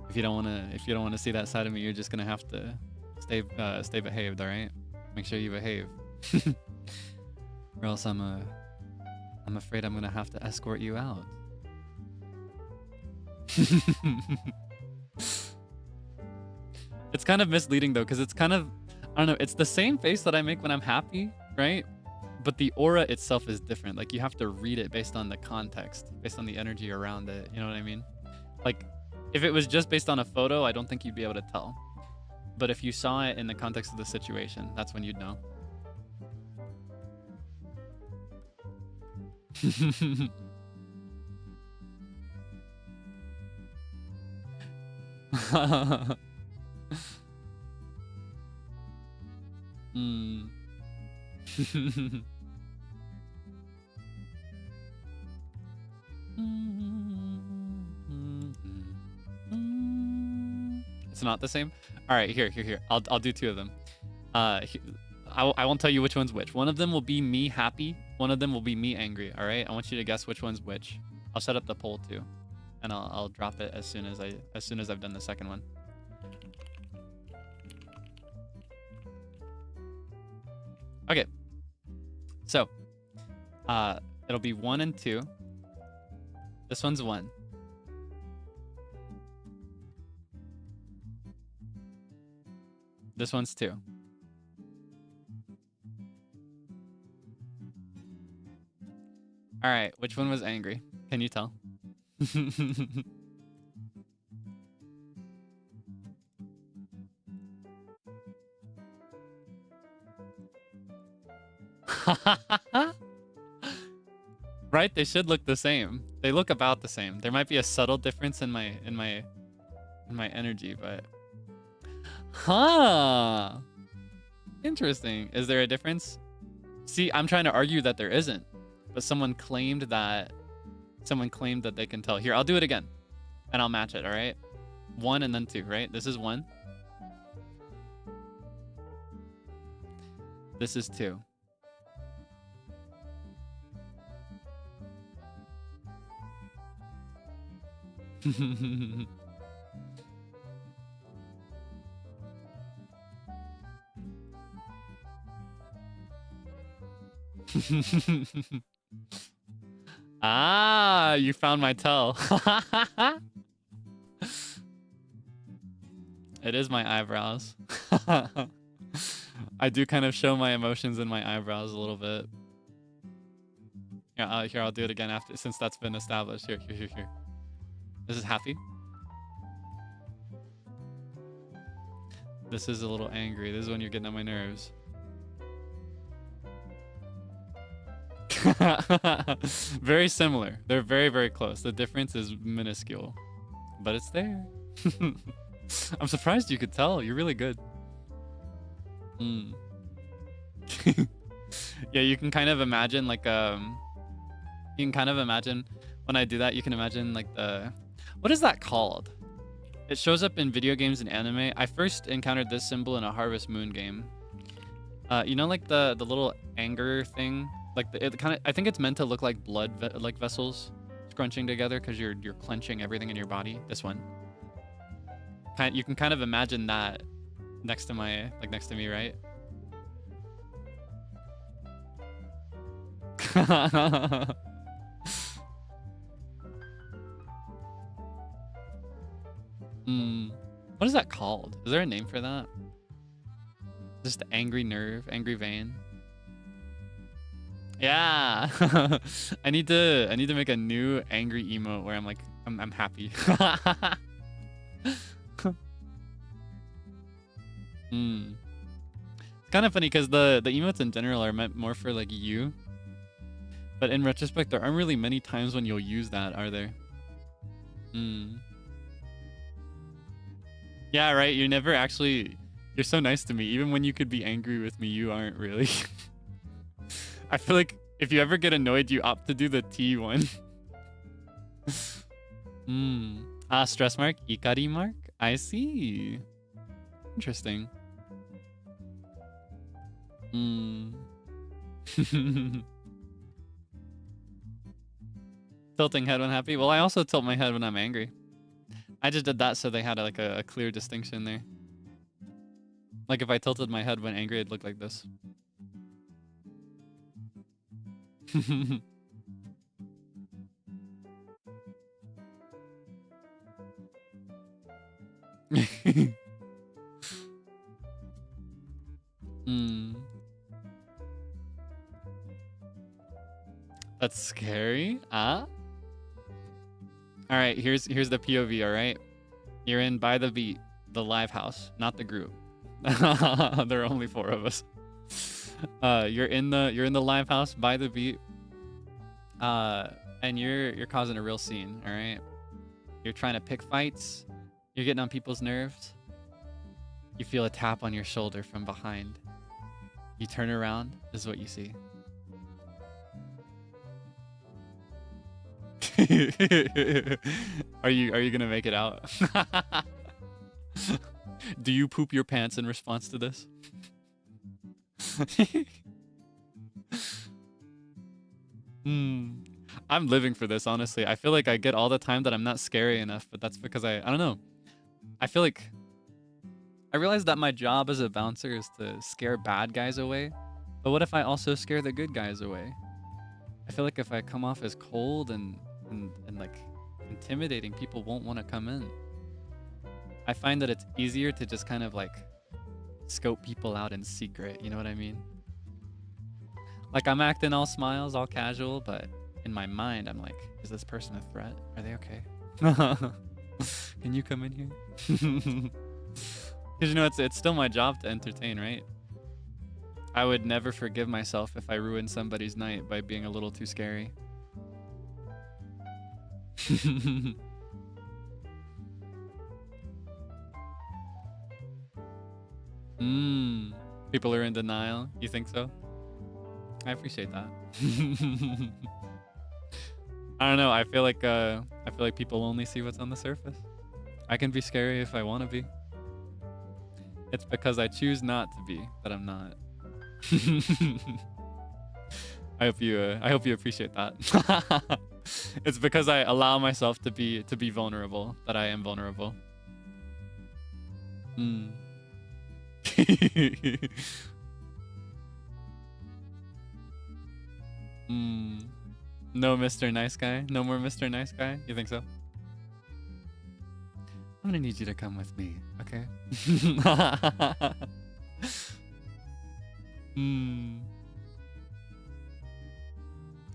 if you don't wanna see that side of me, you're just gonna have to stay behaved, all right? Make sure you behave. Or else I'm afraid I'm gonna have to escort you out. It's kind of misleading though, because it's kind of, I don't know, it's the same face that I make when I'm happy, right? But the aura itself is different. Like you have to read it based on the context, based on the energy around it. You know what I mean? Like if it was just based on a photo, I don't think you'd be able to tell. But if you saw it in the context of the situation, that's when you'd know. It's not the same. All right, here. I'll do two of them. I won't tell you which one's which. One of them will be me happy. One of them will be me angry. All right. I want you to guess which one's which. I'll set up the poll too, and I'll drop it as soon as I've done the second one. Okay. So, it'll be 1 and 2. This one's 1. This one's 2. All right, which one was angry? Can you tell? Right? They should look the same. They look about the same. There might be a subtle difference in my energy, but huh. Interesting. Is there a difference? See, I'm trying to argue that there isn't, but someone claimed that they can tell. Here, I'll do it again, and I'll match it. All right, 1 and then 2. Right? This is 1. This is 2. Ah, you found my tell. It is my eyebrows. I do kind of show my emotions in my eyebrows a little bit. Yeah, here, I'll do it again after, since that's been established. Here. This is happy. This is a little angry. This is when you're getting on my nerves. Very similar. They're very, very close. The difference is minuscule, but it's there. I'm surprised you could tell. You're really good. Yeah, you can kind of imagine like you can kind of imagine when I do that, you can imagine like what is that called? It shows up in video games and anime. I first encountered this symbol in a Harvest Moon game. You know, like the little anger thing, like it kind of, I think it's meant to look like blood like vessels scrunching together because you're clenching everything in your body. This one. You can kind of imagine that next to my, like next to me, right? What is that called? Is there a name for that? Just angry nerve, angry vein. Yeah. I need to make a new angry emote where I'm like I'm happy. It's kind of funny because the emotes in general are meant more for like you. But in retrospect, there aren't really many times when you'll use that, are there? Yeah, right. You're never actually... You're so nice to me. Even when you could be angry with me, you aren't really. I feel like if you ever get annoyed, you opt to do the T one. Stress mark? Ikari mark? I see. Interesting. Tilting head when happy? Well, I also tilt my head when I'm angry. I just did that so they had like a clear distinction there. Like if I tilted my head when angry, it'd look like this. That's scary. All right, here's the POV, all right? You're in By the Beat, the live house, not the group. There are only 4 of us. You're in the live house by the beat. And you're causing a real scene, all right? You're trying to pick fights. You're getting on people's nerves. You feel a tap on your shoulder from behind. You turn around, this is what you see. Are you gonna make it out? Do you poop your pants in response to this? I'm living for this, honestly. I feel like I get all the time that I'm not scary enough, but that's because I don't know. I feel like I realize that my job as a bouncer is to scare bad guys away. But what if I also scare the good guys away? I feel like if I come off as cold and like intimidating, people won't want to come in. I find that it's easier to just kind of like scope people out in secret, you know what I mean? Like I'm acting all smiles, all casual, but in my mind I'm like, is this person a threat? Are they okay? Can you come in here? Because you know, it's still my job to entertain, right? I would never forgive myself if I ruined somebody's night by being a little too scary. People are in denial. You think so? I appreciate that. I don't know. I feel like people only see what's on the surface. I can be scary if I want to be. It's because I choose not to be that I'm not. I hope you appreciate that. It's because I allow myself to be vulnerable that I am vulnerable. Mm. No Mr. Nice Guy? No more Mr. Nice Guy? You think so? I'm gonna need you to come with me, okay?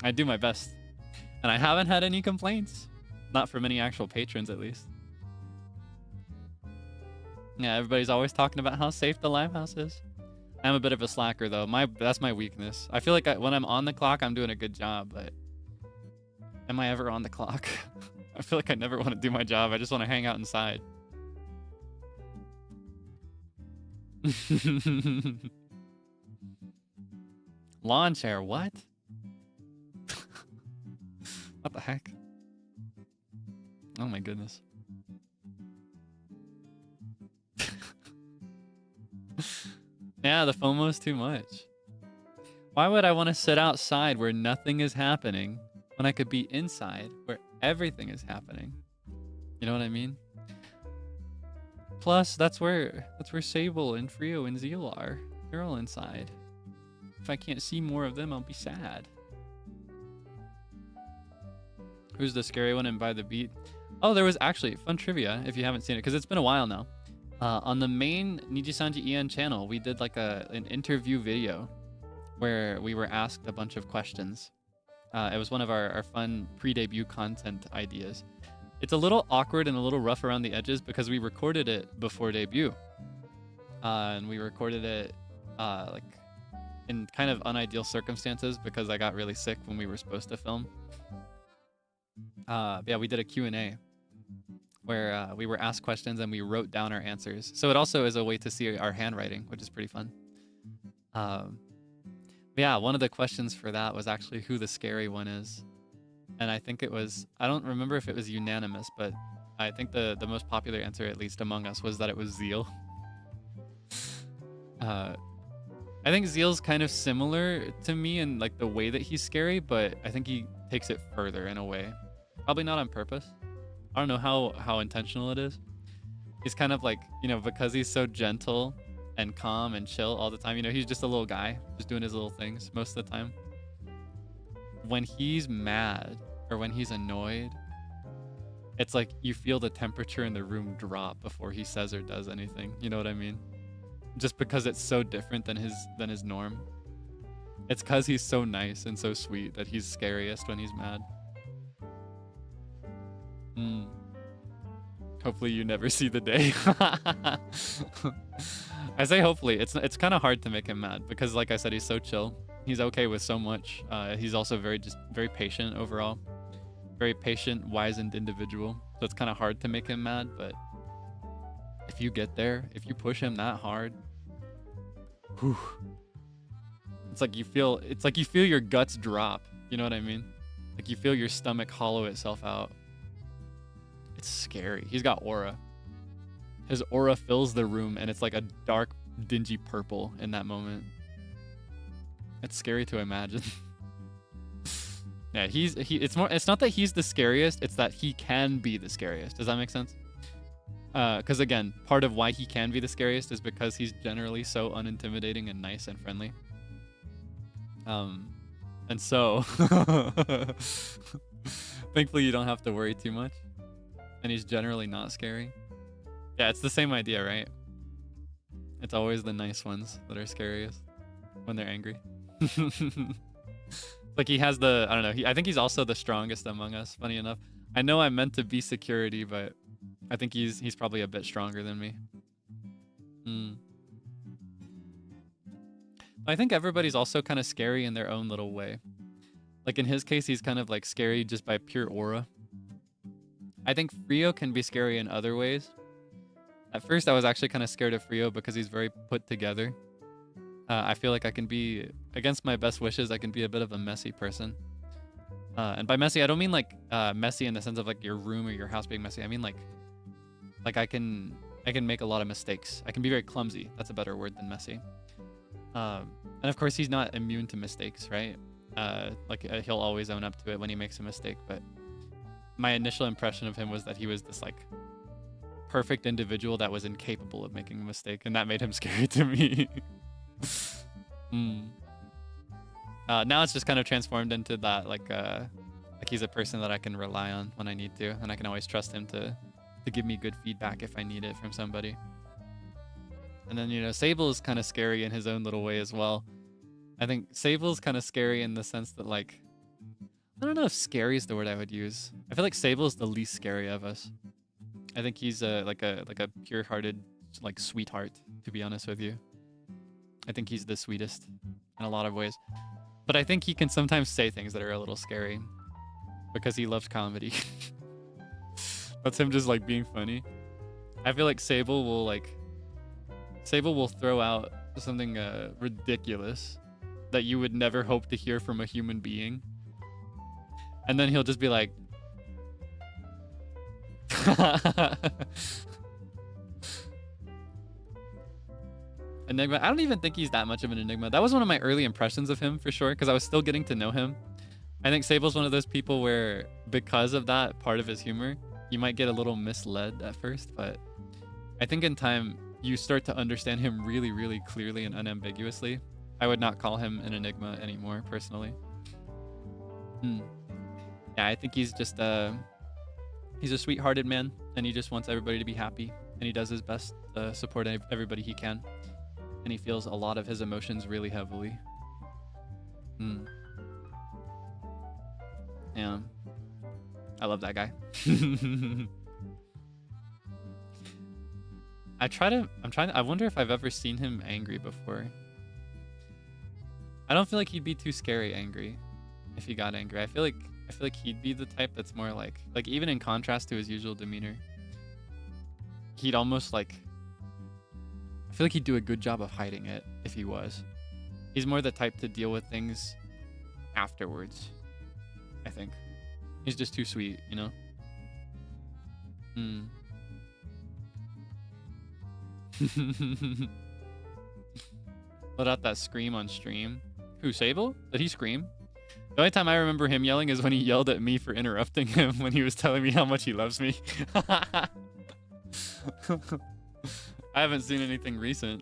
I do my best. And I haven't had any complaints. Not from any actual patrons, at least. Yeah, everybody's always talking about how safe the live house is. I'm a bit of a slacker, though. That's my weakness. I feel like when I'm on the clock, I'm doing a good job, but... Am I ever on the clock? I feel like I never want to do my job. I just want to hang out inside. Lawn chair, what? What the heck? Oh my goodness. Yeah, the FOMO's too much. Why would I want to sit outside where nothing is happening when I could be inside where everything is happening? You know what I mean? Plus, that's where Sable and Frio and Zeal are. They're all inside. If I can't see more of them, I'll be sad. Who's the scary one in By the Beat? Oh, there was actually fun trivia if you haven't seen it, because it's been a while now. On the main NIJISANJI EN channel, we did like an interview video where we were asked a bunch of questions. It was one of our fun pre-debut content ideas. It's a little awkward and a little rough around the edges because we recorded it before debut. And we recorded it like in kind of unideal circumstances because I got really sick when we were supposed to film. Yeah, we did a Q&A where we were asked questions and we wrote down our answers. So it also is a way to see our handwriting, which is pretty fun. Yeah, one of the questions for that was actually who the scary one is. And I think it was, I don't remember if it was unanimous, but I think the most popular answer, at least among us, was that it was Zeal. I think Zeal's kind of similar to me in like the way that he's scary, but I think he takes it further in a way. Probably not on purpose. I don't know how intentional it is. He's kind of like, you know, because he's so gentle and calm and chill all the time, you know, he's just a little guy, just doing his little things most of the time. When he's mad or when he's annoyed, it's like you feel the temperature in the room drop before he says or does anything. You know what I mean? Just because it's so different than his norm. It's because he's so nice and so sweet that he's scariest when he's mad. Hopefully you never see the day. I say hopefully. It's kind of hard to make him mad because, like I said, he's so chill. He's okay with so much. He's also very patient overall. Very patient, wizened individual. So it's kind of hard to make him mad, but if you get there, if you push him that hard, whew, it's like you feel your guts drop. You know what I mean? Like you feel your stomach hollow itself out. It's scary. He's got aura. His aura fills the room and it's like a dark, dingy purple in that moment. It's scary to imagine. Yeah, it's not that he's the scariest, it's that he can be the scariest. Does that make sense? Because again, part of why he can be the scariest is because he's generally so unintimidating and nice and friendly. And so thankfully you don't have to worry too much. And he's generally not scary. Yeah, it's the same idea, right? It's always the nice ones that are scariest when they're angry. Like he has the, I don't know, I think he's also the strongest among us, funny enough. I know I'm meant to be security, but I think he's probably a bit stronger than me. I think everybody's also kind of scary in their own little way. Like in his case, he's kind of like scary just by pure aura. I think Frio can be scary in other ways. At first, I was actually kind of scared of Frio because he's very put together. I feel like I can be, against my best wishes, I can be a bit of a messy person. And by messy, I don't mean like messy in the sense of like your room or your house being messy. I mean like I can make a lot of mistakes. I can be very clumsy. That's a better word than messy. And of course, he's not immune to mistakes, right? He'll always own up to it when he makes a mistake. But my initial impression of him was that he was this like perfect individual that was incapable of making a mistake, and that made him scary to me. Now it's just kind of transformed into that like he's a person that I can rely on when I need to, and I can always trust him to give me good feedback if I need it from somebody. And then, you know, Sable is kind of scary in his own little way as well. I think Sable's kind of scary in the sense that, like, I don't know if scary is the word I would use. I feel like Sable is the least scary of us. I think he's like a pure-hearted, like, sweetheart, to be honest with you. I think he's the sweetest in a lot of ways. But I think he can sometimes say things that are a little scary because he loves comedy. That's him just like being funny. I feel like Sable will throw out something ridiculous that you would never hope to hear from a human being. And then he'll just be like, Enigma. I don't even think he's that much of an enigma. That was one of my early impressions of him for sure, because I was still getting to know him. I think Sable's one of those people where, because of that part of his humor, you might get a little misled at first, but I think in time you start to understand him really, really clearly and unambiguously. I would not call him an enigma anymore, personally. Yeah, I think he's just he's a sweet-hearted man, and he just wants everybody to be happy, and he does his best to support everybody he can, and he feels a lot of his emotions really heavily. Yeah, I love that guy. I wonder if I've ever seen him angry before. I don't feel like he'd be too scary angry if he got angry. I feel like he'd be the type that's more like even in contrast to his usual demeanor, he'd almost like, I feel like he'd do a good job of hiding it if he was. He's more the type to deal with things afterwards, I think. He's just too sweet, you know? Let out that scream on stream. Who, Sable? Did he scream? The only time I remember him yelling is when he yelled at me for interrupting him when he was telling me how much he loves me. I haven't seen anything recent.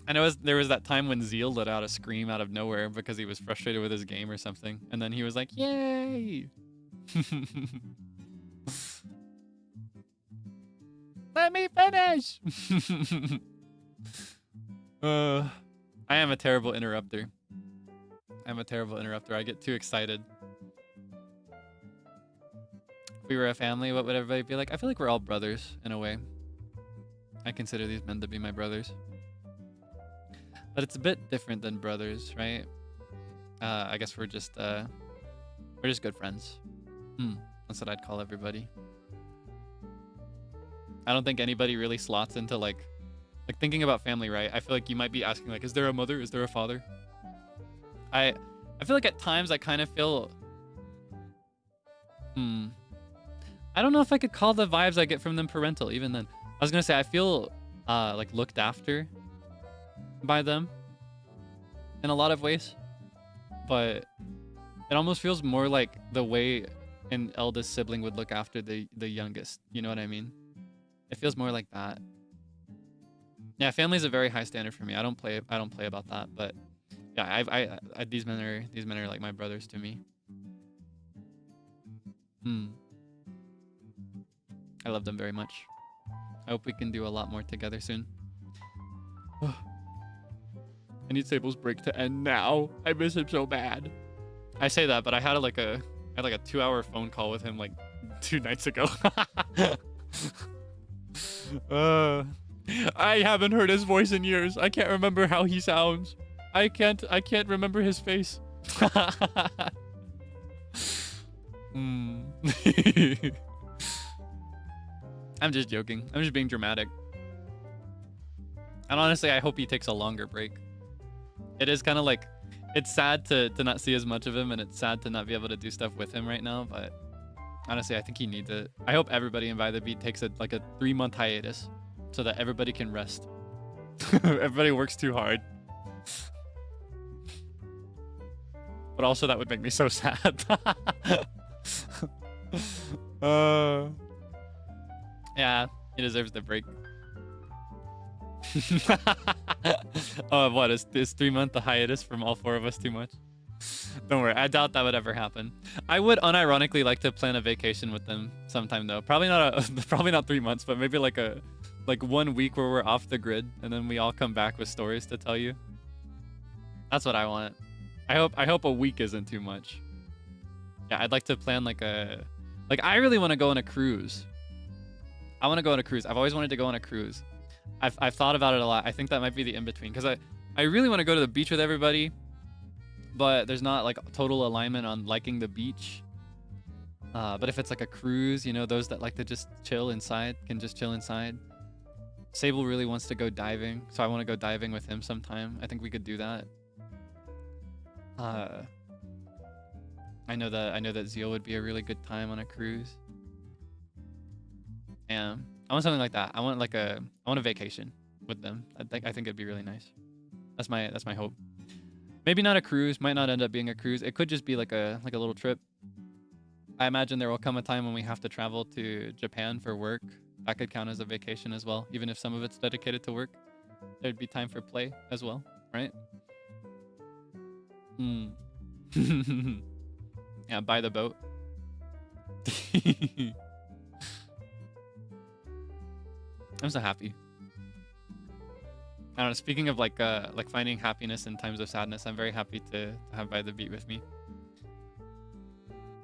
I know there was that time when Zeal let out a scream out of nowhere because he was frustrated with his game or something. And then he was like, yay! Let me finish! I am a terrible interrupter. I get too excited. If we were a family, what would everybody be like? I feel like we're all brothers in a way. I consider these men to be my brothers. But it's a bit different than brothers, right? I guess we're just good friends. That's what I'd call everybody. I don't think anybody really slots into like thinking about family, right? I feel like you might be asking like, is there a mother? Is there a father? I feel like at times I kind of feel I don't know if I could call the vibes I get from them parental even then. I was gonna say I feel like looked after by them in a lot of ways, but it almost feels more like the way an eldest sibling would look after the youngest. You know what I mean? It feels more like that. Yeah, family's a very high standard for me. I don't play about that, but yeah, I these men are like my brothers to me. I love them very much. I hope we can do a lot more together soon. I need Sable's break to end now. I miss him so bad. I say that, but I had like a 2-hour phone call with him like 2 nights ago. I haven't heard his voice in years. I can't remember how he sounds. I can't remember his face. I'm just joking. I'm just being dramatic. And honestly, I hope he takes a longer break. It is kind of like, it's sad to not see as much of him, and it's sad to not be able to do stuff with him right now, but honestly, I think he needs it. I hope everybody in By the Beat takes a 3-month hiatus so that everybody can rest. Everybody works too hard. But also that would make me so sad. Yeah, he deserves the break. Oh, what is 3 month hiatus from all 4 of us too much? Don't worry, I doubt that would ever happen. I would unironically like to plan a vacation with them sometime though. Probably not probably not 3 months, but maybe like 1 week where we're off the grid and then we all come back with stories to tell you. That's what I want. I hope a week isn't too much. Yeah, I'd like to plan I really want to go on a cruise. I want to go on a cruise. I've always wanted to go on a cruise. I've thought about it a lot. I think that might be the in-between because I really want to go to the beach with everybody, but there's not like total alignment on liking the beach. But if it's like a cruise, you know, those that like to just chill inside can just chill inside. Sable really wants to go diving, so I want to go diving with him sometime. I think we could do that. I know that Zeal would be a really good time on a cruise. Yeah, I want something like that. I want a vacation with them. I think it'd be really nice. That's my hope. Maybe not a cruise. Might not end up being a cruise. It could just be like a little trip. I imagine there will come a time when we have to travel to Japan for work. That could count as a vacation as well, even if some of it's dedicated to work. There'd be time for play as well, right? Yeah, buy the boat. I'm so happy. I don't know, speaking of like finding happiness in times of sadness, I'm very happy to have By the Beat with me.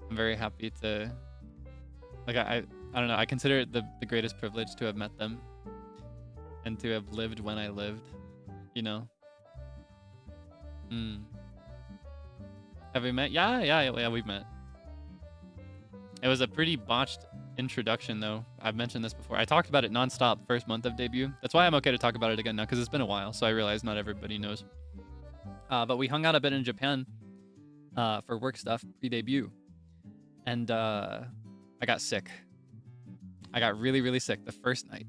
I'm very happy to, like, I don't know, I consider it the greatest privilege to have met them and to have lived when I lived, you know? Have we met? Yeah, we've met. It was a pretty botched introduction, though. I've mentioned this before. I talked about it nonstop first month of debut. That's why I'm okay to talk about it again now, because it's been a while, so I realize not everybody knows. But we hung out a bit in Japan for work stuff pre-debut. And I got sick. I got really, really sick the first night.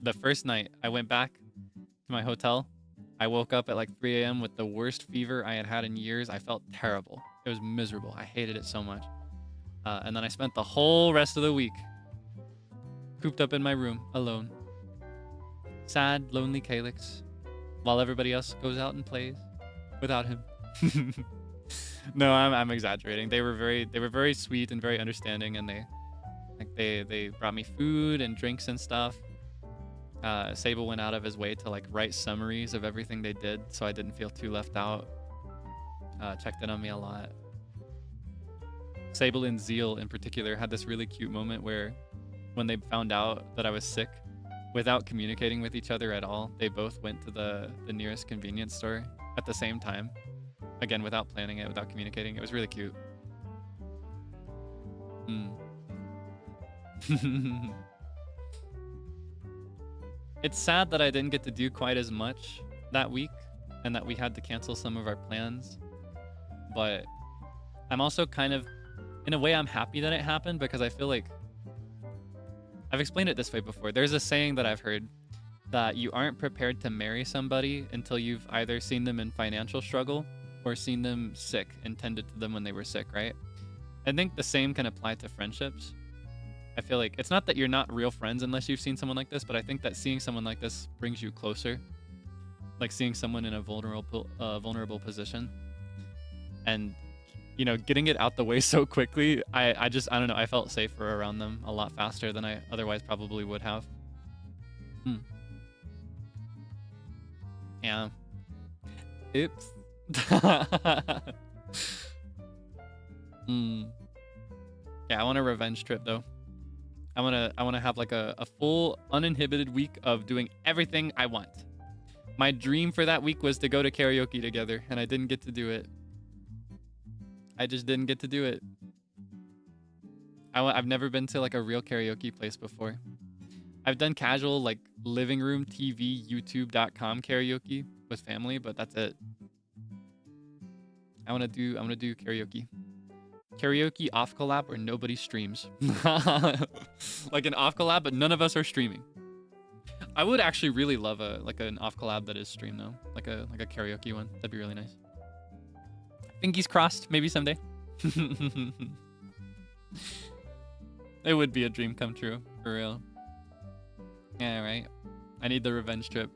The first night, I went back to my hotel. I woke up at like 3 a.m. with the worst fever I had had in years. I felt terrible. It was miserable. I hated it so much. And then I spent the whole rest of the week cooped up in my room alone. Sad, lonely Kaelix, while everybody else goes out and plays without him. No, I'm exaggerating. They were very sweet and very understanding, and they brought me food and drinks and stuff. Sable went out of his way to like write summaries of everything they did, so I didn't feel too left out. Checked in on me a lot. Sable and Zeal in particular had this really cute moment where when they found out that I was sick, without communicating with each other at all, they both went to the nearest convenience store at the same time. Again, without planning it, without communicating. It was really cute. It's sad that I didn't get to do quite as much that week and that we had to cancel some of our plans. But I'm also kind of, in a way, I'm happy that it happened because I feel like I've explained it this way before. There's a saying that I've heard that you aren't prepared to marry somebody until you've either seen them in financial struggle or seen them sick and tended to them when they were sick, right? I think the same can apply to friendships. I feel like it's not that you're not real friends unless you've seen someone like this, but I think that seeing someone like this brings you closer. Like seeing someone in a vulnerable position. And, you know, getting it out the way so quickly, I don't know, I felt safer around them a lot faster than I otherwise probably would have. Yeah. Oops. Yeah, I want a revenge trip though. I want to have like a full uninhibited week of doing everything I want. My dream for that week was to go to karaoke together, and I didn't get to do it. I just didn't get to do it. I've never been to like a real karaoke place before. I've done casual like living room TV youtube.com karaoke with family, but that's it. I want to do karaoke. Karaoke off collab where nobody streams. Like an off collab, but none of us are streaming. I would actually really love an off collab that is streamed though, like a karaoke one. That'd be really nice. Pinkies crossed, maybe someday. It would be a dream come true, for real. Yeah, right. I need the revenge trip.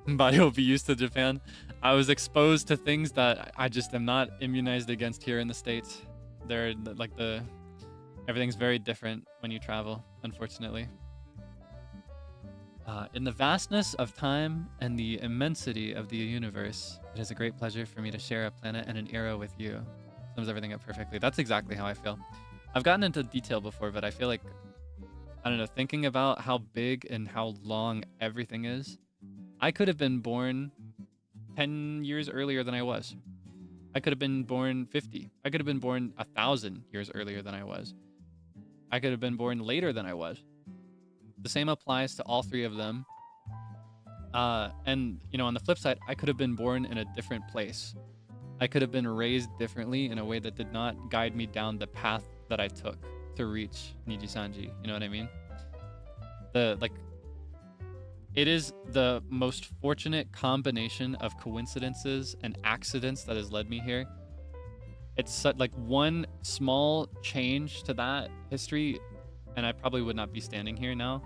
body will be used to Japan. I was exposed to things that I just am not immunized against here in the States. They're like everything's very different when you travel, unfortunately. In the vastness of time and the immensity of the universe, it is a great pleasure for me to share a planet and an era with you. Sums everything up perfectly. That's exactly how I feel. I've gotten into detail before, but I feel like, I don't know, thinking about how big and how long everything is, I could have been born 10 years earlier than I was. I could have been born 50. I could have been born 1,000 years earlier than I was. I could have been born later than I was. The same applies to all three of them. And, you know, on the flip side, I could have been born in a different place. I could have been raised differently in a way that did not guide me down the path that I took to reach Nijisanji. You know what I mean? It is the most fortunate combination of coincidences and accidents that has led me here. It's like one small change to that history, and I probably would not be standing here now,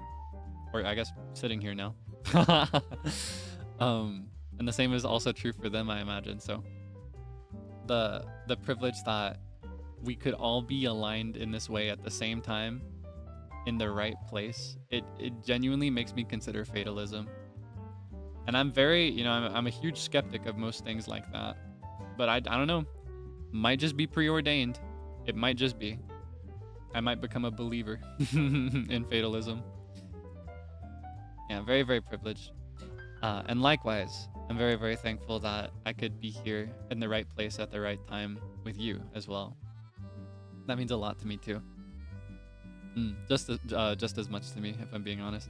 or I guess sitting here now. And the same is also true for them, I imagine. So the privilege that we could all be aligned in this way at the same time in the right place, it genuinely makes me consider fatalism. And I'm very, you know, I'm a huge skeptic of most things like that. But I don't know, might just be preordained. It might just be. I might become a believer in fatalism. Yeah, very, very privileged. And likewise, I'm very, very thankful that I could be here in the right place at the right time with you as well. That means a lot to me too. Just as much to me, if I'm being honest.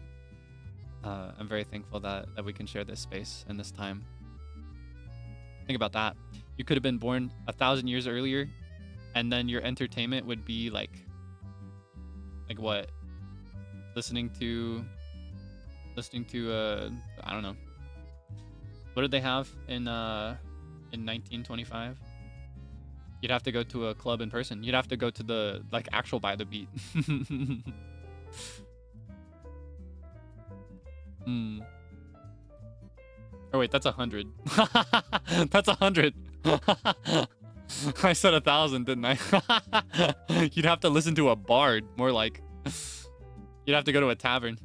I'm very thankful that we can share this space and this time. Think about that. You could have been born 1,000 years earlier, and then your entertainment would be like what? Listening to I don't know. What did they have in 1925? You'd have to go to a club in person. You'd have to go to the actual By the Beat. Oh wait, that's 100. That's 100. I said 1,000, didn't I? You'd have to listen to a bard, more like. You'd have to go to a tavern.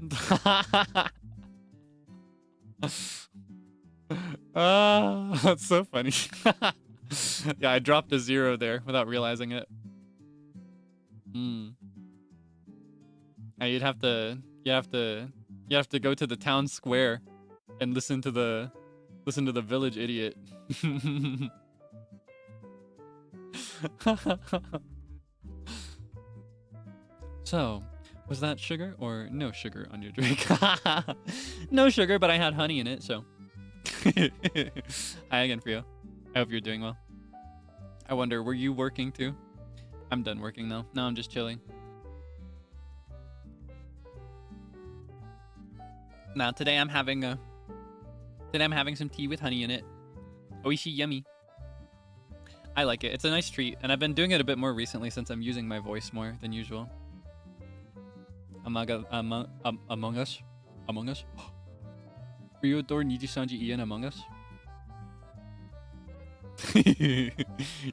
That's so funny. Yeah, I dropped a 0 there without realizing it. And you'd have to go to the town square and listen to the village idiot. So, was that sugar or no sugar on your drink? No sugar, but I had honey in it, so. Hi again, Frio. I hope you're doing well. I wonder, were you working too? I'm done working though. No, I'm just chilling. Now today I'm having some tea with honey in it. Oishi yummy. I like it. It's a nice treat, and I've been doing it a bit more recently since I'm using my voice more than usual. Among Us? Among Us? Ryodor Nijisanji En Among Us?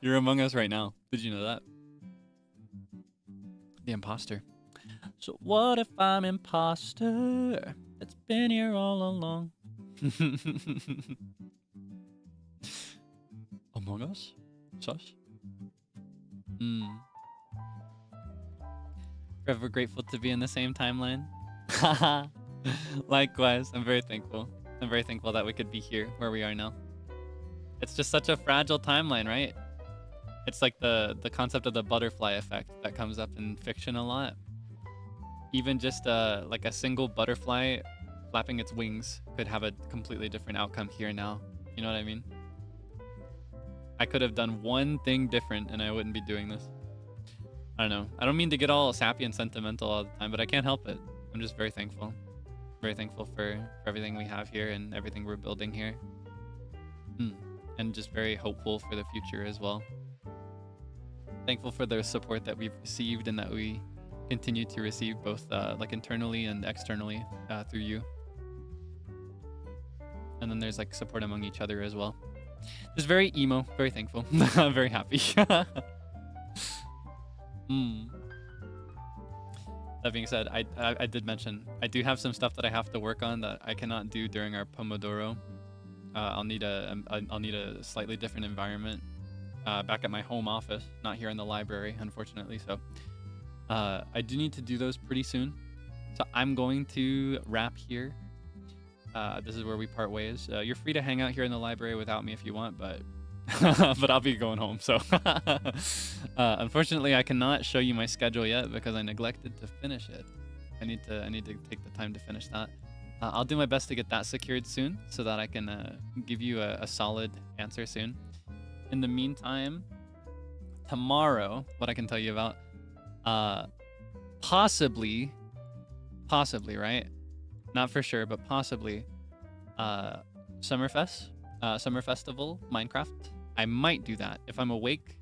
You're among us right now. Did you know that? The imposter. So what if I'm imposter? It's been here all along. Among Us? Sus? Forever grateful to be in the same timeline. Likewise, I'm very thankful. I'm very thankful that we could be here where we are now. It's just such a fragile timeline, right? It's like the concept of the butterfly effect that comes up in fiction a lot. Even just like a single butterfly flapping its wings could have a completely different outcome here now. You know what I mean? I could have done one thing different and I wouldn't be doing this. I don't know. I don't mean to get all sappy and sentimental all the time, but I can't help it. I'm just very thankful. Very thankful for everything we have here and everything we're building here. And just very hopeful for the future as well. Thankful for the support that we've received and that we continue to receive both like internally and externally through you. And then there's like support among each other as well. Just very emo, very thankful. Very happy. That being said, I did mention I do have some stuff that I have to work on that I cannot do during our pomodoro. I'll need a slightly different environment back at my home office, not here in the library, unfortunately. So I do need to do those pretty soon. So I'm going to wrap here. This is where we part ways. You're free to hang out here in the library without me if you want, but but I'll be going home. So unfortunately, I cannot show you my schedule yet because I neglected to finish it. I need to take the time to finish that. I'll do my best to get that secured soon so that I can give you a solid answer soon. In the meantime, tomorrow, what I can tell you about, possibly, right? Not for sure, but possibly, Summerfest, Summer Festival, Minecraft. I might do that if I'm awake,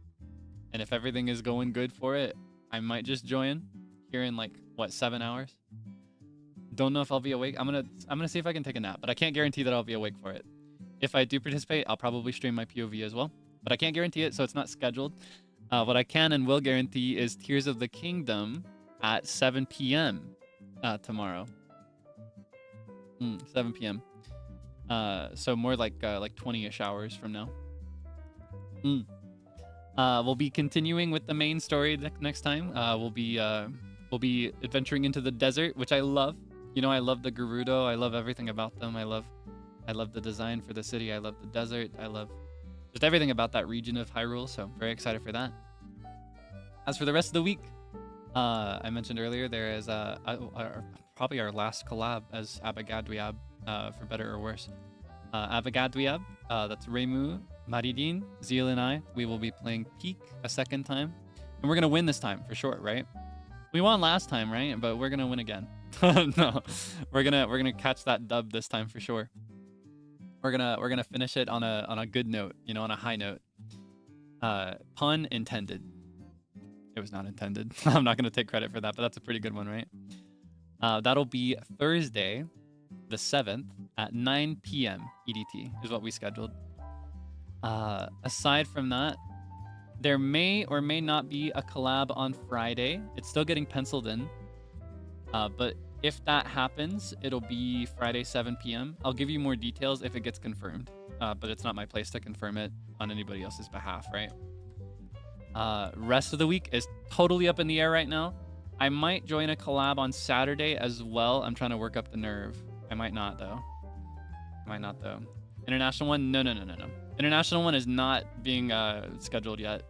and if everything is going good for it, I might just join here in like what 7 hours. Don't know if I'll be awake. I'm gonna see if I can take a nap, but I can't guarantee that I'll be awake for it. If I do participate, I'll probably stream my POV as well, but I can't guarantee it, so it's not scheduled. What I can and will guarantee is Tears of the Kingdom at 7 p.m. Tomorrow. 7 p.m. So more like 20-ish hours from now. We'll be continuing with the main story next time. We'll be adventuring into the desert, which I love. You know, I love the Gerudo. I love everything about them. I love the design for the city. I love the desert. I love just everything about that region of Hyrule. So very excited for that. As for the rest of the week, I mentioned earlier there is probably our last collab as Abagadwiab, for better or worse. Abagadwiab, that's Reimu, Maridin, Zeal, and I. We will be playing Peak a second time, and we're gonna win this time for sure, right? We won last time, right? But we're gonna win again. No, we're gonna catch that dub this time for sure. We're gonna finish it on a good note, you know, on a high note. Pun intended. It was not intended. I'm not gonna take credit for that, but that's a pretty good one, right? That'll be Thursday, the 7th at 9 p.m. EDT is what we scheduled. Aside from that, there may or may not be a collab on Friday. It's still getting penciled in. But if that happens, it'll be Friday, 7 p.m. I'll give you more details if it gets confirmed. But it's not my place to confirm it on anybody else's behalf, right? Rest of the week is totally up in the air right now. I might join a collab on Saturday as well. I'm trying to work up the nerve. I might not though. International one? No. International one is not being scheduled yet.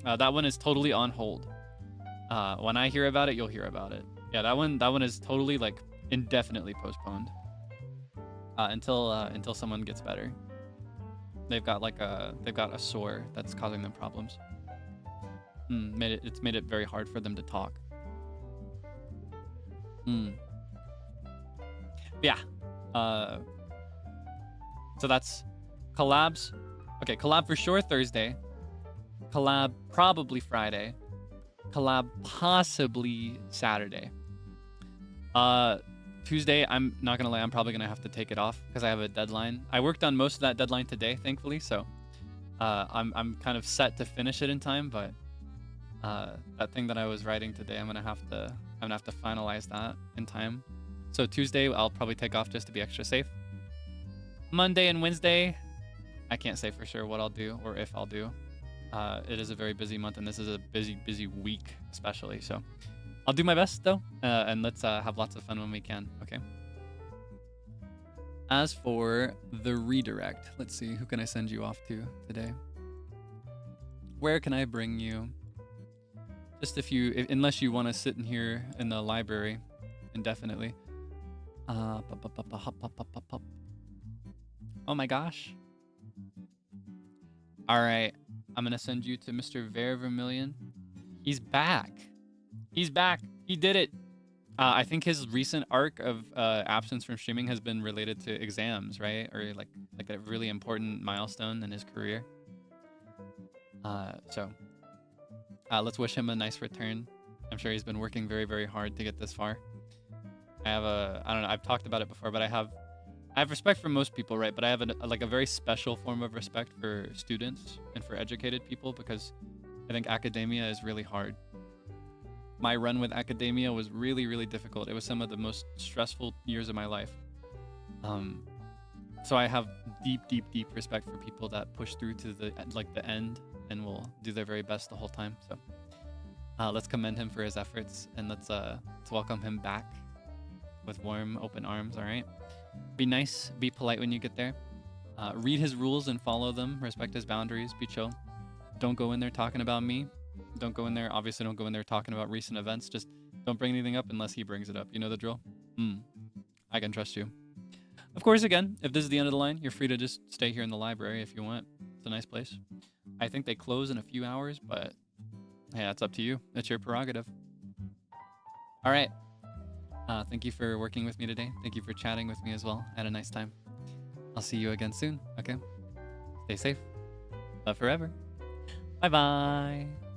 That one is totally on hold. When I hear about it, you'll hear about it. Yeah, that one is totally like indefinitely postponed until someone gets better. They've got a sore that's causing them problems. It's made it very hard for them to talk. Yeah. So that's collabs. Okay, collab for sure Thursday. Collab probably Friday. Collab possibly Saturday. Tuesday, I'm not gonna lie, I'm probably gonna have to take it off because I have a deadline. I worked on most of that deadline today, thankfully, so I'm kind of set to finish it in time, but that thing that I was writing today, I'm gonna have to finalize that in time. So Tuesday, I'll probably take off just to be extra safe. Monday and Wednesday, I can't say for sure what I'll do or if I'll do. It is a very busy month, and this is a busy week, especially. So I'll do my best though, and let's have lots of fun when we can. Okay. As for the redirect, let's see, who can I send you off to today? Where can I bring you? Just unless you want to sit in here in the library indefinitely. Oh my gosh. All right, I'm gonna send you to Mr. Vermillion. He's back. He did it. I think his recent arc of absence from streaming has been related to exams, right? Or like a really important milestone in his career. So let's wish him a nice return. I'm sure he's been working very, very hard to get this far. I don't know, I've talked about it before, but I have I have respect for most people, right? But I have like a very special form of respect for students and for educated people because I think academia is really hard. My run with academia was really, really difficult. It was some of the most stressful years of my life. So I have deep, deep, deep respect for people that push through to the end and will do their very best the whole time. So let's commend him for his efforts and let's welcome him back with warm, open arms. All right. Be nice, be polite when you get there. Read his rules and follow them. Respect his boundaries. Be chill. Don't go in there talking about me. Don't go in there. Obviously, don't go in there talking about recent events. Just don't bring anything up unless he brings it up. You know the drill? I can trust you. Of course, again, if this is the end of the line, you're free to just stay here in the library if you want. It's a nice place. I think they close in a few hours, but hey, that's up to you. That's your prerogative. All right. Thank you for working with me today. Thank you for chatting with me as well. I had a nice time. I'll see you again soon. Okay. Stay safe. Love forever. Bye-bye.